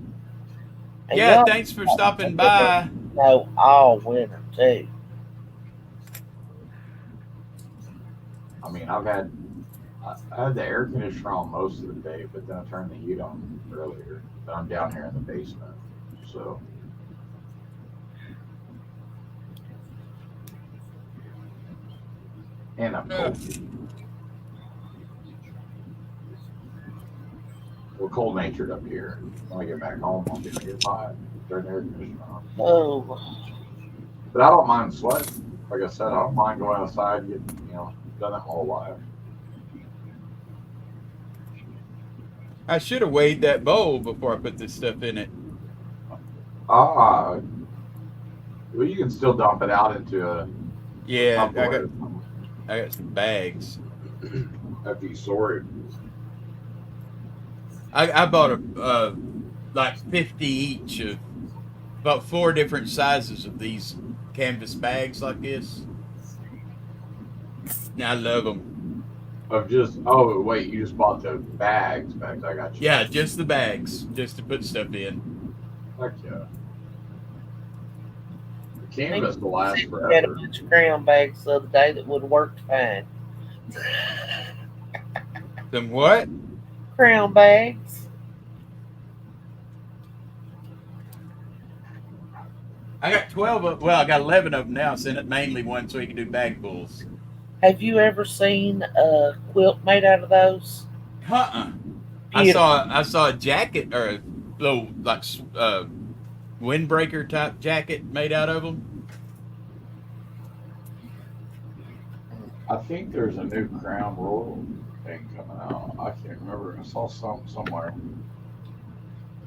And Yeah, y'all- thanks for stopping by. No, all winter too. I mean, I had the air conditioner on most of the day, but then I turned the heat on earlier. But I'm down here in the basement, so. And I'm cold. We're cold natured up here. When I get back home, I'll be like, fine. Turn the air conditioner on. Oh, But I don't mind sweating. Like I said, I don't mind going outside and getting, done that my whole life. I should have weighed that bowl before I put this stuff in it. Well, you can still dump it out into a Yeah, Tupperware I got some bags. after you sort it. I bought like 50 each of about 4 different sizes of these canvas bags like this. I love them. Wait, you just bought the bags. I got you. Yeah, just the bags, just to put stuff in. Heck yeah. The canvas will last we had a forever. bunch of crown bags the other day that would have worked fine. Some what? Crown bags. I got 12 of, well, I got 11 of them now. Sent it mainly one so you can do bag pulls. Have you ever seen a quilt made out of those? I Beautiful. saw a jacket or a little like windbreaker type jacket made out of them. I think there's a new Crown Royal thing coming out. I can't remember. I saw something somewhere.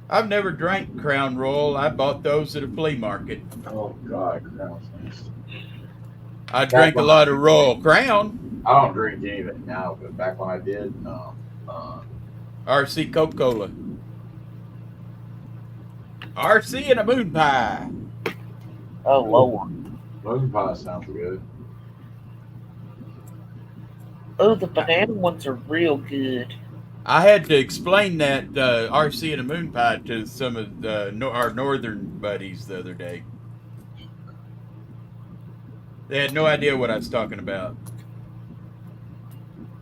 I've never drank Crown Royal. I bought those at a flea market. Oh God, Crown's nice. I drank a lot of Royal Crown. I don't drink any of it now, but back when I did, RC Coca-Cola. RC and a moon pie. Oh, Lord. moon pie sounds good. Oh, the banana ones are real good. I had to explain that RC and a moon pie to some of our northern buddies the other day. They had no idea what I was talking about.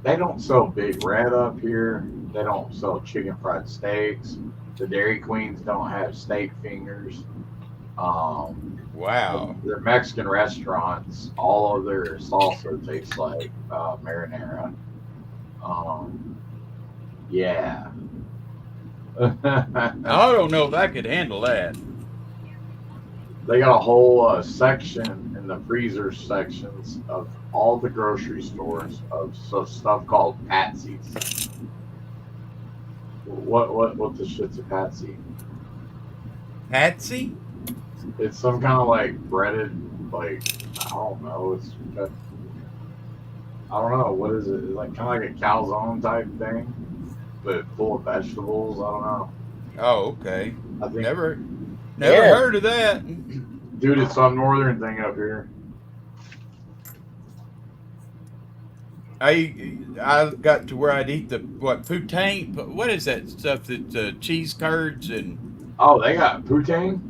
They don't sell Big Red up here. They don't sell chicken fried steaks. The Dairy Queens don't have steak fingers. Wow. Their Mexican restaurants, all of their salsa tastes like marinara. Um, yeah. I don't know if I could handle that. They got a whole section in the freezer sections of all the grocery stores of stuff called Patsy's. What the shit's a Patsy? Patsy? It's some kind of like breaded, like I don't know. I don't know what is it. It's like kind of like a calzone type thing, but full of vegetables. I don't know. Oh, okay. I think, Never Yeah. heard of that. dude, it's some northern thing up here. I got to where I'd eat the poutine. What is that stuff that cheese curds and Oh, they got poutine.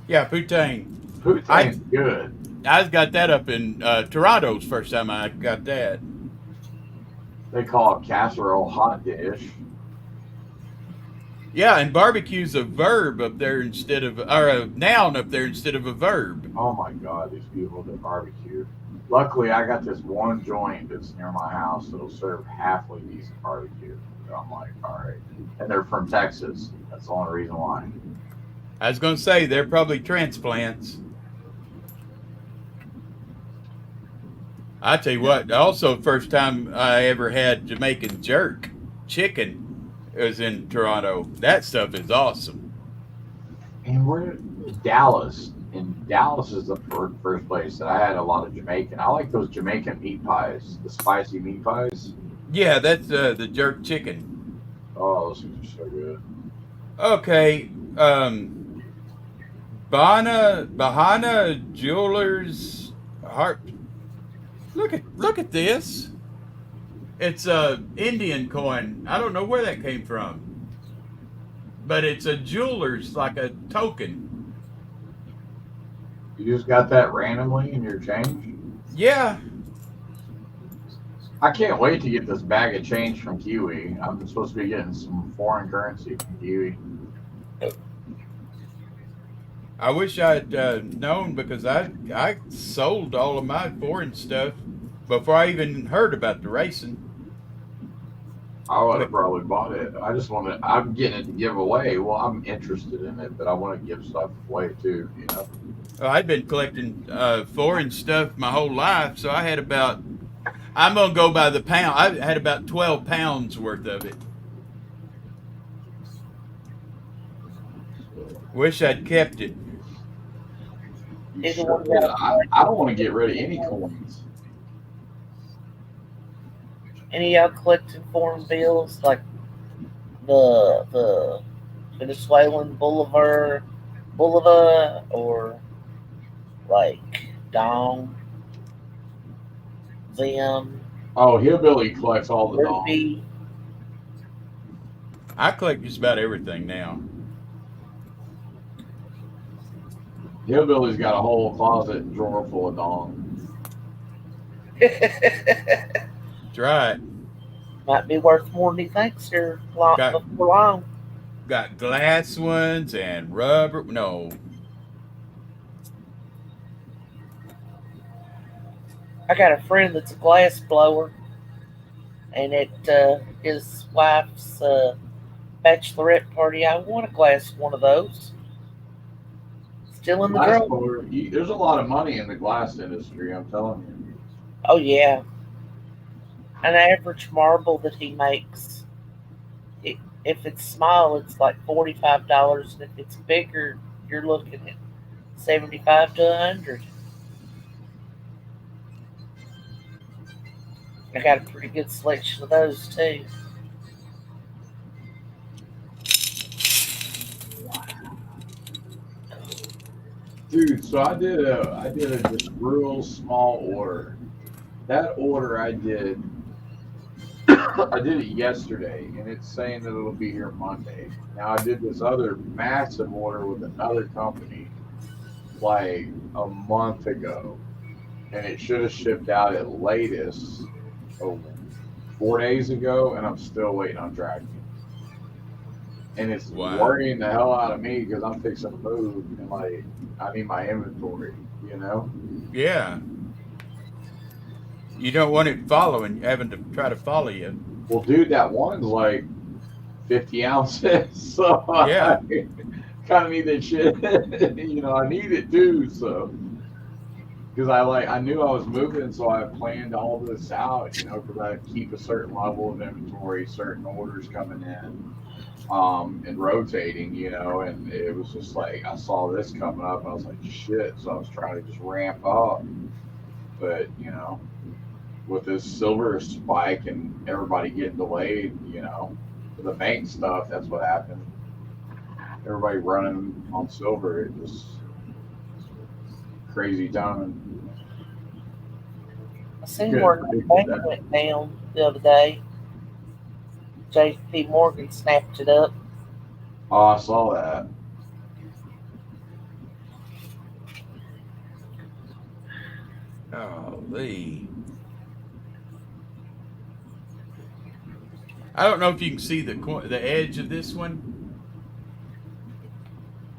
yeah, poutine. Poutine's good. I got that up in Toronto's first time I got that. They call it casserole hot dish. Yeah, and barbecue's a verb up there instead of, or a noun up there instead of a verb. Oh my god, these people that barbecue. Luckily, I got this one joint that's near my house that'll serve halfway decent barbecue. So I'm like, all right. And they're from Texas. That's the only reason why. I was going to say, they're probably transplants. I tell you what, also first time I ever had Jamaican jerk chicken was in Toronto. That stuff is awesome. And we're Dallas. And Dallas is the first place that I had a lot of Jamaican. I like those Jamaican meat pies, the spicy meat pies. Yeah, that's the jerk chicken. Oh, those things are so good. Okay, Bahana Jewelers Heart. Look at this. It's a Indian coin. I don't know where that came from, but it's a jeweler's, like a token. You just got that randomly in your change? Yeah. I can't wait to get this bag of change from Kiwi. I'm supposed to be getting some foreign currency from Kiwi. I wish I'd known, because I sold all of my foreign stuff before I even heard about the racing. I would have probably bought it. I just want to. I'm getting it to give away. Well, I'm interested in it, but I want to give stuff away too. You know. I'd been collecting foreign stuff my whole life, so I had about. I'm gonna go by the pound. I had about 12 pounds worth of it. Wish I'd kept it. You Either sure one did. of I don't want to get rid of any coins. Any of y'all collecting foreign bills like the Venezuelan Bolivar, or like Dong, them, Oh, Hillbilly collects all the dogs. Ruby? I collect just about everything now. Hillbilly's got a whole closet drawer full of dongs. That's right. Might be worth more than he thinks here Got- before long. Got glass ones and rubber. No. I got a friend that's a glass blower, and at his wife's bachelorette party, I won a glass one of those. Still in the Glass drawer. blower, there's a lot of money in the glass industry. I'm telling you. Oh yeah. An average marble that he makes, if it's small, it's like $45, and if it's bigger, you're looking at 75 to 100. I got a pretty good selection of those too. Dude, so I did a just real small order. That order I did I did it yesterday, and it's saying that it'll be here Monday. Now I did this other massive order with another company like a month ago, and it should have shipped out at latest 4 days ago, and I'm still waiting on tracking. And it's Wow. worrying the hell out of me because I'm fixing to move and like I need my inventory, you know? Yeah. You don't want it following, having to try to follow you. Well, dude, that one's like 50 ounces, so Yeah. I kind of need that shit. You know, I need it too, so because I knew I was moving, so I planned all this out, you know, because I keep a certain level of inventory, certain orders coming in, and rotating, you know, and it was just like I saw this coming up, and I was like, shit. So I was trying to just ramp up, but you know, with this silver spike and everybody getting delayed, you know, for the bank stuff, that's what happened. Everybody running on silver, it was crazy timing. I seen Couldn't where the predict bank that. went down the other day. JP Morgan snapped it up. Oh, I saw that. Golly. I don't know if you can see the edge of this one.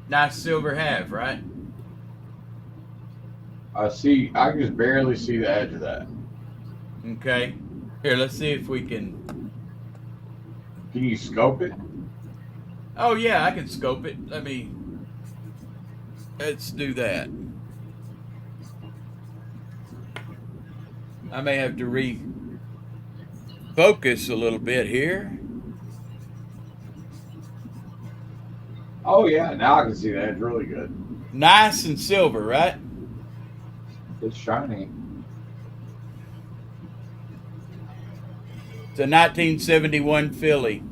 Nice silver half, right? I see. I can just barely see the edge of that. Okay. Here, let's see if we can. Can you scope it? Oh yeah, I can scope it. Let's do that. I may have to refocus a little bit here. Oh yeah, now I can see the edge really good. Nice and silver, right? It's shiny. It's a 1971 Philly.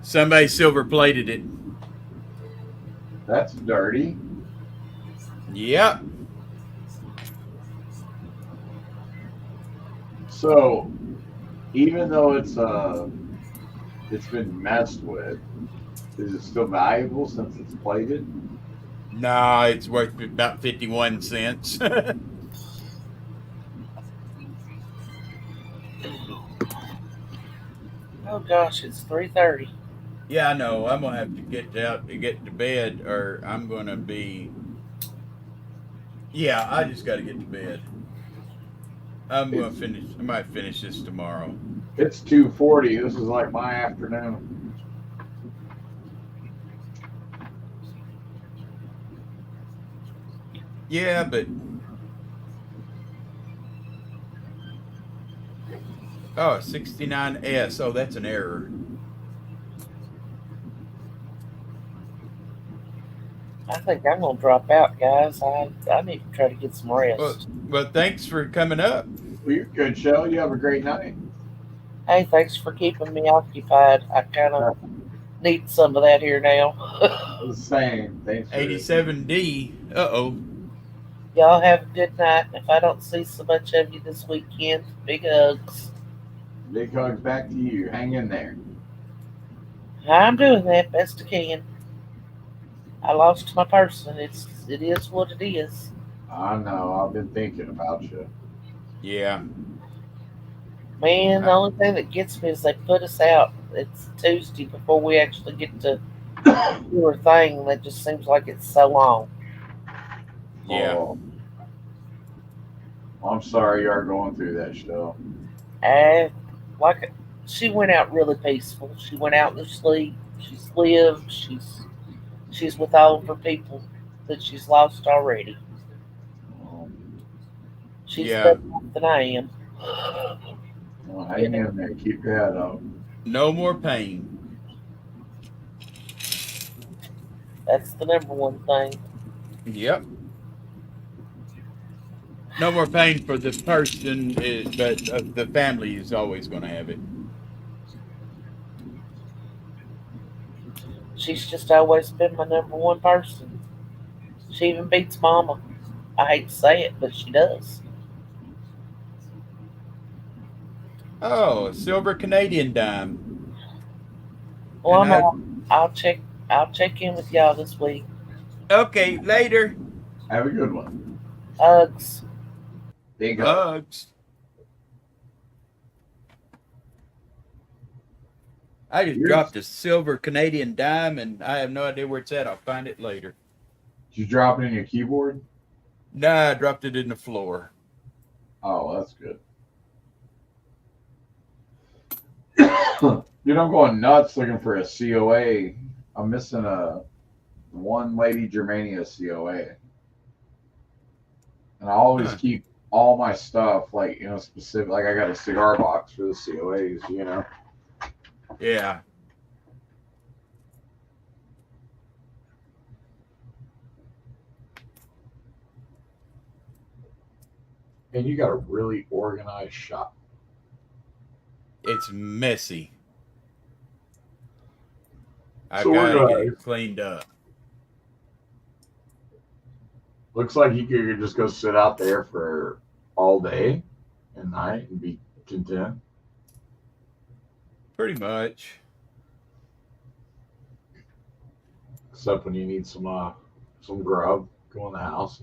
Somebody silver plated it. That's dirty. Yep. So even though it's been messed with, is it still valuable since it's plated? No, it's worth about 51 cents. Oh gosh, it's 3:30. Yeah, I know. I'm gonna have to get out to get to bed, or I'm gonna be. Yeah, I just got to get to bed. I'm gonna It's finish. I might finish this tomorrow. it's 2:40. This is like my afternoon. Yeah, but oh, 69S. Oh, that's an error. I think I'm gonna drop out, guys. I need to try to get some Well, rest. well, thanks for coming up. Well, you're good, Shell. You have a great night. Hey, thanks for keeping me occupied. I kind of need some of that here now. The same. Thanks for 87D. Uh-oh. Y'all have a good night. If I don't see so much of you this weekend, big hugs. big hugs back to you. Hang in there. I'm doing that best I can. I lost my person. It is what it is. I know. I've been thinking about you. Yeah. Man, the only thing that gets me is they put us out. It's Tuesday before we actually get to do our thing. That just seems like it's so long. Yeah. Oh, I'm sorry you are going through that, Shell. And like she went out really peaceful. She went out in her sleep. She's lived. She's with all of her people that she's lost already. Um, She's Yeah. better off than I am. well, hang in there. Keep your head up. No more pain. That's the number one thing. Yep. No more pain for the person, but the family is always going to have it. She's just always been my number one person. She even beats Mama. I hate to say it, but she does. Oh, a silver Canadian dime. Well, And I'm out. I'll check. I'll check in with y'all this week. okay, later. Have a good one. Hugs. Big hugs. Hugs. I just Yours? dropped a silver Canadian dime, and I have no idea where it's at. I'll find it later. Did you drop it in your keyboard? Nah, I dropped it in the floor. Oh, that's good. Dude, I'm going nuts looking for a COA. I'm missing a one Lady Germania COA. And I always Huh. keep all my stuff, like, specific. Like, I got a cigar box for the COAs. Yeah. And you got a really organized shop. It's messy. I So gotta get organized. it cleaned up. Looks like you could just go sit out there for all day and night and be content. Pretty much. Except when you need some grub, go in the house.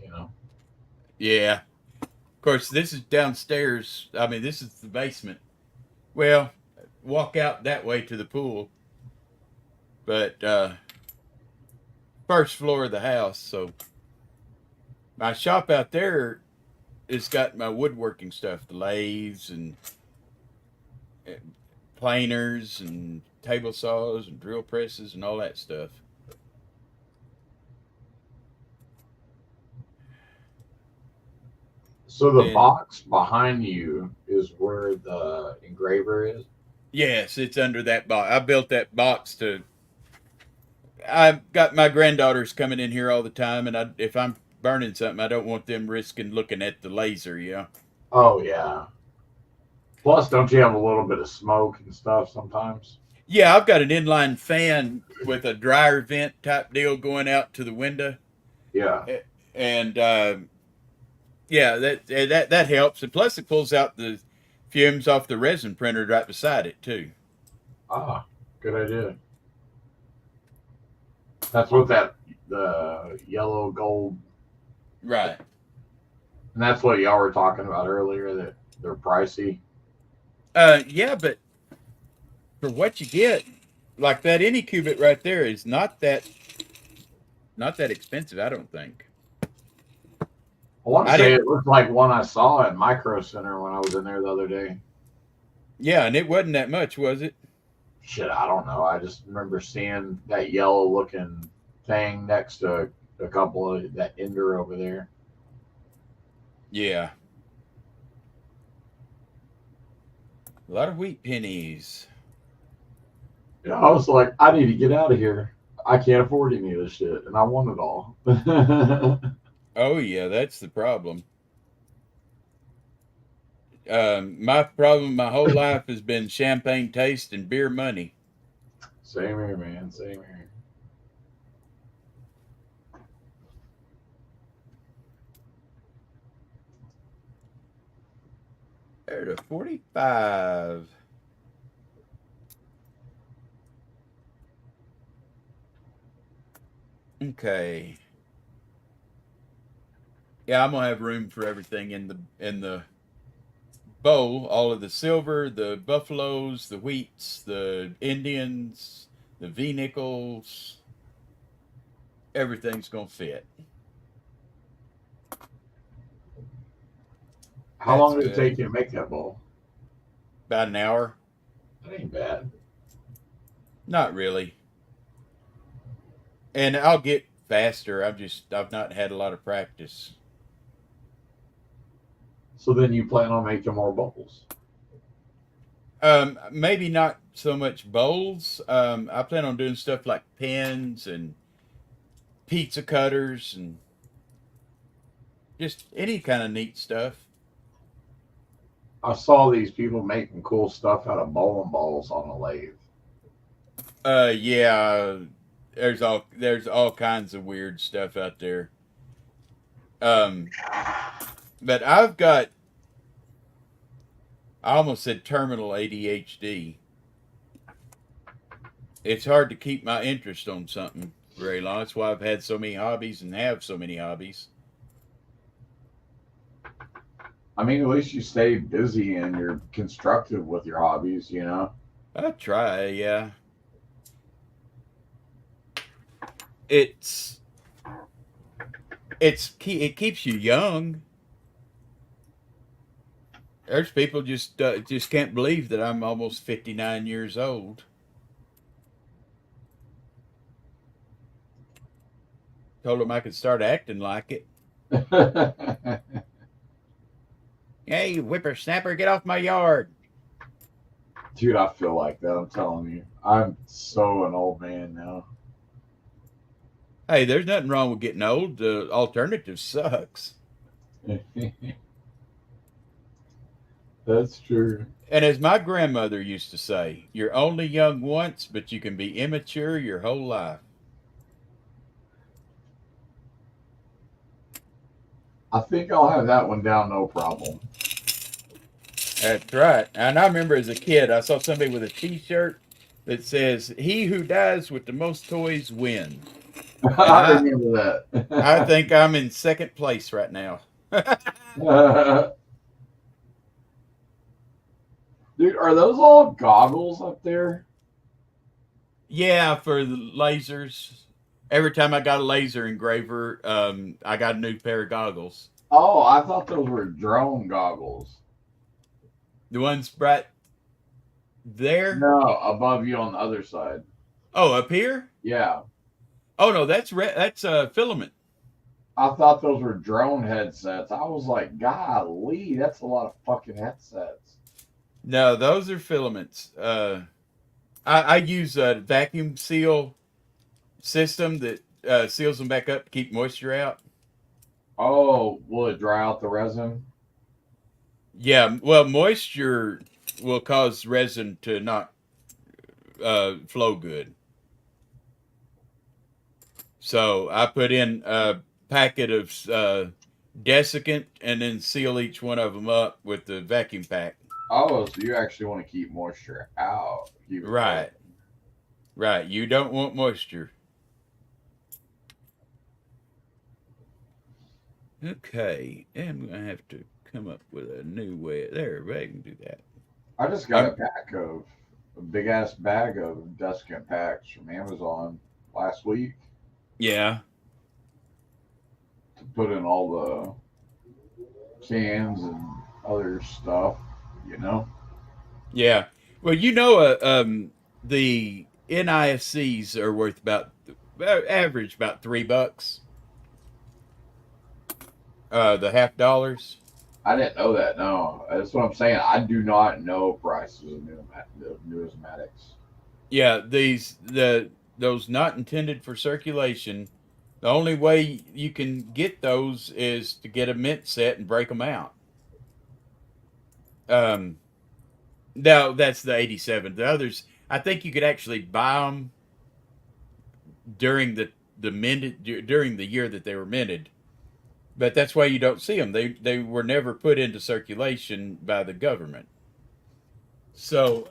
Yeah. Of course, this is downstairs. I mean, this is the basement. Well, walk out that way to the pool. But first floor of the house. So my shop out there has got my woodworking stuff, the lathes and planers and table saws and drill presses and all that stuff. So the Then box behind you is where the engraver is? yes, it's under that box. I built that box to. I've got my granddaughters coming in here all the time, and if I'm burning something, I don't want them risking looking at the laser. Yeah. Oh, yeah. Plus, don't you have a little bit of smoke and stuff sometimes? Yeah, I've got an inline fan with a dryer vent type deal going out to the window, Yeah. and yeah, that helps. And plus, it pulls out the fumes off the resin printer right beside it too. Ah, good idea. That's what the yellow gold, Right. and that's what y'all were talking about earlier, that they're pricey. Yeah, but for what you get, like that Anycubit right there is not that expensive. I don't think. I want to I say didn't. it looked like one I saw at Micro Center when I was in there the other day. Yeah, and it wasn't that much, was it? Shit, I don't know. I just remember seeing that yellow looking thing next to a couple of that Ender over there. Yeah. A lot of wheat pennies. Yeah, I was like, I need to get out of here. I can't afford any of this shit, and I want it all. Oh yeah, that's the problem. My problem my whole life has been champagne taste and beer money. Same here, man. Same here. There to 45. Okay. Yeah, I'm gonna have room for everything in the bowl. All of the silver, the buffaloes, the wheats, the Indians, the V nickels. Everything's gonna fit. How That's long did it good. take you to make that bowl? About an hour. That ain't bad. Not really. And I'll get faster. I've not had a lot of practice. So then you plan on making more bowls? Maybe not so much bowls. I plan on doing stuff like pens and pizza cutters and just any kind of neat stuff. I saw these people making cool stuff out of bowling balls on the lathe. Yeah. There's all kinds of weird stuff out there. Um, but I almost said terminal ADHD. It's hard to keep my interest on something very long. That's why I've had so many hobbies and have so many hobbies. I mean, at least you stay busy and you're constructive with your hobbies. I try, yeah. It keeps you young. There's people just can't believe that I'm almost 59 years old. Told them I could start acting like it. Hey, you whippersnapper, get off my yard. Dude, I feel like that. I'm telling you, I'm so an old man now. Hey, there's nothing wrong with getting old. The alternative sucks. That's true. And as my grandmother used to say, you're only young once, but you can be immature your whole life. I think I'll have that one down, no problem. That's right. And I remember as a kid, I saw somebody with a T-shirt that says, "He who dies with the most toys wins." And I remember I that. think I'm in second place right now. Dude, are those all goggles up there? Yeah, for the lasers. Every time I got a laser engraver, I got a new pair of goggles. Oh, I thought those were drone goggles. The ones right there. No, above you on the other side. Oh, up here. Yeah. Oh no, that's filament. I thought those were drone headsets. I was like, golly, that's a lot of fucking headsets. No, those are filaments. I use a vacuum seal system that seals them back up to keep moisture out. Oh, will it dry out the resin? Yeah, well, moisture will cause resin to not flow good. So I put in a packet of desiccant and then seal each one of them up with the vacuum pack. Oh, so you actually want to keep moisture out. Keep it Right. Right. You don't want moisture. Okay. And I'm going to have to come up with a new way. There, everybody can do that. I just got a big ass bag of desiccant packs from Amazon last week Yeah. to put in all the cans and other stuff, you know? Yeah. Well, the NIFCs are worth about average about $3. The $half. I didn't know that. No, that's what I'm saying. I do not know prices of numismatics. Yeah, those not intended for circulation. The only way you can get those is to get a mint set and break them out. Now that's the 87. The others, I think you could actually buy them during during the year that they were minted. But that's why you don't see them. They were never put into circulation by the government. So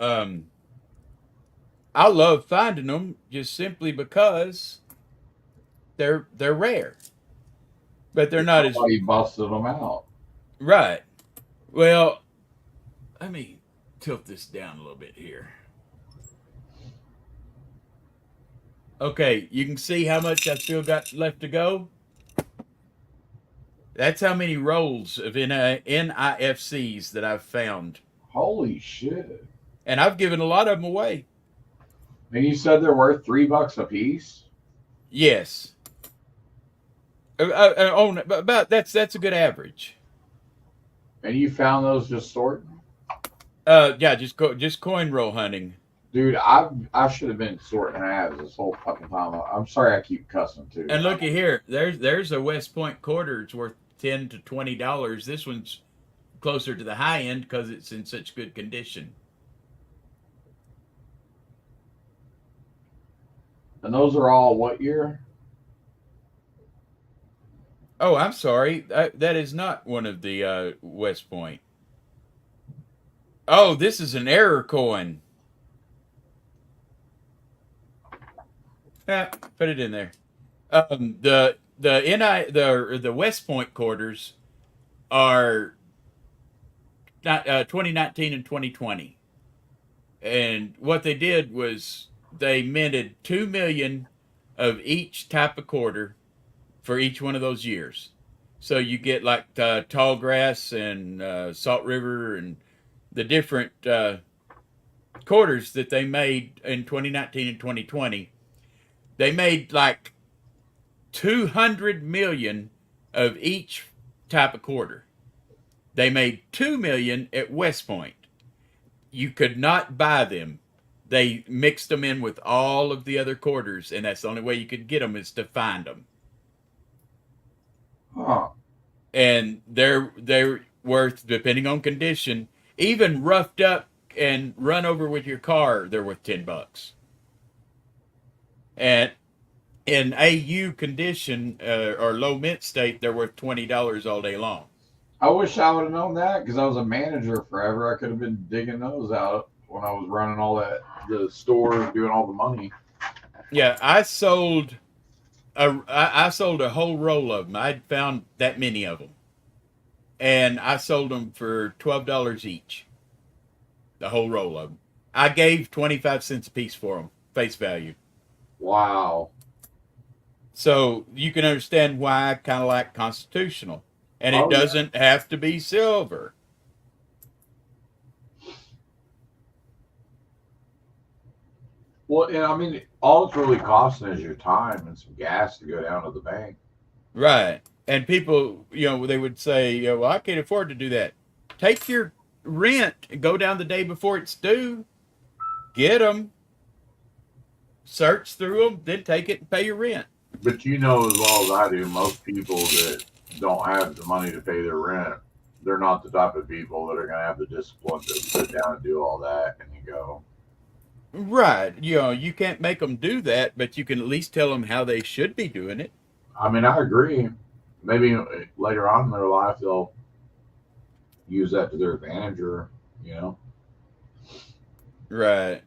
I love finding them just simply because they're rare, but they're not as Somebody busted them out. right. Well, let me tilt this down a little bit here. Okay, you can see how much I've still got left to go. That's how many rolls of NIFCs that I've found. Holy shit! And I've given a lot of them away. And you said they're worth $3 a piece? Yes. About that's a good average. And you found those just sorting? Yeah, just coin roll hunting. Dude, I should have been sorting halves this whole fucking time. I'm sorry I keep cussing too. And looky here, there's a West Point quarter. It's worth $10 to $20. This one's closer to the high end because it's in such good condition. And those are all what year? Oh, I'm sorry. That is not one of the West Point. Oh, this is an error coin. Put it in there. The West Point quarters are not 2019 and 2020. And what they did was they minted 2 million of each type of quarter for each one of those years. So you get like tall grass and Salt River and the different quarters that they made in 2019 and 2020. They made like 200 million of each type of quarter. They made 2 million at West Point. You could not buy them. They mixed them in with all of the other quarters, and that's the only way you could get them is to find them. Huh. And they're worth, depending on condition, even roughed up and run over with your car, they're worth $10. And in AU condition or low mint state, they're worth $20 all day long. I wish I would have known that because I was a manager forever. I could have been digging those out when I was running all that, the store, doing all the money. Yeah, I sold I sold a whole roll of them. I'd found that many of them, and I sold them for $12 each. The whole roll of them. I gave 25 cents a piece for them, face value. Wow. So you can understand why I kind of like constitutional, and it Oh, yeah. doesn't have to be silver. Well, and I mean, all it's really costing is your time and some gas to go down to the bank. Right. And people, they would say, well, I can't afford to do that. Take your rent and go down the day before it's due. Get them, search through them, then take it and pay your rent. But you know as well as I do, most people that don't have the money to pay their rent, they're not the type of people that are going to have the discipline to sit down and do all that and you go. Right. You can't make them do that, but you can at least tell them how they should be doing it. I mean, I agree. Maybe later on in their life, they'll use that to their advantage or, Right.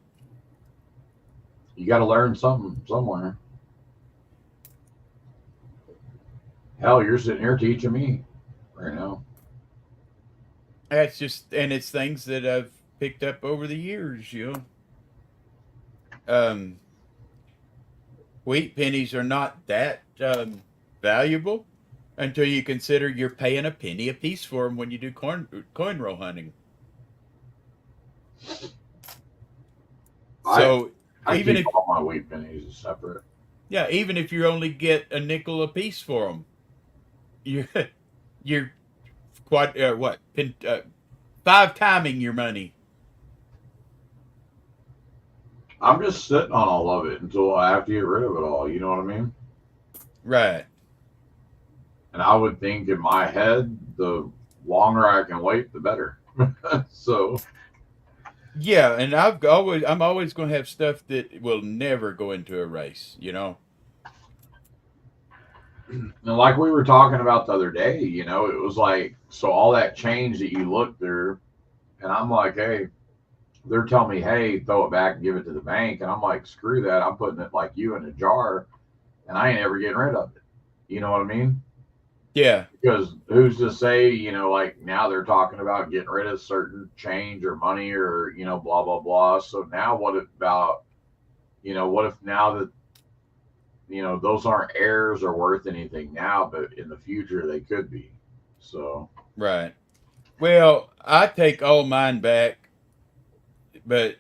You got to learn something somewhere. Hell, you're sitting here teaching me right now. That's and it's things that I've picked up over the years, Wheat pennies are not that valuable until you consider you're paying a penny a piece for them when you do coin roll hunting. So I even keep if all my wheat pennies separate. Yeah, even if you only get a nickel a piece for them, you're quite 5-timing your money. I'm just sitting on all of it until I have to get rid of it all. You know what I mean? Right. And I would think in my head, the longer I can wait, the better. So. Yeah, and I'm always going to have stuff that will never go into a race. And like we were talking about the other day, it was like, so all that change that you look through, and I'm like, hey, they're telling me, hey, throw it back and give it to the bank. And I'm like, screw that. I'm putting it like you in a jar and I ain't ever getting rid of it. You know what I mean? Yeah. Because who's to say, like now they're talking about getting rid of certain change or money or, blah, blah, blah. So now what if now that, those aren't heirs or worth anything now, but in the future they could be. So. Right. Well, I take all mine back, but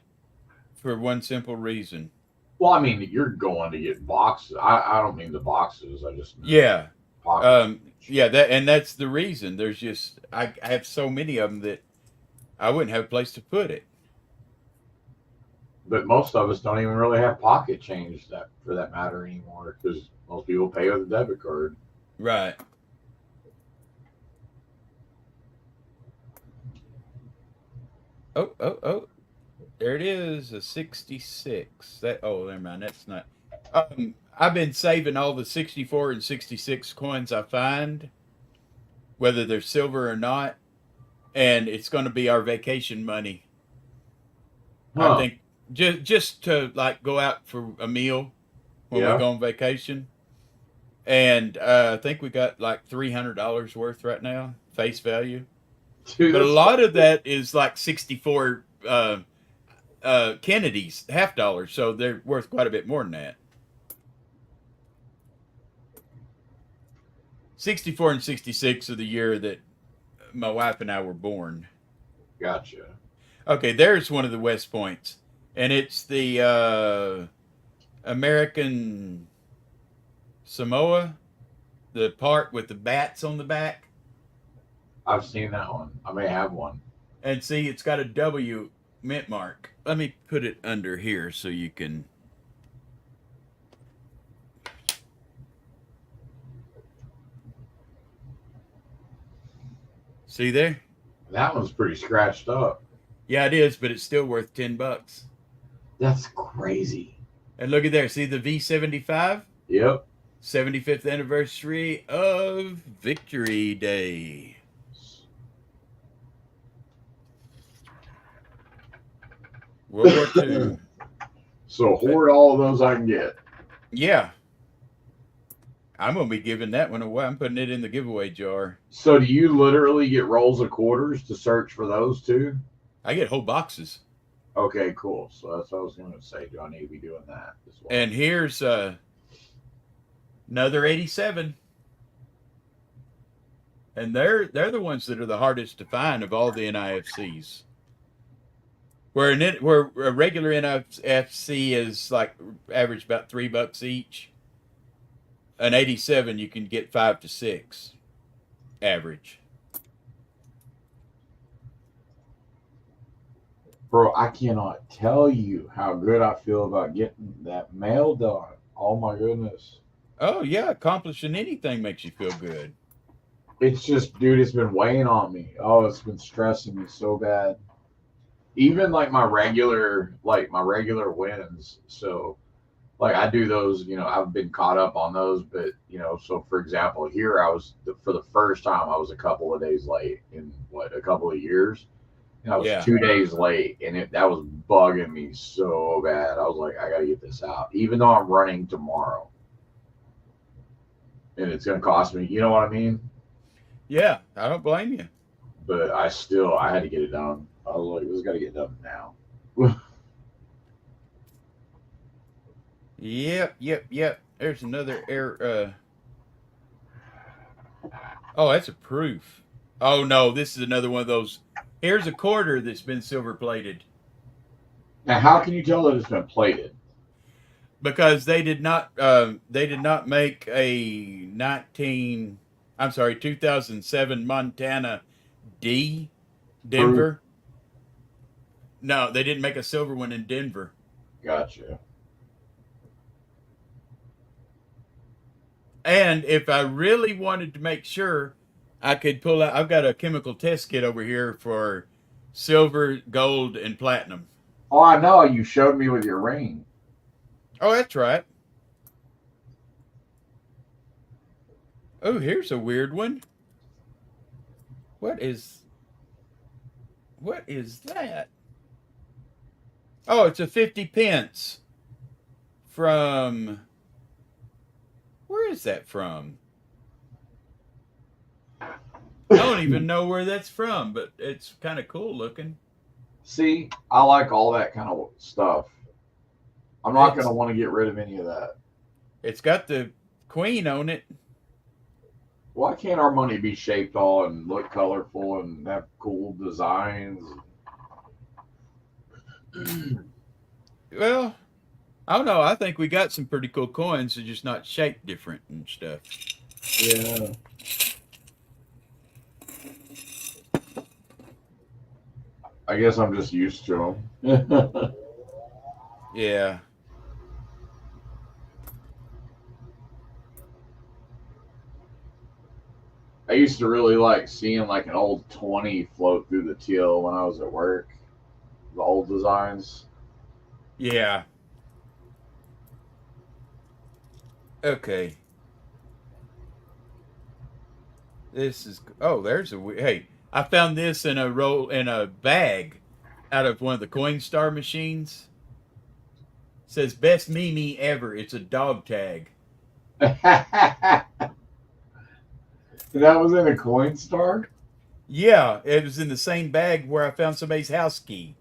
for one simple reason. Well, I mean, you're going to get boxes. I don't mean the boxes. I just mean yeah. Pockets. Yeah, that's the reason. There's just I have so many of them that I wouldn't have a place to put it. But most of us don't even really have pocket change for that matter anymore because most people pay with a debit card. Right. Oh. There it is, a 66. Never mind. That's not. I've been saving all the 64 and 66 coins I find, whether they're silver or not, and it's going to be our vacation money. Huh. I think just to like go out for a meal when we go on vacation, and I think we got like $300 worth right now, face value. Dude, But a lot of that is like 64 Kennedy's $50, so they're worth quite a bit more than that. 64 and 66 are the year that my wife and I were born. Gotcha. Okay, there's one of the West Points, and it's the American Samoa, the part with the bats on the back. I've seen that one. I may have one. And see, it's got a W mint mark. Let me put it under here so you can. See there? That one's pretty scratched up. Yeah, it is, but it's still worth $10. That's crazy. And look at there. See the V75? Yep. 75th anniversary of Victory Day. World War II. So hoard all of those I can get. Yeah. I'm going to be giving that one away. I'm putting it in the giveaway jar. So do you literally get rolls of quarters to search for those too? I get whole boxes. Okay, cool. So that's what I was going to say. Do I need to be doing that as well? And here's another 87. And they're the ones that are the hardest to find of all the NIFCs. Where a regular NIFC is like average about $3 each. An 87 you can get 5 to 6 average. Bro, I cannot tell you how good I feel about getting that mail done. Oh my goodness. Oh yeah, accomplishing anything makes you feel good. It's just, dude, it's been weighing on me. Oh, it's been stressing me so bad. Even like my regular wins. So like I do those, I've been caught up on those, but so for example, here for the first time I was a couple of days late in a couple of years. And I was 2 days late, and that was bugging me so bad. I was like, I gotta get this out, even though I'm running tomorrow, and it's gonna cost me. You know what I mean? Yeah, I don't blame you. But I had to get it done. I was like, this got to get done now. Yep. There's another error. Oh, that's a proof. Oh no, this is another one of those. Here's a quarter that's been silver plated. Now, how can you tell that it's been plated? Because they did not make a 2007 Montana D Denver. No, they didn't make a silver one in Denver. Gotcha. And if I really wanted to make sure, I could pull out. I've got a chemical test kit over here for silver, gold, and platinum. Oh, I know. You showed me with your ring. Oh, that's right. Oh, here's a weird one. What is that? Oh, it's a 50 pence from. Where is that from? I don't even know where that's from, but it's kind of cool looking. See, I like all that kind of stuff. I'm not going to want to get rid of any of that. It's got the queen on it. Why can't our money be shaped all and look colorful and have cool designs? Well, I don't know. I think we got some pretty cool coins. They're just not shaped different and stuff. Yeah. I guess I'm just used to them. Yeah. I used to really like seeing like an old 20 float through the till when I was at work. The old designs. Yeah. Okay. This is there's hey, I found this in a bag out of one of the Coinstar machines. It says best Mimi ever. It's a dog tag. That was in a Coinstar? Yeah, it was in the same bag where I found somebody's house key.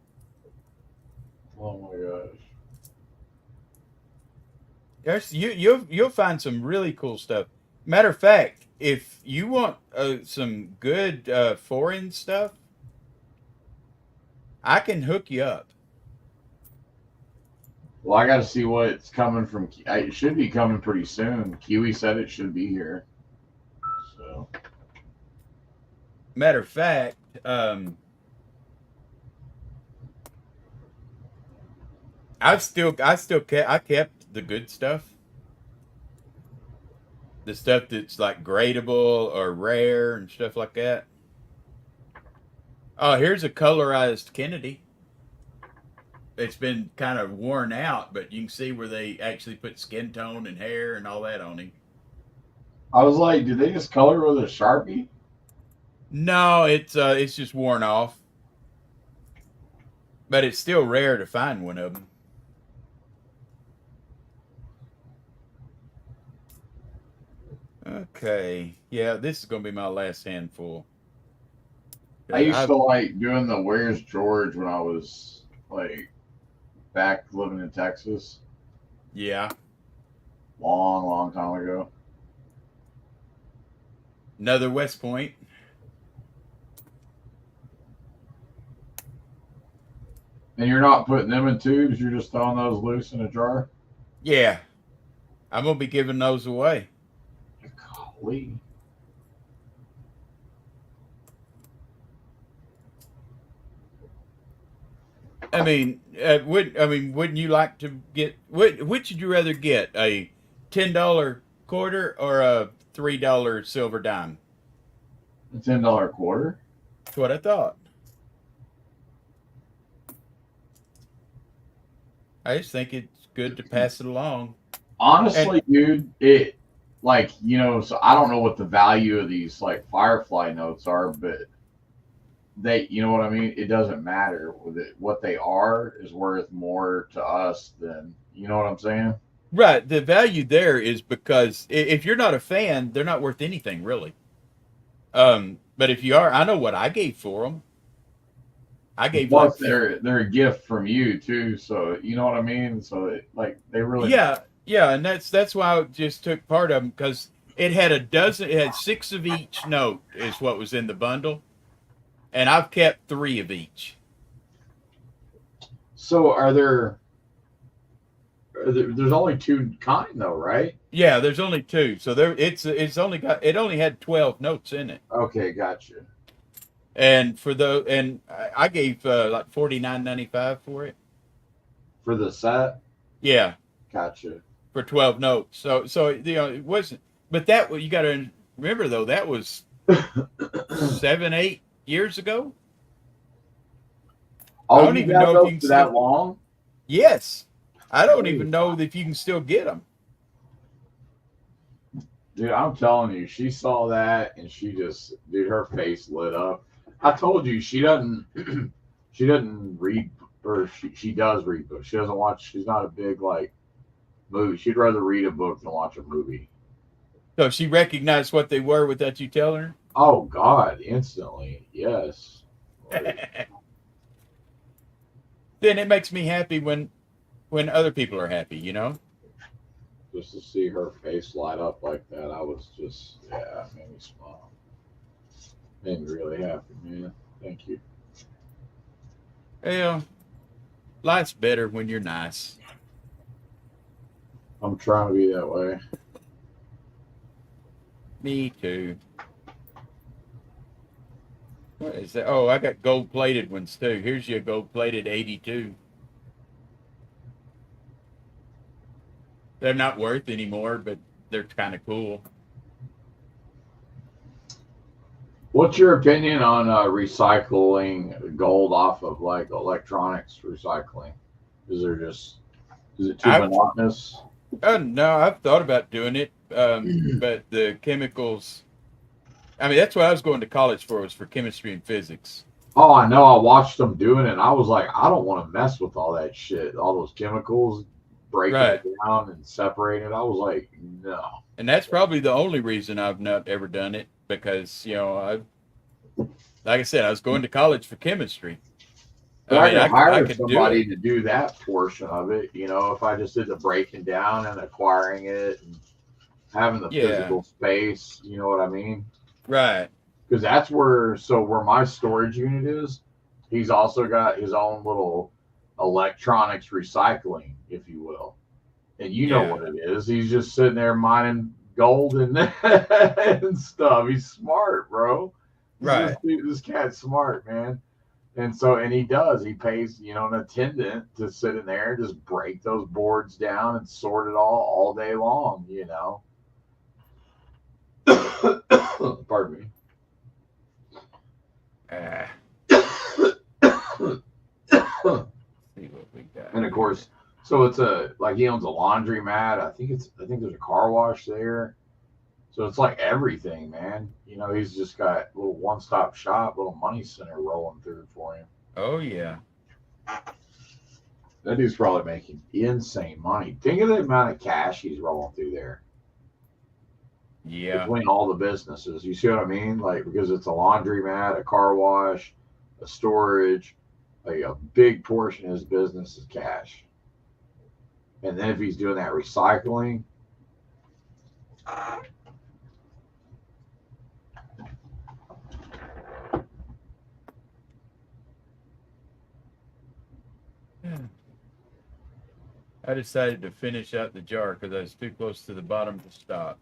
You'll find some really cool stuff. Matter of fact, if you want some good foreign stuff, I can hook you up. Well, I got to see what's coming from. It should be coming pretty soon. Kiwi said it should be here. So Matter of fact, I kept the good stuff, the stuff that's like gradable or rare and stuff like that. Oh, here's a colorized Kennedy. It's been kind of worn out, but you can see where they actually put skin tone and hair and all that on him. I was like, did they just color with a Sharpie? No, it's just worn off, but it's still rare to find one of them. Okay, yeah, this is gonna be my last handful. I used to like doing the Where's George when I was like back living in Texas. Yeah, Long time ago. another West Point. And you're not putting them in tubes, you're just throwing those loose in a jar? Yeah, I'm gonna be giving those away. Golly. Wouldn't you like to get? Which would you rather get, a $10 quarter or a $3 silver dime? A $10 quarter? That's what I thought. I just think it's good to pass it along. Honestly, dude, it like, so I don't know what the value of these like Firefly notes are, but they, you know what I mean? It doesn't matter. What they are is worth more to us than, you know what I'm saying? Right. The value there is because if you're not a fan, they're not worth anything really. But if you are, I know what I gave for them. I gave Plus, they're a gift from you too, so you know what I mean. So they really yeah, and that's why I just took part of them, because it had it had 6 of each note is what was in the bundle, and I've kept 3 of each. So there's only 2 kind though, right? Yeah, there's only 2, so it only had 12 notes in it. Okay, gotcha. And I gave like $49.95 for it. For the set? Yeah. Gotcha. For 12 notes. So it wasn't, but you got to remember though, that was 7-8 years ago. Oh, I don't even know if you can that long? Yes. I don't even know if you can still get them. Dude, I'm telling you, she saw that and her face lit up. I told you she doesn't read, or she does read books. She doesn't watch. She's not a big like movie. She'd rather read a book than watch a movie. So she recognized what they were without you telling her? Oh God, instantly, yes. Then it makes me happy when other people are happy, you know? Just to see her face light up like that, I was just, it made me smile. Made me really happy, man. Thank you. Well, life's better when you're nice. I'm trying to be that way. Me too. What is that? Oh, I got gold-plated ones too. Here's your gold-plated 82. They're not worth anymore, but they're kind of cool. What's your opinion on recycling gold off of like electronics recycling? Is it too monotonous? No, I've thought about doing it, but the chemicals. I mean, that's what I was going to college for, was for chemistry and physics. Oh, I know. I watched them doing it, and I was like, I don't want to mess with all that shit, all those chemicals, breaking it down and separating it. I was like, no. And that's probably the only reason I've not ever done it, because, like I said, I was going to college for chemistry. But I could I hire could do somebody it. to do that portion of it. You know, if I just did the breaking down and acquiring it and having the Yeah. physical space. You know what I mean? Right. Because that's where my storage unit is. He's also got his own little electronics recycling, if you will. And you know Yeah. what it is. He's just sitting there mining gold and, and stuff. He's smart, bro. Right. This cat's smart, man. And he does. He pays, an attendant to sit in there and just break those boards down and sort it all day long. Pardon me. See what we got. And of course, so it's he owns a laundromat. I think there's a car wash there. So it's like everything, man. He's just got a little one-stop shop, little money center rolling through for him. Oh yeah. That dude's probably making insane money. Think of the amount of cash he's rolling through there. Yeah. Between all the businesses. You see what I mean? Like, because it's a laundromat, a car wash, a storage, like a big portion of his business is cash. And then if he's doing that recycling, I decided to finish out the jar because I was too close to the bottom to stop.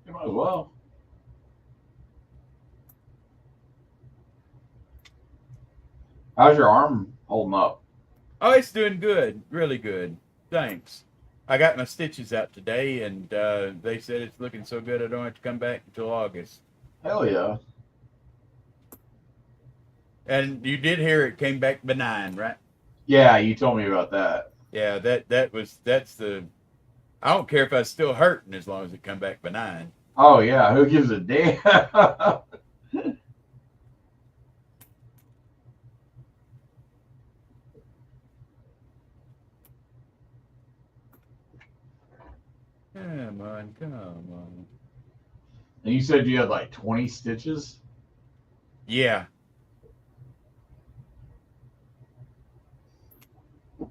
you might as well. How's your arm holding up? Oh, it's doing good. Really good. Thanks. I got my stitches out today, and they said it's looking so good I don't have to come back until August. Hell yeah. And you did hear it came back benign, right? Yeah, you told me about that. Yeah, that's the. I don't care if I was still hurting as long as it come back benign. Oh yeah, who gives a damn? Come on, come on. And you said you had like 20 stitches? Yeah. Well,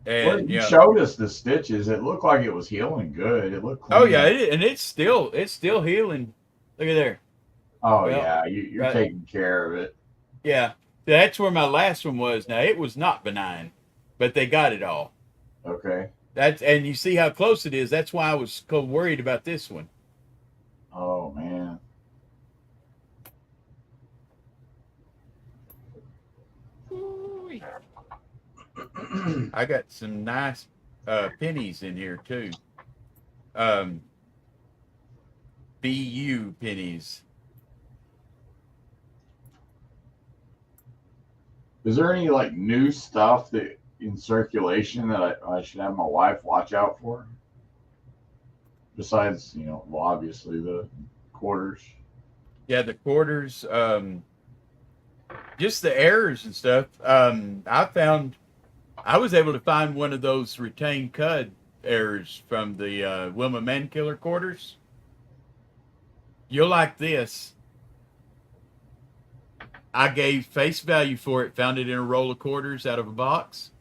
And you showed us the stitches. It looked like it was healing good. It looked clean. Oh yeah, and it's still healing. Oh Look at there. Well, yeah, you're right. taking care of it. Yeah, that's where my last one was. Now it was not benign, but they got it all. Okay. And you see how close it is. That's why I was so worried about this one. Oh man. I got some nice pennies in here too. BU pennies. Is there any like new stuff that in circulation that I should have my wife watch out for? Besides, well, obviously the quarters. Yeah, the quarters. Just the errors and stuff. I was able to find one of those retained cud errors from the Wilma Mankiller quarters. You'll like this. I gave face value for it, found it in a roll of quarters out of a box.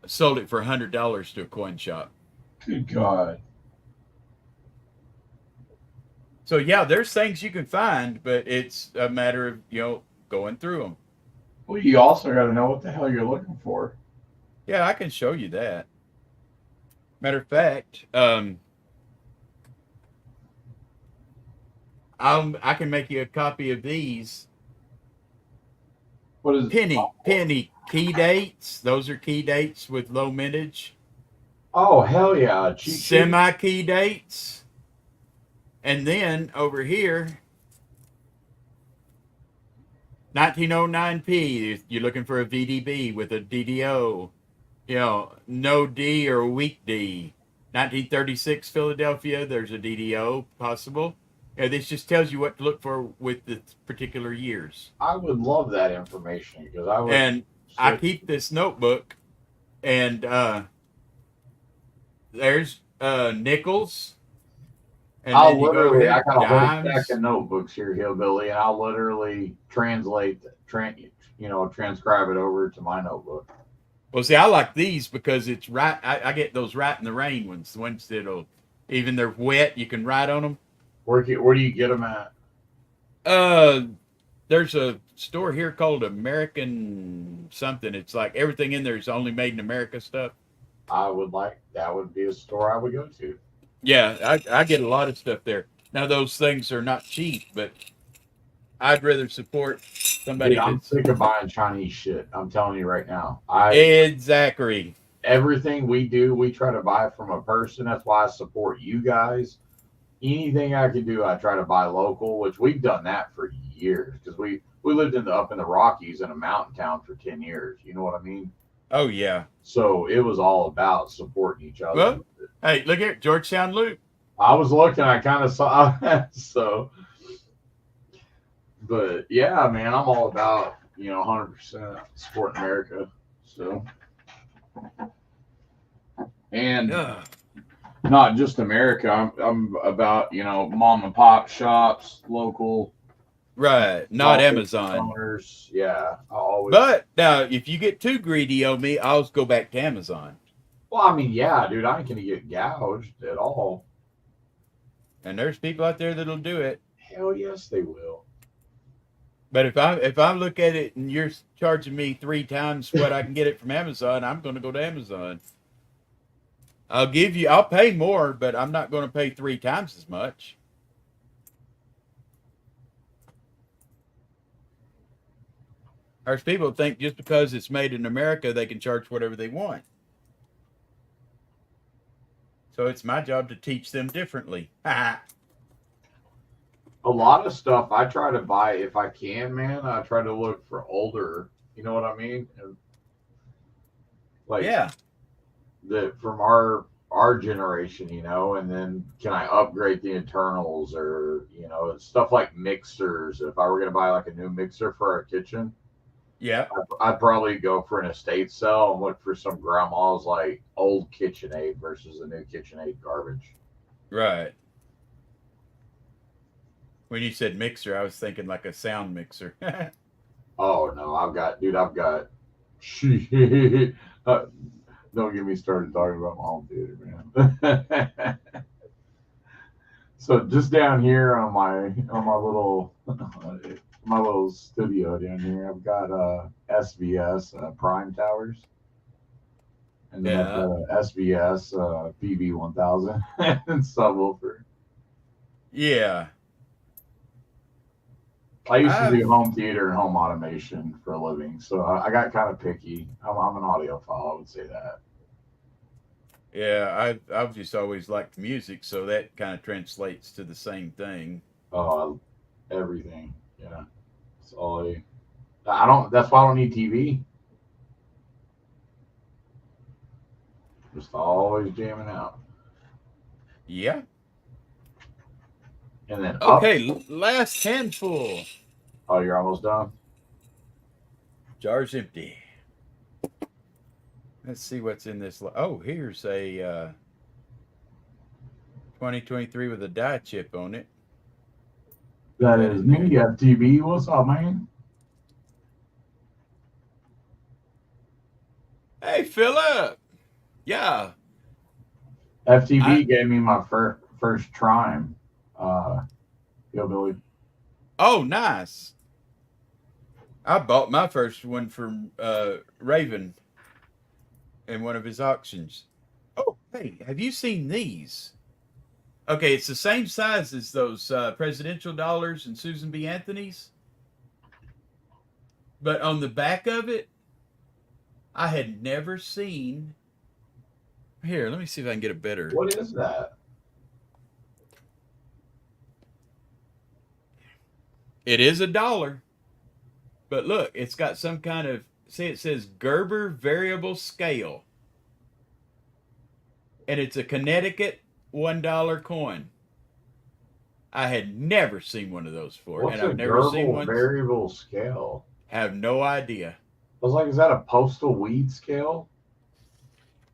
Sold it for $100 to a coin shop. Good God. So yeah, there's things you can find, but it's a matter of, going through them. Well, you also got to know what the hell you're looking for. Yeah, I can show you that. Matter of fact, I can make you a copy of these. What is penny key dates? Those are key dates with low mintage. Oh hell yeah! Semi key dates, and then over here, 1909p. You're looking for a VDB with a DDO. No D or weak D. 1936 Philadelphia. There's a DDO possible. Yeah, this just tells you what to look for with the particular years. I would love that information because I would. And I keep this notebook, and there's nickels. And I then got a whole stack of notebooks here, Hillbilly, and I'll literally translate transcribe it over to my notebook. Well, see, I like these because it's right. I get those right in the rain ones. The ones that'll, even they're wet, you can write on them. Where do you get them at? There's a store here called American something. It's like everything in there is only made in America stuff. That would be a store I would go to. Yeah, I get a lot of stuff there. Now those things are not cheap, but I'd rather support somebody Dude, I'm that's sick of buying Chinese shit. I'm telling you right now. exactly. Everything we do, we try to buy from a person. That's why I support you guys. Anything I can do, I try to buy local, which we've done that for years because we lived up in the Rockies in a mountain town for 10 years. You know what I mean? Oh yeah. So it was all about supporting each other. Well, hey, look here, Georgetown Luke. I was looking, I kind of saw so. But yeah, man, I'm all about 100% supporting America. So, and not just America. I'm about mom and pop shops, local, Right, not Amazon. owners. Yeah, I always. But now, if you get too greedy on me, I'll just go back to Amazon. Well, I mean, yeah, dude, I ain't gonna get gouged at all. And there's people out there that'll do it. Hell yes, they will. But if I look at it and you're charging me 3 times what I can get it from Amazon, I'm going to go to Amazon. I'll pay more, but I'm not going to pay 3 times as much. There's people that think just because it's made in America, they can charge whatever they want. So it's my job to teach them differently. A lot of stuff I try to buy if I can, man. I try to look for older. You know what I mean? Like, yeah, from our generation, and then can I upgrade the internals or stuff like mixers? If I were gonna buy like a new mixer for our kitchen, yeah, I'd probably go for an estate sale and look for some grandma's like old KitchenAid versus the new KitchenAid garbage. right. When you said mixer, I was thinking like a sound mixer. Oh no, I've got shit. Don't get me started talking about my home theater, man. So just down here on my little studio down here, I've got SVS Prime Towers, and then I've got a SVS PV1000 and subwoofer. Yeah. I used to do home theater and home automation for a living, so I got kind of picky. I'm an audiophile, I would say that. Yeah, I've just always liked music, so that kind of translates to the same thing. Everything, yeah. It's all I don't. That's why I don't need TV. Just always jamming out. Yeah. And then okay, last handful. Oh, you're almost done. Jar's empty. Let's see what's in this. Oh, here's a 2023 with a die chip on it. That is me, FTB. What's up, man? Hey, Philip. Yeah. FTB gave me my first Trime. Hillbilly. Oh, nice. I bought my first one from Raven in one of his auctions. Oh, hey, have you seen these? Okay, it's the same size as those presidential dollars and Susan B. Anthony's. But on the back of it, I had never seen. Here, let me see if I can get a better. What is that? It is $1. But look, it's got some kind of, see, it says Gerber variable scale. And it's a Connecticut $1 coin. I had never seen one of those before. What's and I've a never Gerber seen one. variable scale? Have no idea. I was like, is that a postal weed scale?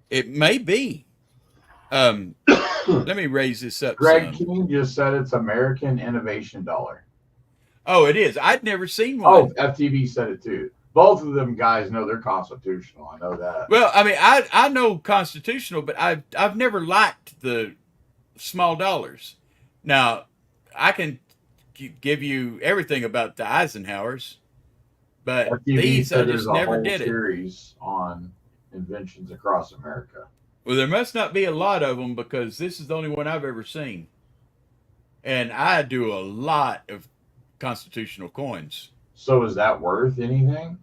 It may be. Let me raise this up. Greg King just said it's American Innovation Dollar. Oh, it is. I'd never seen one. Oh, FTV said it too. Both of them guys know they're constitutional. I know that. Well, I mean, I know constitutional, but I've never liked the small dollars. Now, I can give you everything about the Eisenhowers, but RTV these I said there's just a never whole did it. series on inventions across America. Well, there must not be a lot of them because this is the only one I've ever seen, and I do a lot of constitutional coins. So is that worth anything?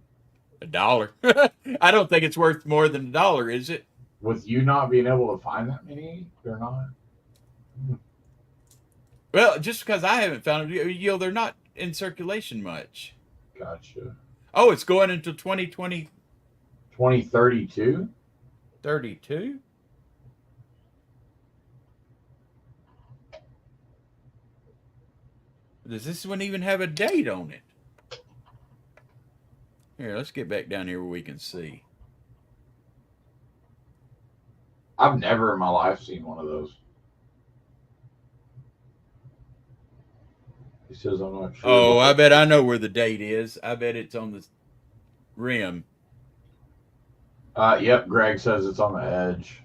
$1. I don't think it's worth more than $1, is it? With you not being able to find that many, they're not. Well, just because I haven't found them, you know, they're not in circulation much. Gotcha. Oh, it's going until 2020. 2032? 32? Does this one even have a date on it? Here, let's get back down here where we can see. I've never in my life seen one of those. He says I'm not sure. Oh, I bet I know where the date is. I bet it's on the rim. Yep, Greg says it's on the edge.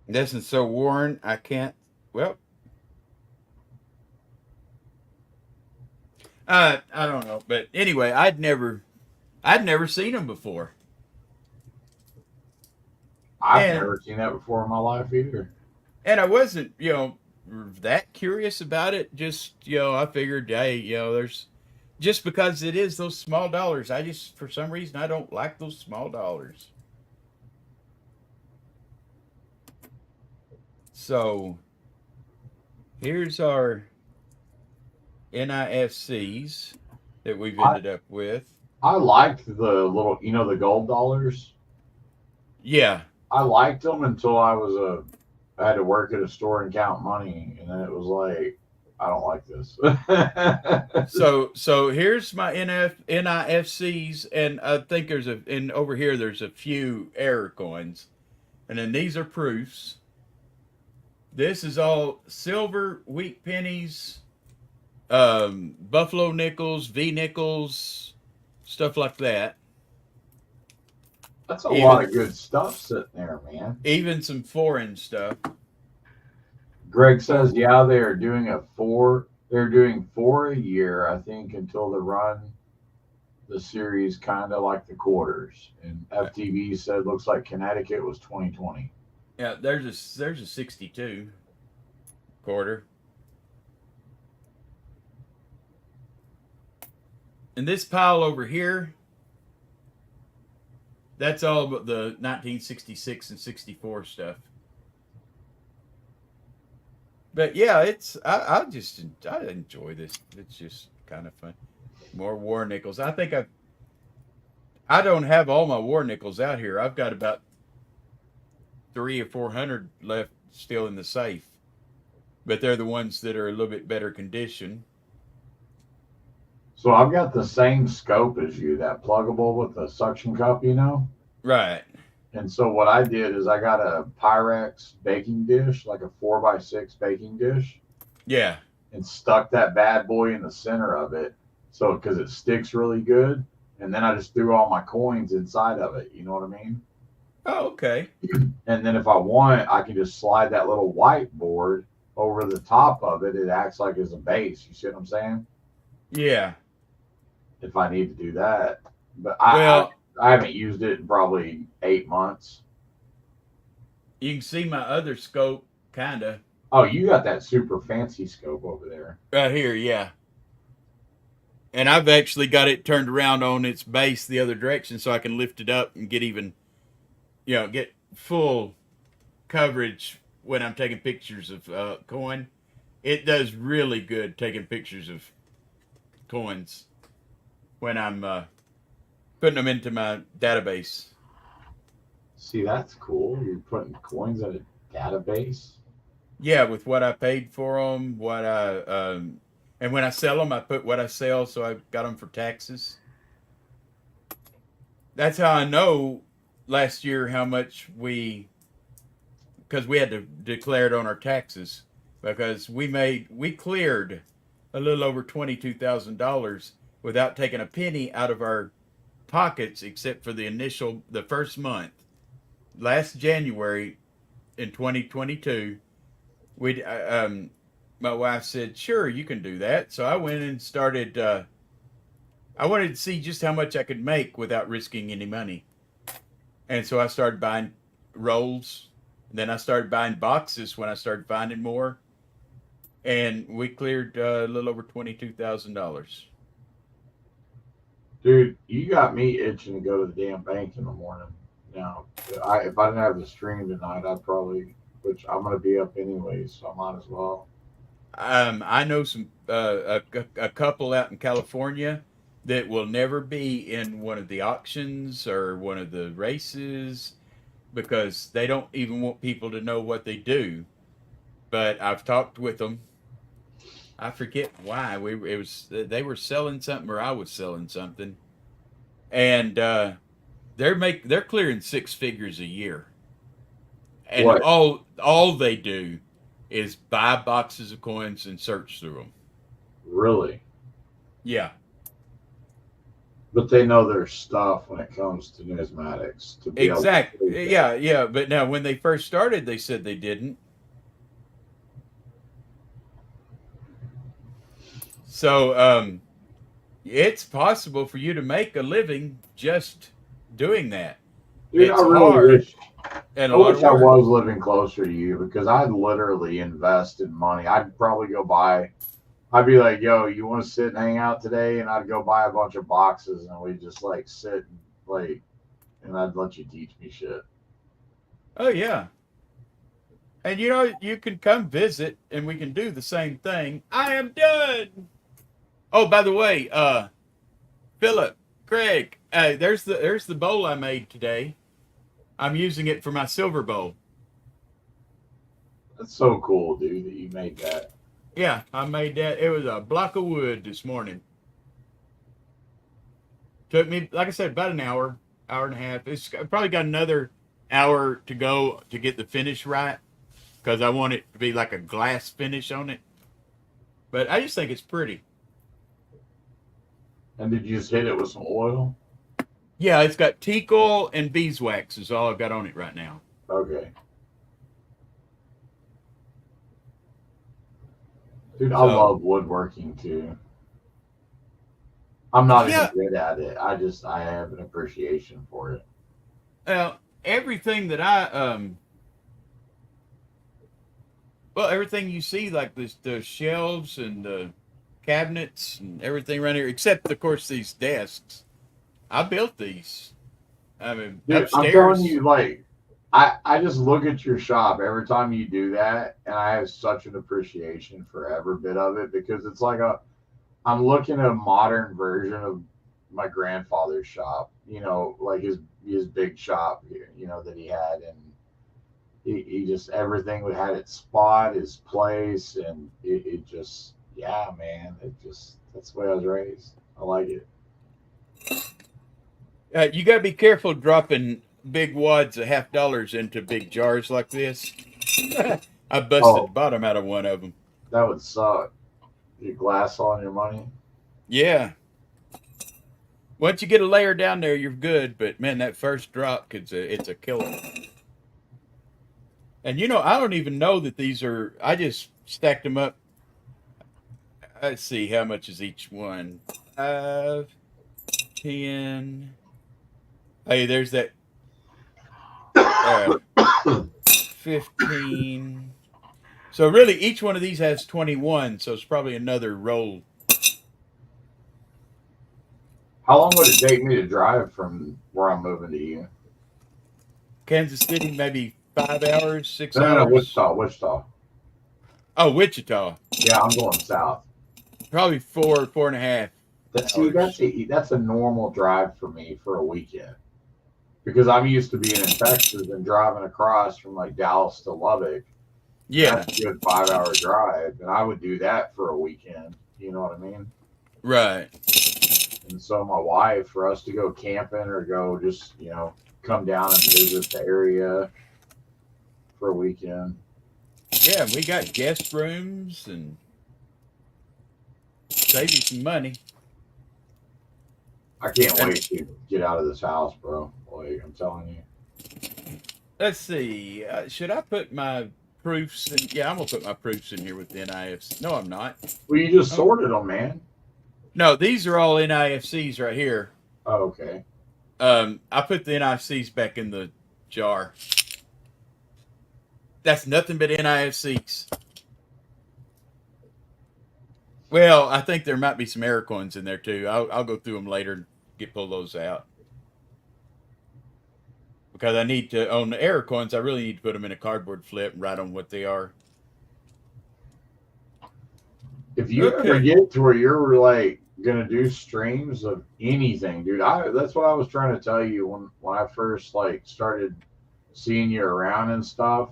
This is so worn, I can't. Well, I don't know, but anyway, I'd never seen them before. I've And- never seen that before in my life either. And I wasn't, you know, that curious about it. Just, you know, I figured, hey, you know, there's just because it is those small dollars. I just, for some reason, I don't like those small dollars. So here's our NIFCs that we've ended up with. I liked the little, the gold dollars. Yeah. I liked them until I had to work at a store and count money, and then it was like, I don't like this. So here's my NIFCs, and I think and over here there's a few error coins, and then these are proofs. This is all silver, wheat pennies, buffalo nickels, V nickels, stuff like that. That's a lot of good stuff sitting there, man. Even some foreign stuff. Greg says, yeah, they're doing four a year, I think, until they run the series kind of like the quarters. And FTV said looks like Connecticut was 2020. Yeah, there's a 62 quarter. And this pile over here, that's all but the 1966 and 64 stuff. But yeah, I enjoy this. It's just kind of fun. More war nickels. I think I don't have all my war nickels out here. I've got about 300 or 400 left still in the safe, but they're the ones that are a little bit better condition. So I've got the same scope as you, that pluggable with the suction cup, Right. And so what I did is I got a Pyrex baking dish, like a 4x6 baking dish. Yeah. And stuck that bad boy in the center of it. So, because it sticks really good. And then I just threw all my coins inside of it. You know what I mean? Oh, okay. And then if I want, I can just slide that little whiteboard over the top of it. It acts like it's a base. You see what I'm saying? Yeah. If I need to do that. But I haven't used it in probably 8 months. You can see my other scope, kind of. Oh, you got that super fancy scope over there. Right here, yeah. And I've actually got it turned around on its base the other direction so I can lift it up and get even, get full coverage when I'm taking pictures of coin. It does really good taking pictures of coins when I'm putting them into my database. See, that's cool. You're putting coins in a database. Yeah, with what I paid for them, and when I sell them, I put what I sell, so I got them for taxes. That's how I know last year how much we because we had to declare it on our taxes because we cleared a little over $22,000 without taking a penny out of our pockets except for the first month. Last January in 2022, we my wife said, "Sure, you can do that." So I went and started. I wanted to see just how much I could make without risking any money, and so I started buying rolls. Then I started buying boxes when I started finding more, and we cleared a little over $22,000. Dude, you got me itching to go to the damn bank in the morning. Now, if I didn't have the stream tonight, I'd probably, which I'm gonna be up anyways, so I might as well. I know a couple out in California that will never be in one of the auctions or one of the races because they don't even want people to know what they do. But I've talked with them. I forget why they were selling something or I was selling something, and they're clearing six figures a year, and What? all they do is buy boxes of coins and search through them. Really? Yeah. But they know their stuff when it comes to numismatics to be able to Exactly. prove Yeah, that. yeah. But now, when they first started, they said they didn't. So, it's possible for you to make a living just doing that. Dude, It's I really hard wish and I a lot wish of I work. was living closer to you because I'd literally invest in money. I'd probably go buy. I'd be like, "Yo, you want to sit and hang out today?" And I'd go buy a bunch of boxes, and we'd just like sit and like, and I'd let you teach me shit. Oh yeah. And you can come visit and we can do the same thing. I am done. Oh, by the way, Philip, Craig, there's the bowl I made today. I'm using it for my silver bowl. That's so cool, dude, that you made that. Yeah, I made that. It was a block of wood this morning. Took me, like I said, about an hour, hour and a half. It's probably got another hour to go to get the finish right because I want it to be like a glass finish on it. But I just think it's pretty. And did you just hit it with some oil? Yeah, it's got teak oil and beeswax is all I've got on it right now. Okay. Dude, I So love woodworking too. I'm not even yeah, good at it. I have an appreciation for it. everything that everything you see like the shelves and the cabinets and everything around here, except of course these desks. I built these. I mean, Dude, I'm telling upstairs. you, like, I just look at your shop every time you do that, and I have such an appreciation for every bit of it because it's like I'm looking at a modern version of my grandfather's shop, like his big shop, that he had, and he just everything would had its spot, his place, and it just yeah, man, that's the way I was raised. I like it. You got to be careful dropping big wads of $50 into big jars like this. I busted the Oh, bottom out of one of them. that would suck. Your glass on your money. Yeah. Once you get a layer down there, you're good. But man, that first drop, it's a killer. And I don't even know that these are. I just stacked them up. Let's see, how much is each one? 5, 10. Hey, there's that. Uh, 15. So really, each one of these has 21. So it's probably another roll. How long would it take me to drive from where I'm moving to you? Kansas City, maybe 5 hours, six No, hours. Wichita. Oh, Wichita, Yeah, I'm going south. probably 4.5 See, hours. that's a normal drive for me for a weekend because I'm used to being in Texas and driving across from like Dallas to Lubbock. Yeah, That's a good 5 hour drive, and I would do that for a weekend. You know what I mean? right. And so my wife, for us to go camping or go just come down and visit the area for a weekend. Yeah, we got guest rooms and save you some money. I can't wait to get out of this house, bro. Like I'm telling you. Let's see. Should I put my proofs in? Yeah, I'm gonna put my proofs in here with the NIFs. No, I'm not. Well, you just Oh. sorted them, man. No, these are all NIFCs right here. Oh, okay. I put the NIFCs back in the jar. That's nothing but NIFCs. Well, I think there might be some error coins in there too. I'll go through them later and pull those out. Because I need to, on the error coins, I really need to put them in a cardboard flip and write on what they are. If you ever get to where you're like gonna do streams of anything, dude, that's what I was trying to tell you when I first like started seeing you around and stuff.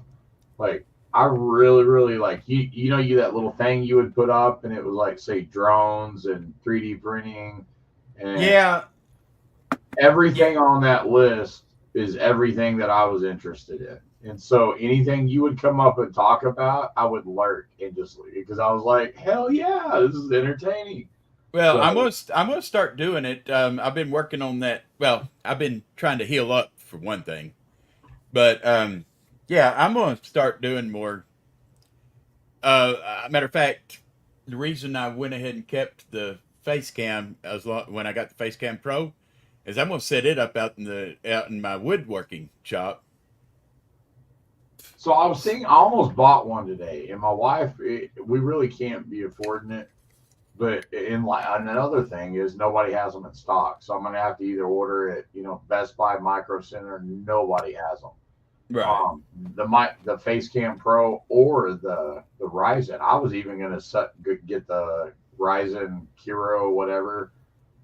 Like I really like you know you that little thing you would put up and it was like say drones and 3D printing and Yeah. everything on that list is everything that I was interested in. And so anything you would come up and talk about, I would lurk and just because I was like, hell yeah, this is entertaining. Well, So, I'm gonna start doing it. I've been working on that. Well, I've been trying to heal up for one thing, but yeah, I'm gonna start doing more. Matter of fact, the reason I went ahead and kept the face cam when I got the face cam pro is I'm gonna set it up out in my woodworking shop. So I was thinking, I almost bought one today, and my wife, we really can't be affording it. But another thing is nobody has them in stock, so I'm gonna have to either order it, Best Buy, Micro Center. Nobody has them. Right. The Facecam Pro or the Ryzen. I was even gonna get the Ryzen Kiro whatever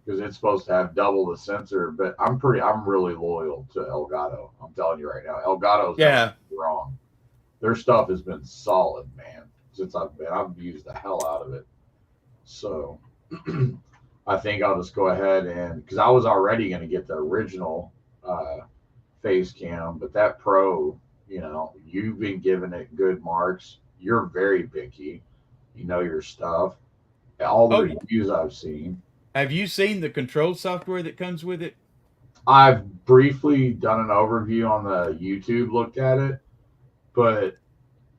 because it's supposed to have double the sensor. But I'm really loyal to Elgato. I'm telling you right now, Elgato's Yeah. wrong. Their stuff has been solid, man. Since I've used the hell out of it. So I think I'll just go ahead and because I was already going to get the original face cam, but that pro, you've been giving it good marks. You're very picky. You know your stuff. All the Oh, reviews I've seen. have you seen the control software that comes with it? I've briefly done an overview on the YouTube, looked at it, but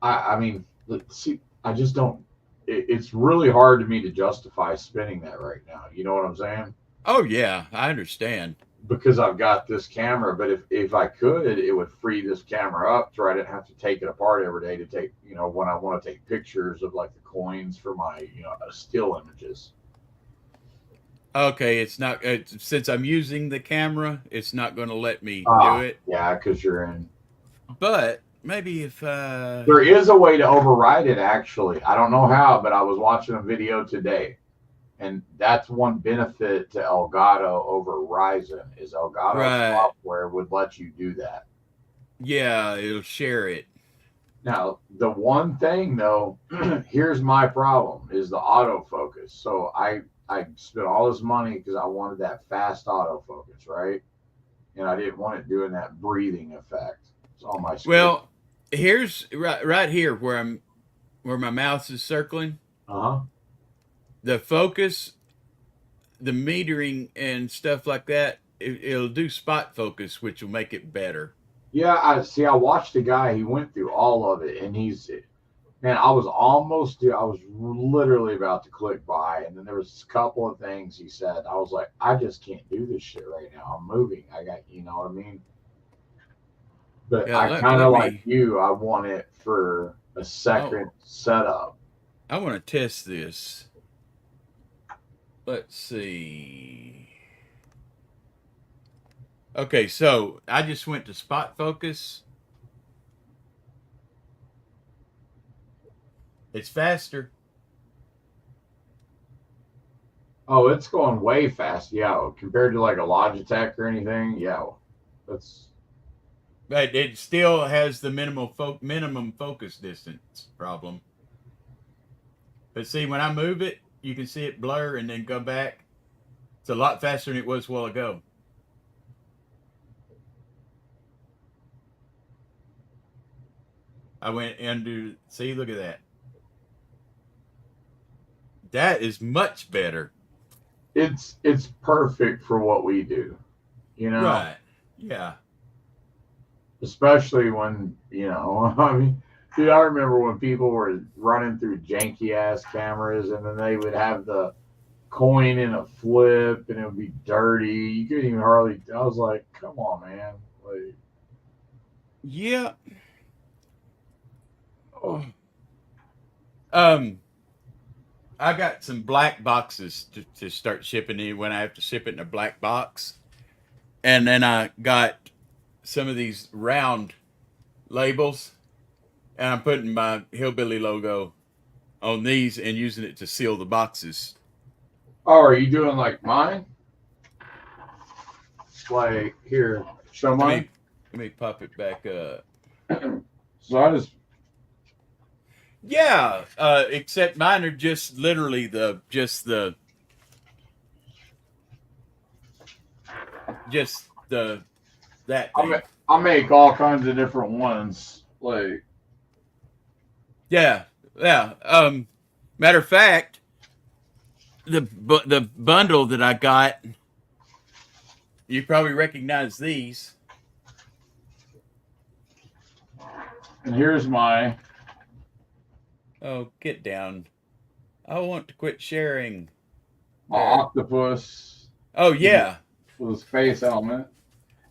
I mean, see, I just don't. It's really hard to me to justify spending that right now. You know what I'm saying? Oh yeah, I understand. Because I've got this camera, but if I could, it would free this camera up so I didn't have to take it apart every day to take, when I want to take pictures of like the coins for my, still images. Okay, it's not since I'm using the camera, it's not going to let me do it. Yeah, because you're in. But maybe if there is a way to override it. Actually, I don't know how, but I was watching a video today, and that's one benefit to Elgato over Ryzen is Elgato software would let you do that. Yeah, it'll share it. Now, the one thing though, here's my problem is the autofocus. So I spent all this money because I wanted that fast autofocus, right? And I didn't want it doing that breathing effect on my screen. Well, here's right here where my mouse is circling. The focus, the metering and stuff like that, it'll do spot focus, which will make it better. Yeah, I watched a guy, he went through all of it, and I was literally about to click buy, and then there was a couple of things he said. I was like, I just can't do this shit right now. I'm moving. I got, you know what I mean? But yeah, I kind of like you. I want it for a second setup. I want to test this. Let's see. Okay, so I just went to spot focus. It's faster. Oh, it's going way fast. Yeah, compared to like a Logitech or anything. Yeah, that's. But it still has the minimum focus distance problem. But see, when I move it, you can see it blur and then go back. It's a lot faster than it was a while ago. I went into, see, look at that. That is much better. It's perfect for what we do, you know. Right. Yeah. Especially when, I mean, dude, I remember when people were running through janky ass cameras, and then they would have the coin in a flip, and it would be dirty. You couldn't even hardly. I was like, come on, man. Like, Yeah. oh, I got some black boxes to start shipping in when I have to ship it in a black box. And then I got some of these round labels, and I'm putting my Hillbilly logo on these and using it to seal the boxes. oh, are you doing like mine? Like, here, show Let mine. me, let me pop it back up. So I just, Yeah, except mine are just literally the that I thing. make, I make all kinds of different ones. Like, Yeah, yeah. Matter of fact, the bundle that I got, you probably recognize these. and here's my. Oh, get down! I want to quit sharing. My There. octopus Oh yeah. with a space helmet.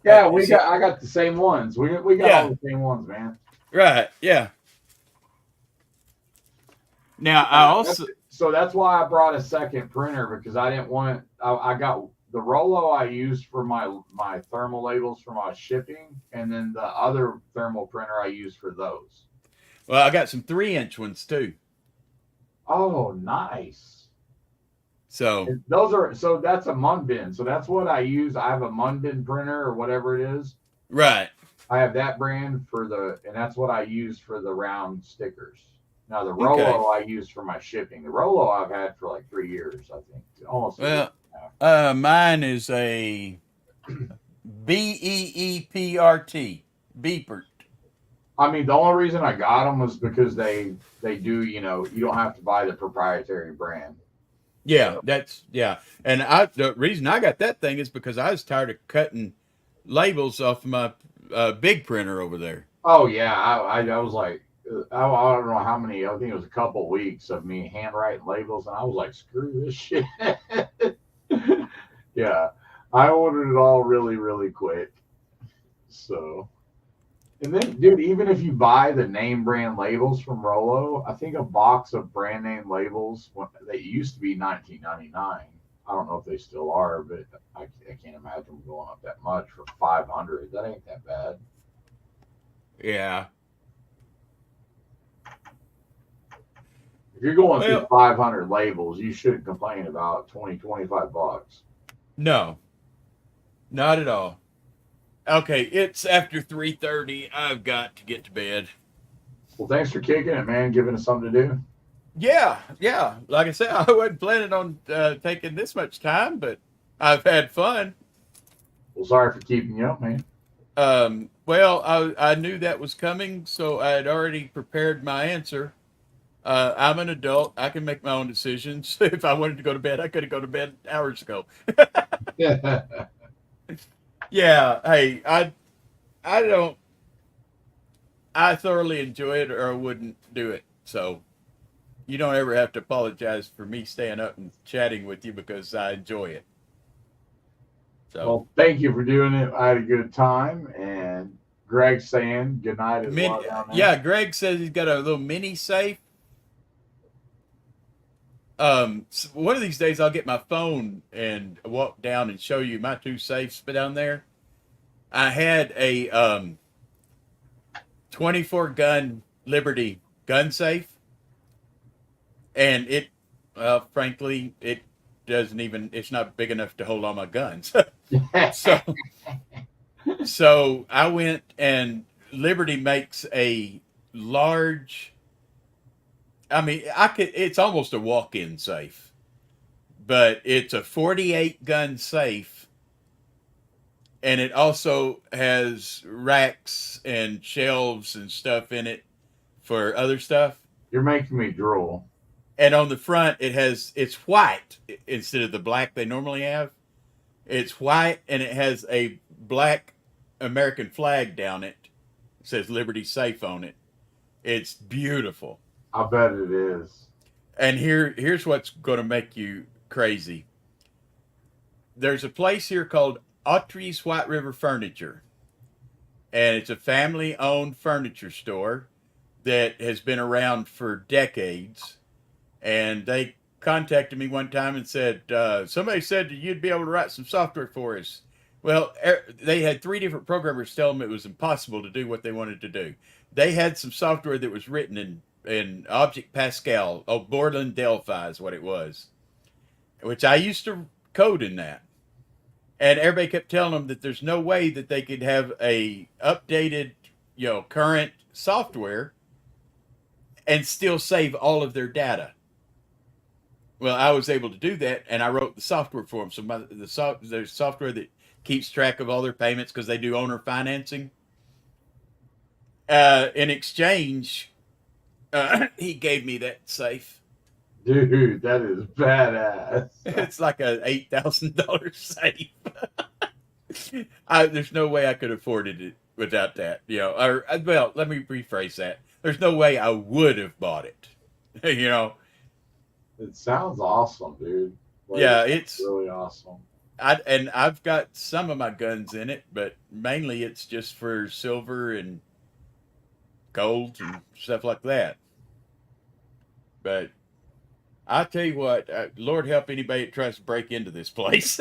Yeah, Is it- I got the same ones. We got Yeah. all the same ones, man. Right. Yeah. Now I also So that's why I brought a second printer, because I didn't want. I got the Rolo I used for my thermal labels for my shipping, and then the other thermal printer I used for those. I got some 3-inch ones too. Oh, nice. So And those are so that's a Munbin. So that's what I use. I have a Munbin printer or whatever it is. right. I have that brand and that's what I use for the round stickers. Now the Rolo I use for my shipping. The Rolo I've had for like 3 years, I think, almost. Well, mine is a BEEPRT, Beepert. I mean, the only reason I got them was because they do. You don't have to buy the proprietary brand. Yeah, and the reason I got that thing is because I was tired of cutting labels off my big printer over there. Oh yeah, I was like, I don't know how many. I think it was a couple weeks of me handwriting labels, and I was like, screw this shit. Yeah, I ordered it all really, really quick. So, and then, dude, even if you buy the name brand labels from Rolo, I think a box of brand name labels they used to be $19.99. I don't know if they still are, but I can't imagine them going up that much for 500. That ain't that bad. Yeah. If you're going through 500 labels, you shouldn't complain about 25 bucks. No, not at all. Okay, it's after 3:30. I've got to get to bed. Well, thanks for kicking it, man. Giving us something to do. Yeah. Like I said, I wasn't planning on taking this much time, but I've had fun. Well, sorry for keeping you up, man. I knew that was coming, so I had already prepared my answer. I'm an adult. I can make my own decisions. If I wanted to go to bed, I could have gone to bed hours ago. Yeah. Hey, I don't. I thoroughly enjoy it, or I wouldn't do it. So you don't ever have to apologize for me staying up and chatting with you because I enjoy it. So, well, thank you for doing it. I had a good time, and Greg's saying good night as well down there. yeah, Greg says he's got a little mini safe. One of these days I'll get my phone and walk down and show you my 2 safes down there. I had a 24 gun Liberty gun safe, and frankly, it doesn't even. It's not big enough to hold all my guns. So I went, and Liberty makes a large. I mean, it's almost a walk-in safe, but it's a 48 gun safe, and it also has racks and shelves and stuff in it for other stuff. You're making me drool. And on the front, it's white instead of the black they normally have. It's white and it has a black American flag down it. It says Liberty Safe on it. It's beautiful. I bet it is. And here's what's going to make you crazy. There's a place here called Autry's White River Furniture, and it's a family-owned furniture store that has been around for decades. And they contacted me one time and said, somebody said that you'd be able to write some software for us. Well, they had 3 different programmers tell them it was impossible to do what they wanted to do. They had some software that was written in Object Pascal. Oh, Borland Delphi is what it was, which I used to code in that. And everybody kept telling them that there's no way that they could have a updated, current software and still save all of their data. Well, I was able to do that, and I wrote the software for them. So there's software that keeps track of all their payments because they do owner financing. In exchange, he gave me that safe. Dude, that is badass. It's like a $8,000 safe. There's no way I could have afforded it without that. Well, let me rephrase that. There's no way I would have bought it. It sounds awesome, dude. Yeah, it's really awesome. I've got some of my guns in it, but mainly it's just for silver and gold and stuff like that. But I tell you what, Lord help anybody that tries to break into this place.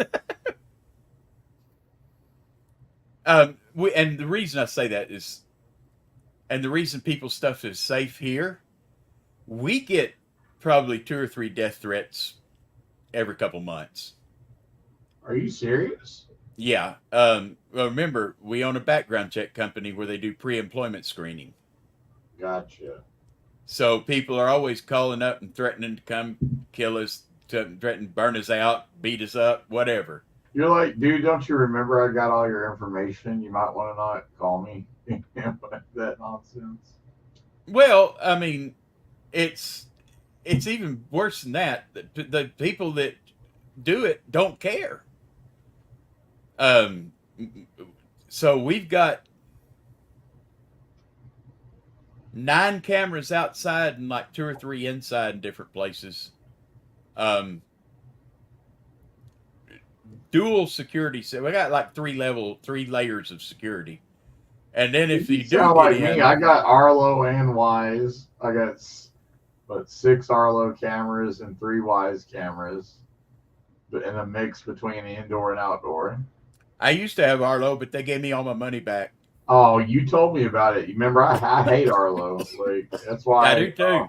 And the reason I say that is, and the reason people's stuff is safe here, we get probably 2 or 3 death threats every couple months. Are you serious? Yeah. Well, remember, we own a background check company where they do pre-employment screening. Gotcha. So people are always calling up and threatening to come kill us, threatening to burn us out, beat us up, whatever. You're like, dude, don't you remember I got all your information? You might want to not call me. That nonsense. Well, I mean, it's even worse than that. The people that do it don't care. So we've got 9 cameras outside and like 2 or 3 inside in different places. Dual security. So we got like 3 layers of security. And then if you do sound get like in, me, I got Arlo and Wise. I got 6 Arlo cameras and 3 Wise cameras, but in a mix between indoor and outdoor. I used to have Arlo, but they gave me all my money back. Oh, you told me about it. You remember? I hate Arlo. Like that's why I do too.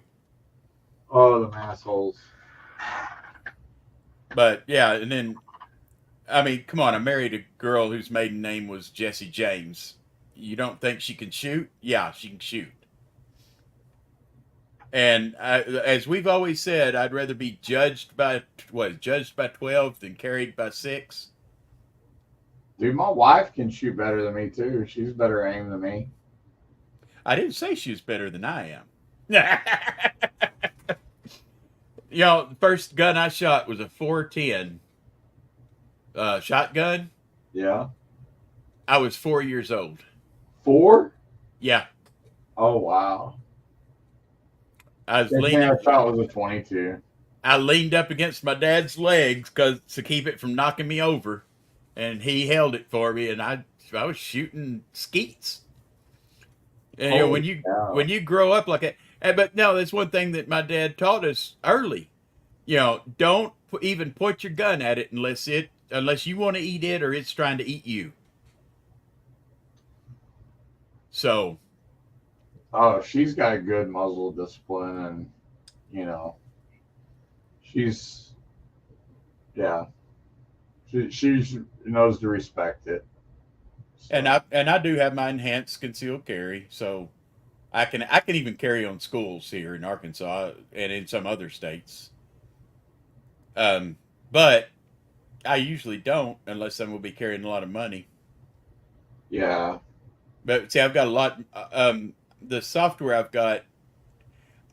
Oh, them assholes. But yeah, and then I mean, come on, I married a girl whose maiden name was Jessie James. You don't think she can shoot? Yeah, she can shoot. And as we've always said, I'd rather be judged by 12 than carried by 6. Dude, my wife can shoot better than me too. She's better aim than me. I didn't say she was better than I am. The first gun I shot was a 410 shotgun. Yeah. I was 4 years old. 4? Yeah. Oh wow. I was I thought it was a 22. I leaned up against my dad's legs to keep it from knocking me over, and he held it for me, and I was shooting skeets. And when you grow up like that, but no, that's one thing that my dad taught us early. Don't even point your gun at it unless you want to eat it or it's trying to eat you. So. Oh, she's got a good muzzle discipline, and she's she knows to respect it. So. And I do have my enhanced concealed carry, so I can even carry on schools here in Arkansas and in some other states. But I usually don't unless I'm going to be carrying a lot of money. Yeah. But see, I've got a lot. The software I've got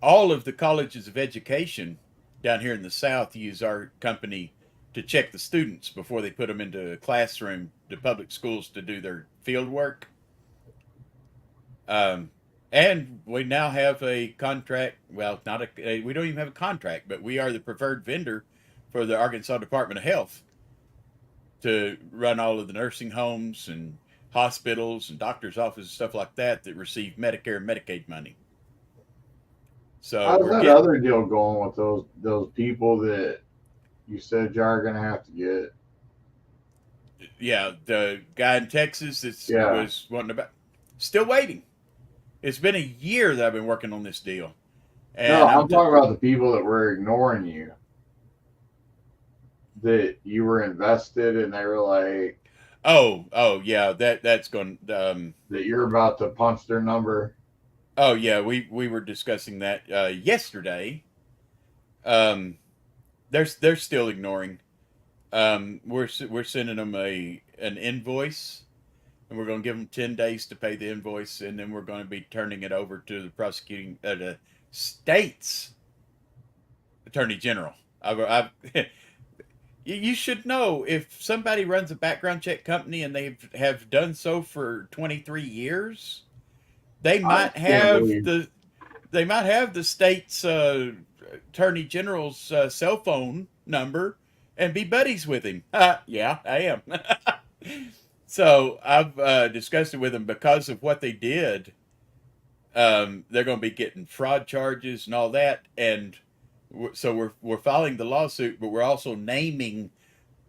all of the colleges of education down here in the South use our company to check the students before they put them into a classroom to public schools to do their field work. Um, and we now have a contract. Well, not we don't even have a contract, but we are the preferred vendor for the Arkansas Department of Health to run all of the nursing homes and hospitals and doctors' offices, stuff like that, that receive Medicare and Medicaid money. So How's we're that getting, other deal going with those people that you said you are gonna have to get? yeah, the guy in Texas that Yeah. was wanting about, still waiting. It's been a year that I've been working on this deal, and No, I'm talking about the people that were ignoring you. That you were invested, and they were like, oh yeah, that's going. that you're about to punch their number. Oh yeah, we were discussing that yesterday. They're still ignoring. We're sending them an invoice, and we're going to give them 10 days to pay the invoice, and then we're going to be turning it over to the state's attorney general. I've you should know, if somebody runs a background check company and they have done so for 23 years, they might have the state's attorney general's cell phone number and be buddies with him. Yeah, I am. So I've discussed it with them because of what they did. They're going to be getting fraud charges and all that, and so we're filing the lawsuit, but we're also naming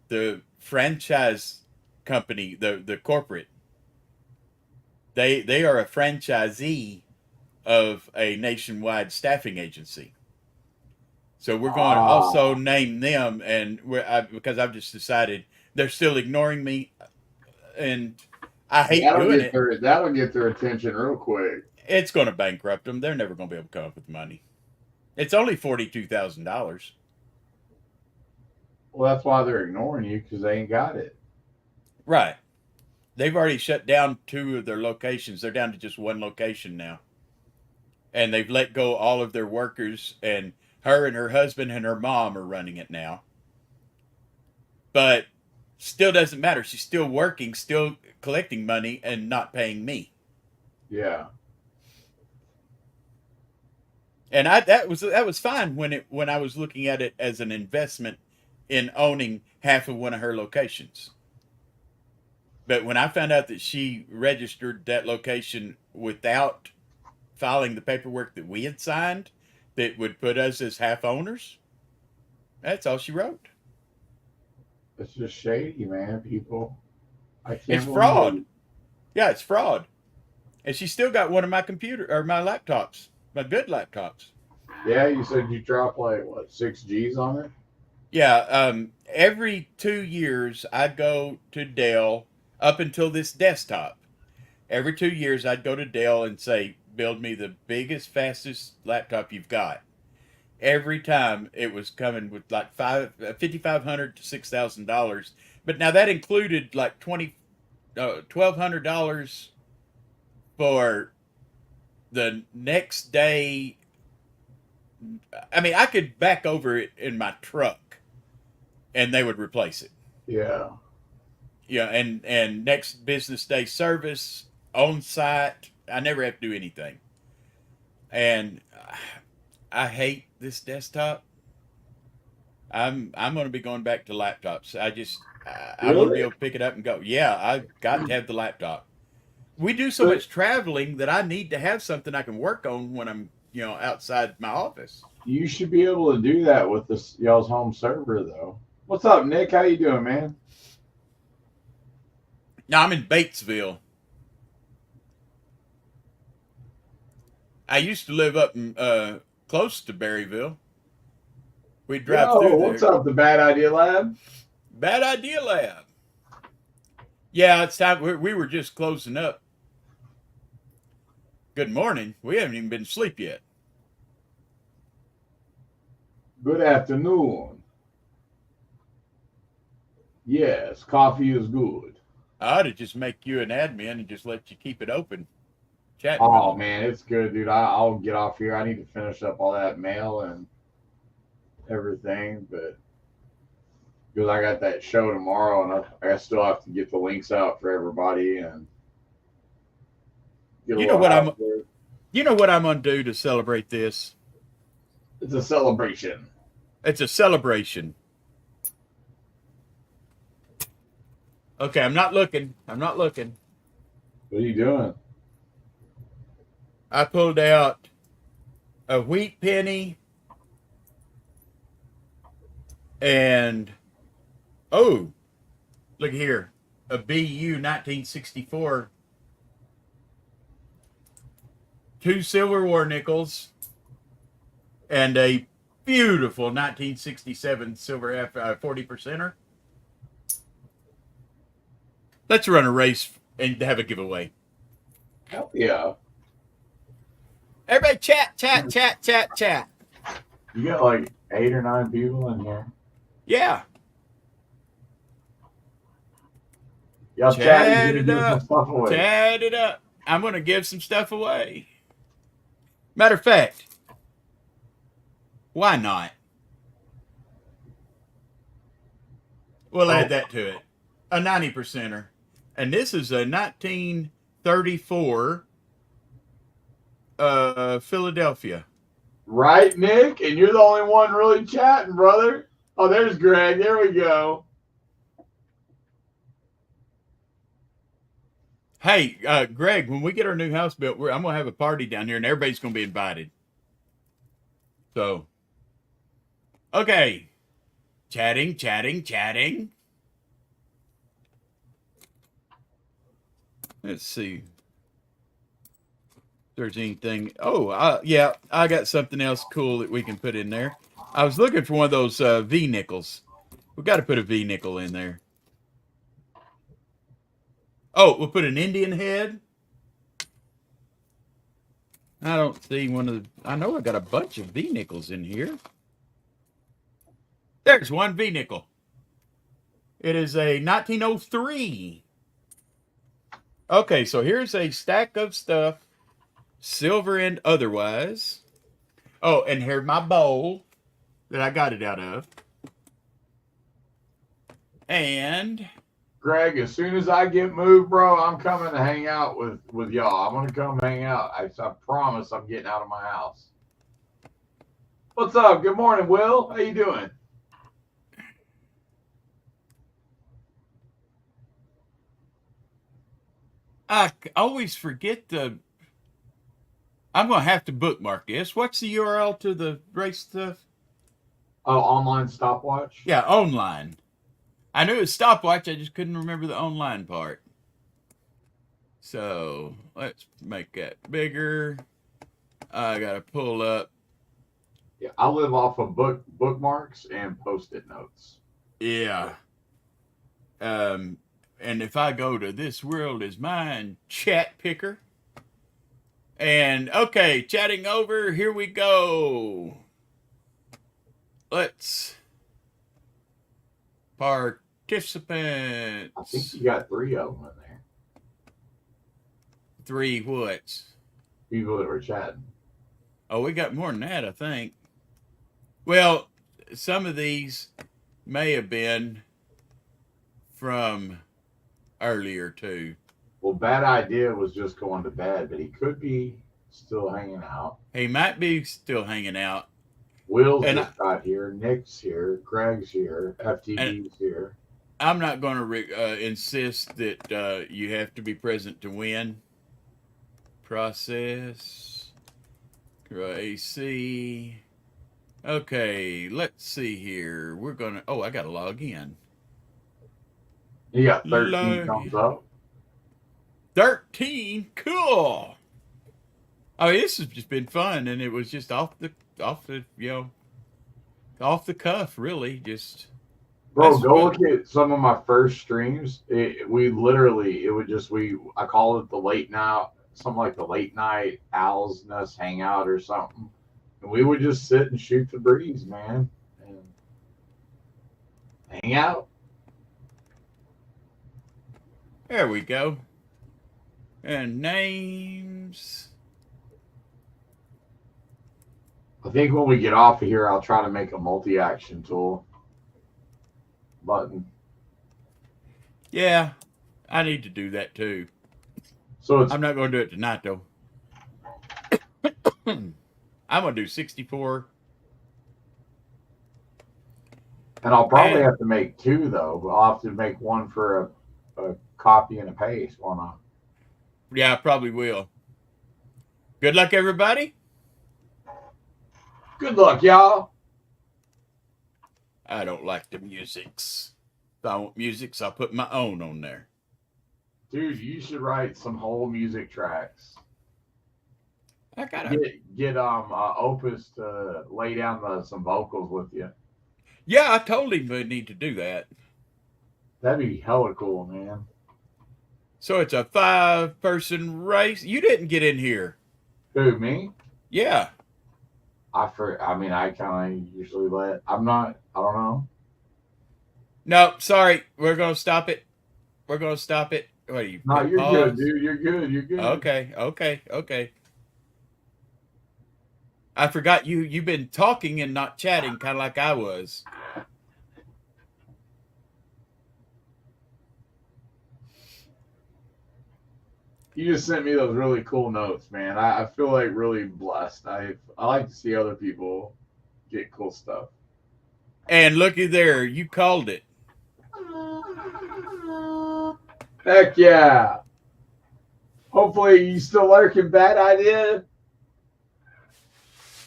the franchise company, the corporate. They are a franchisee of a nationwide staffing agency. So we're going to also name them, and because I've just decided they're still ignoring me, and I hate doing it. That'll get their attention real quick. It's going to bankrupt them. They're never going to be able to come up with money. It's only $42,000. Well, that's why they're ignoring you, because they ain't got it. Right. They've already shut down 2 of their locations. They're down to just 1 location now. And they've let go all of their workers, and her and her husband and her mom are running it now. But still doesn't matter. She's still working, still collecting money, and not paying me. Yeah. And that was fine when I was looking at it as an investment in owning half of one of her locations. But when I found out that she registered that location without filing the paperwork that we had signed that would put us as half owners, that's all she wrote. It's just shady, man, people. It's fraud. Yeah, it's fraud. And she still got one of my my laptops, my good laptops. Yeah, you said you dropped like, what, 6 G's on it? Yeah, every 2 years I'd go to Dell up until this desktop. Every 2 years I'd go to Dell and say, build me the biggest, fastest laptop you've got. Every time it was coming with like $5,500 to $6,000. But now that included like $1,200 for the next day. I mean, I could back over it in my truck and they would replace it. Yeah. Yeah, and next business day service on site. I never have to do anything. And I hate this desktop. I'm going to be going back to laptops. I want to be able to pick it up and go. Yeah, I've got to have the laptop. We do so much traveling that I need to have something I can work on when I'm, outside my office. You should be able to do that with y'all's home server, though. What's up, Nick? How you doing, man? Now I'm in Batesville. I used to live up in, close to Berryville. We'd drive through there. What's up, the Bad Idea Lab? Bad Idea Lab. Yeah, it's time. We were just closing up. Good morning. We haven't even been asleep yet. Good afternoon. Yes, coffee is good. I ought to just make you an admin and just let you keep it open. Chatting Oh with man, it's good, dude. I'll get off here. I need to finish up all that mail and everything, but because I got that show tomorrow, and I still have to get the links out for everybody and get a you know little what house I'm. there. You know what I'm gonna do to celebrate this? It's a celebration. It's a celebration. Okay, I'm not looking. I'm not looking. What are you doing? I pulled out a wheat penny and oh, look here, a BU 1964, two Silver War nickels, and a beautiful 1967 silver F 40%er. Let's run a race and have a giveaway. Hell yeah. Everybody chat, chat, chat, chat, chat. You got like 8 or 9 people in here. Yeah. Y'all Chat chatting, gonna it give some up. stuff away. Chat it up. I'm going to give some stuff away. Matter of fact, why not? We'll add that to it. A 90%er. And this is a 1934 Philadelphia. Right, Nick? And you're the only one really chatting, brother. Oh, there's Greg. There we go. Hey, Greg, when we get our new house built, I'm going to have a party down here and everybody's going to be invited. So, okay. Chatting, chatting, chatting. Let's see if there's anything. Oh, yeah, I got something else cool that we can put in there. I was looking for one of those V nickels. We've got to put a V nickel in there. Oh, we'll put an Indian head. I don't see one of the. I know I got a bunch of V nickels in here. There's one V nickel. It is a 1903. Okay, so here's a stack of stuff, silver and otherwise. Oh, and here's my bowl that I got it out of. And Greg, as soon as I get moved, bro, I'm coming to hang out with y'all. I'm gonna come hang out. I promise I'm getting out of my house. What's up? Good morning, Will. How you doing? I always forget the. I'm going to have to bookmark this. What's the URL to the race stuff? Oh, online stopwatch? Yeah, online. I knew it was stopwatch. I just couldn't remember the online part. So let's make that bigger. I got to pull up. Yeah, I live off of bookmarks and post-it notes. Yeah. And if I go to This World Is Mine chat picker. And okay, chatting over. Here we go. Let's participants. I think you got 3 of them in there. 3 whats? People that were chatting. Oh, we got more than that, I think. Well, some of these may have been from earlier too. Well, Bad Idea was just going to bed, but he could be still hanging out. He might be still hanging out. Will's just got here. Nick's here. Greg's here. FTV's here. I'm not going to insist that you have to be present to win. Process. AC. Okay, let's see here. We're going to... Oh, I got to log in. You got 13 thumbs up. 13? Cool. Oh, this has just been fun, and it was just off the cuff, really. Just bro, go look at some of my first streams. I call it the late night, something like the late night Owl's Nest hangout or something. And we would just sit and shoot the breeze, man, and hang out. There we go. And names. I think when we get off of here, I'll try to make a multi-action tool button. Yeah, I need to do that too. So it's I'm not going to do it tonight though. I'm going to do 64. and I'll probably And have to make two though. But I'll have to make one for a copy and a paste. Why not? yeah, I probably will. Good luck, everybody. Good luck, y'all. I don't like the musics. If I want musics, I'll put my own on there. Dude, you should write some whole music tracks. I gotta. Get Opus to lay down some vocals with you. Yeah, I told him we need to do that. That'd be hella cool, man. So it's a 5-person race. You didn't get in here. Who, me? Yeah. I kind of usually let. I don't know. No, sorry. We're gonna stop it. What are you? No, hit you're pause? good, dude. You're good. You're good. Okay. I forgot you've been talking and not chatting, kind of like I was. You just sent me those really cool notes, man. I feel like really blessed. I like to see other people get cool stuff. And looky there, you called it. Heck yeah. Hopefully you still lurking, Bad Idea.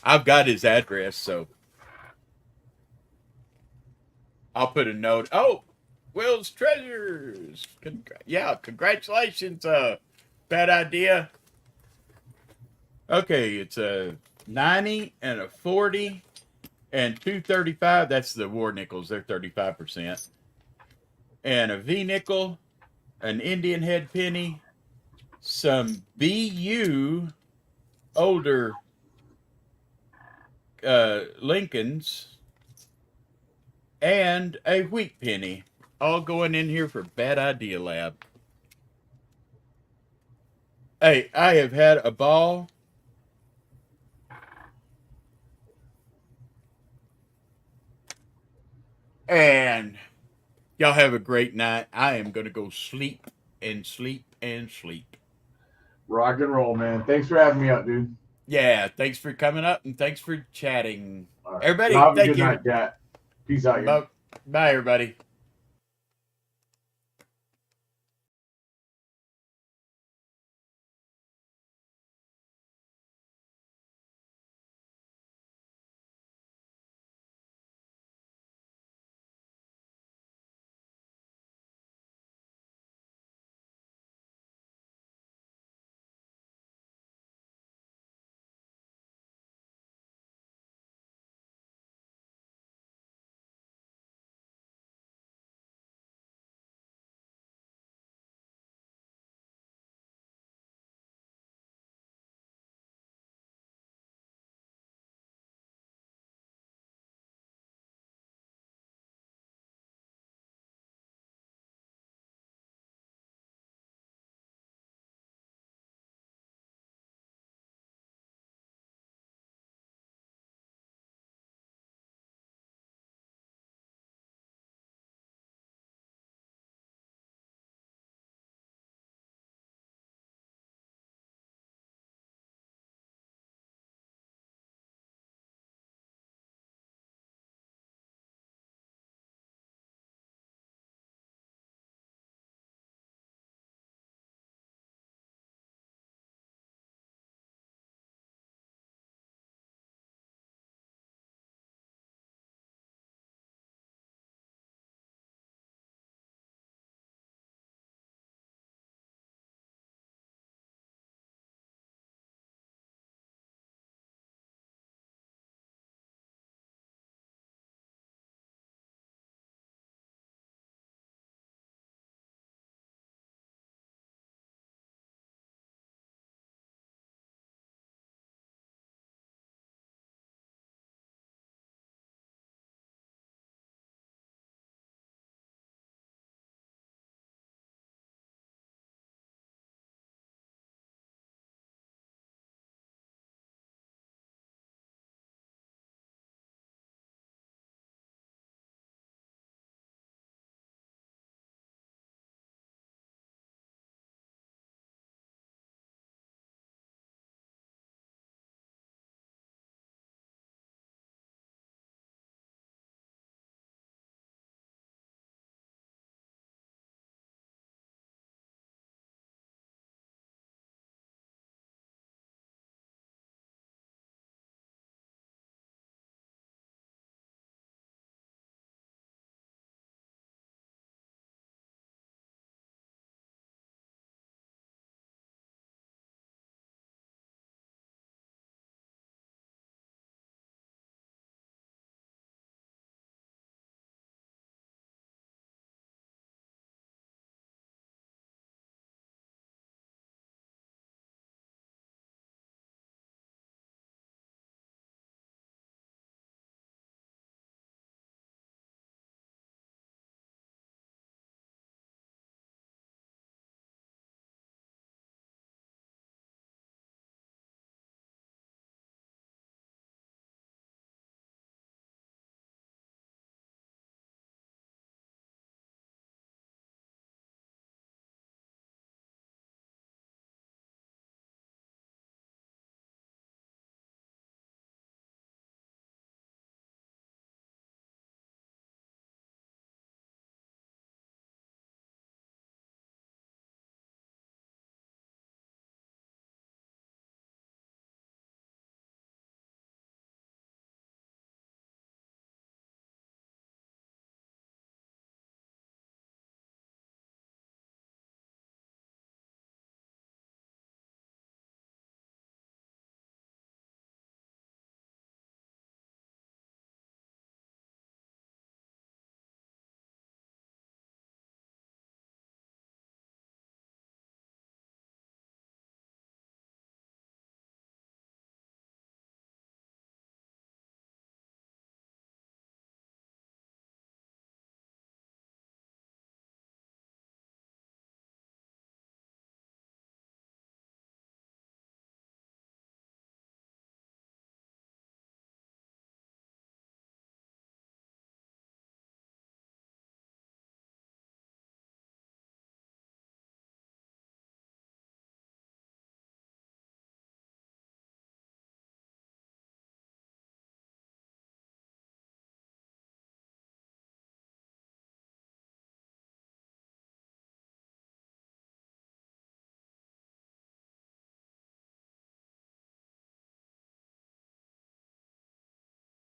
I've got his address, so I'll put a note. Oh, Will's Treasures. Congratulations, Bad Idea. Okay, it's a 90 and a 40 and 235. That's the war nickels. They're 35%. And a V nickel, an Indian head penny, some BU older Lincolns, and a wheat penny, all going in here for Bad Idea Lab. Hey, I have had a ball. And y'all have a great night. I am going to go sleep and sleep and sleep. Rock and roll, man. Thanks for having me up, dude. Yeah, thanks for coming up and thanks for chatting. All right. Everybody, Have a thank good you. night, Cat. Peace out, y'all. Bye, everybody.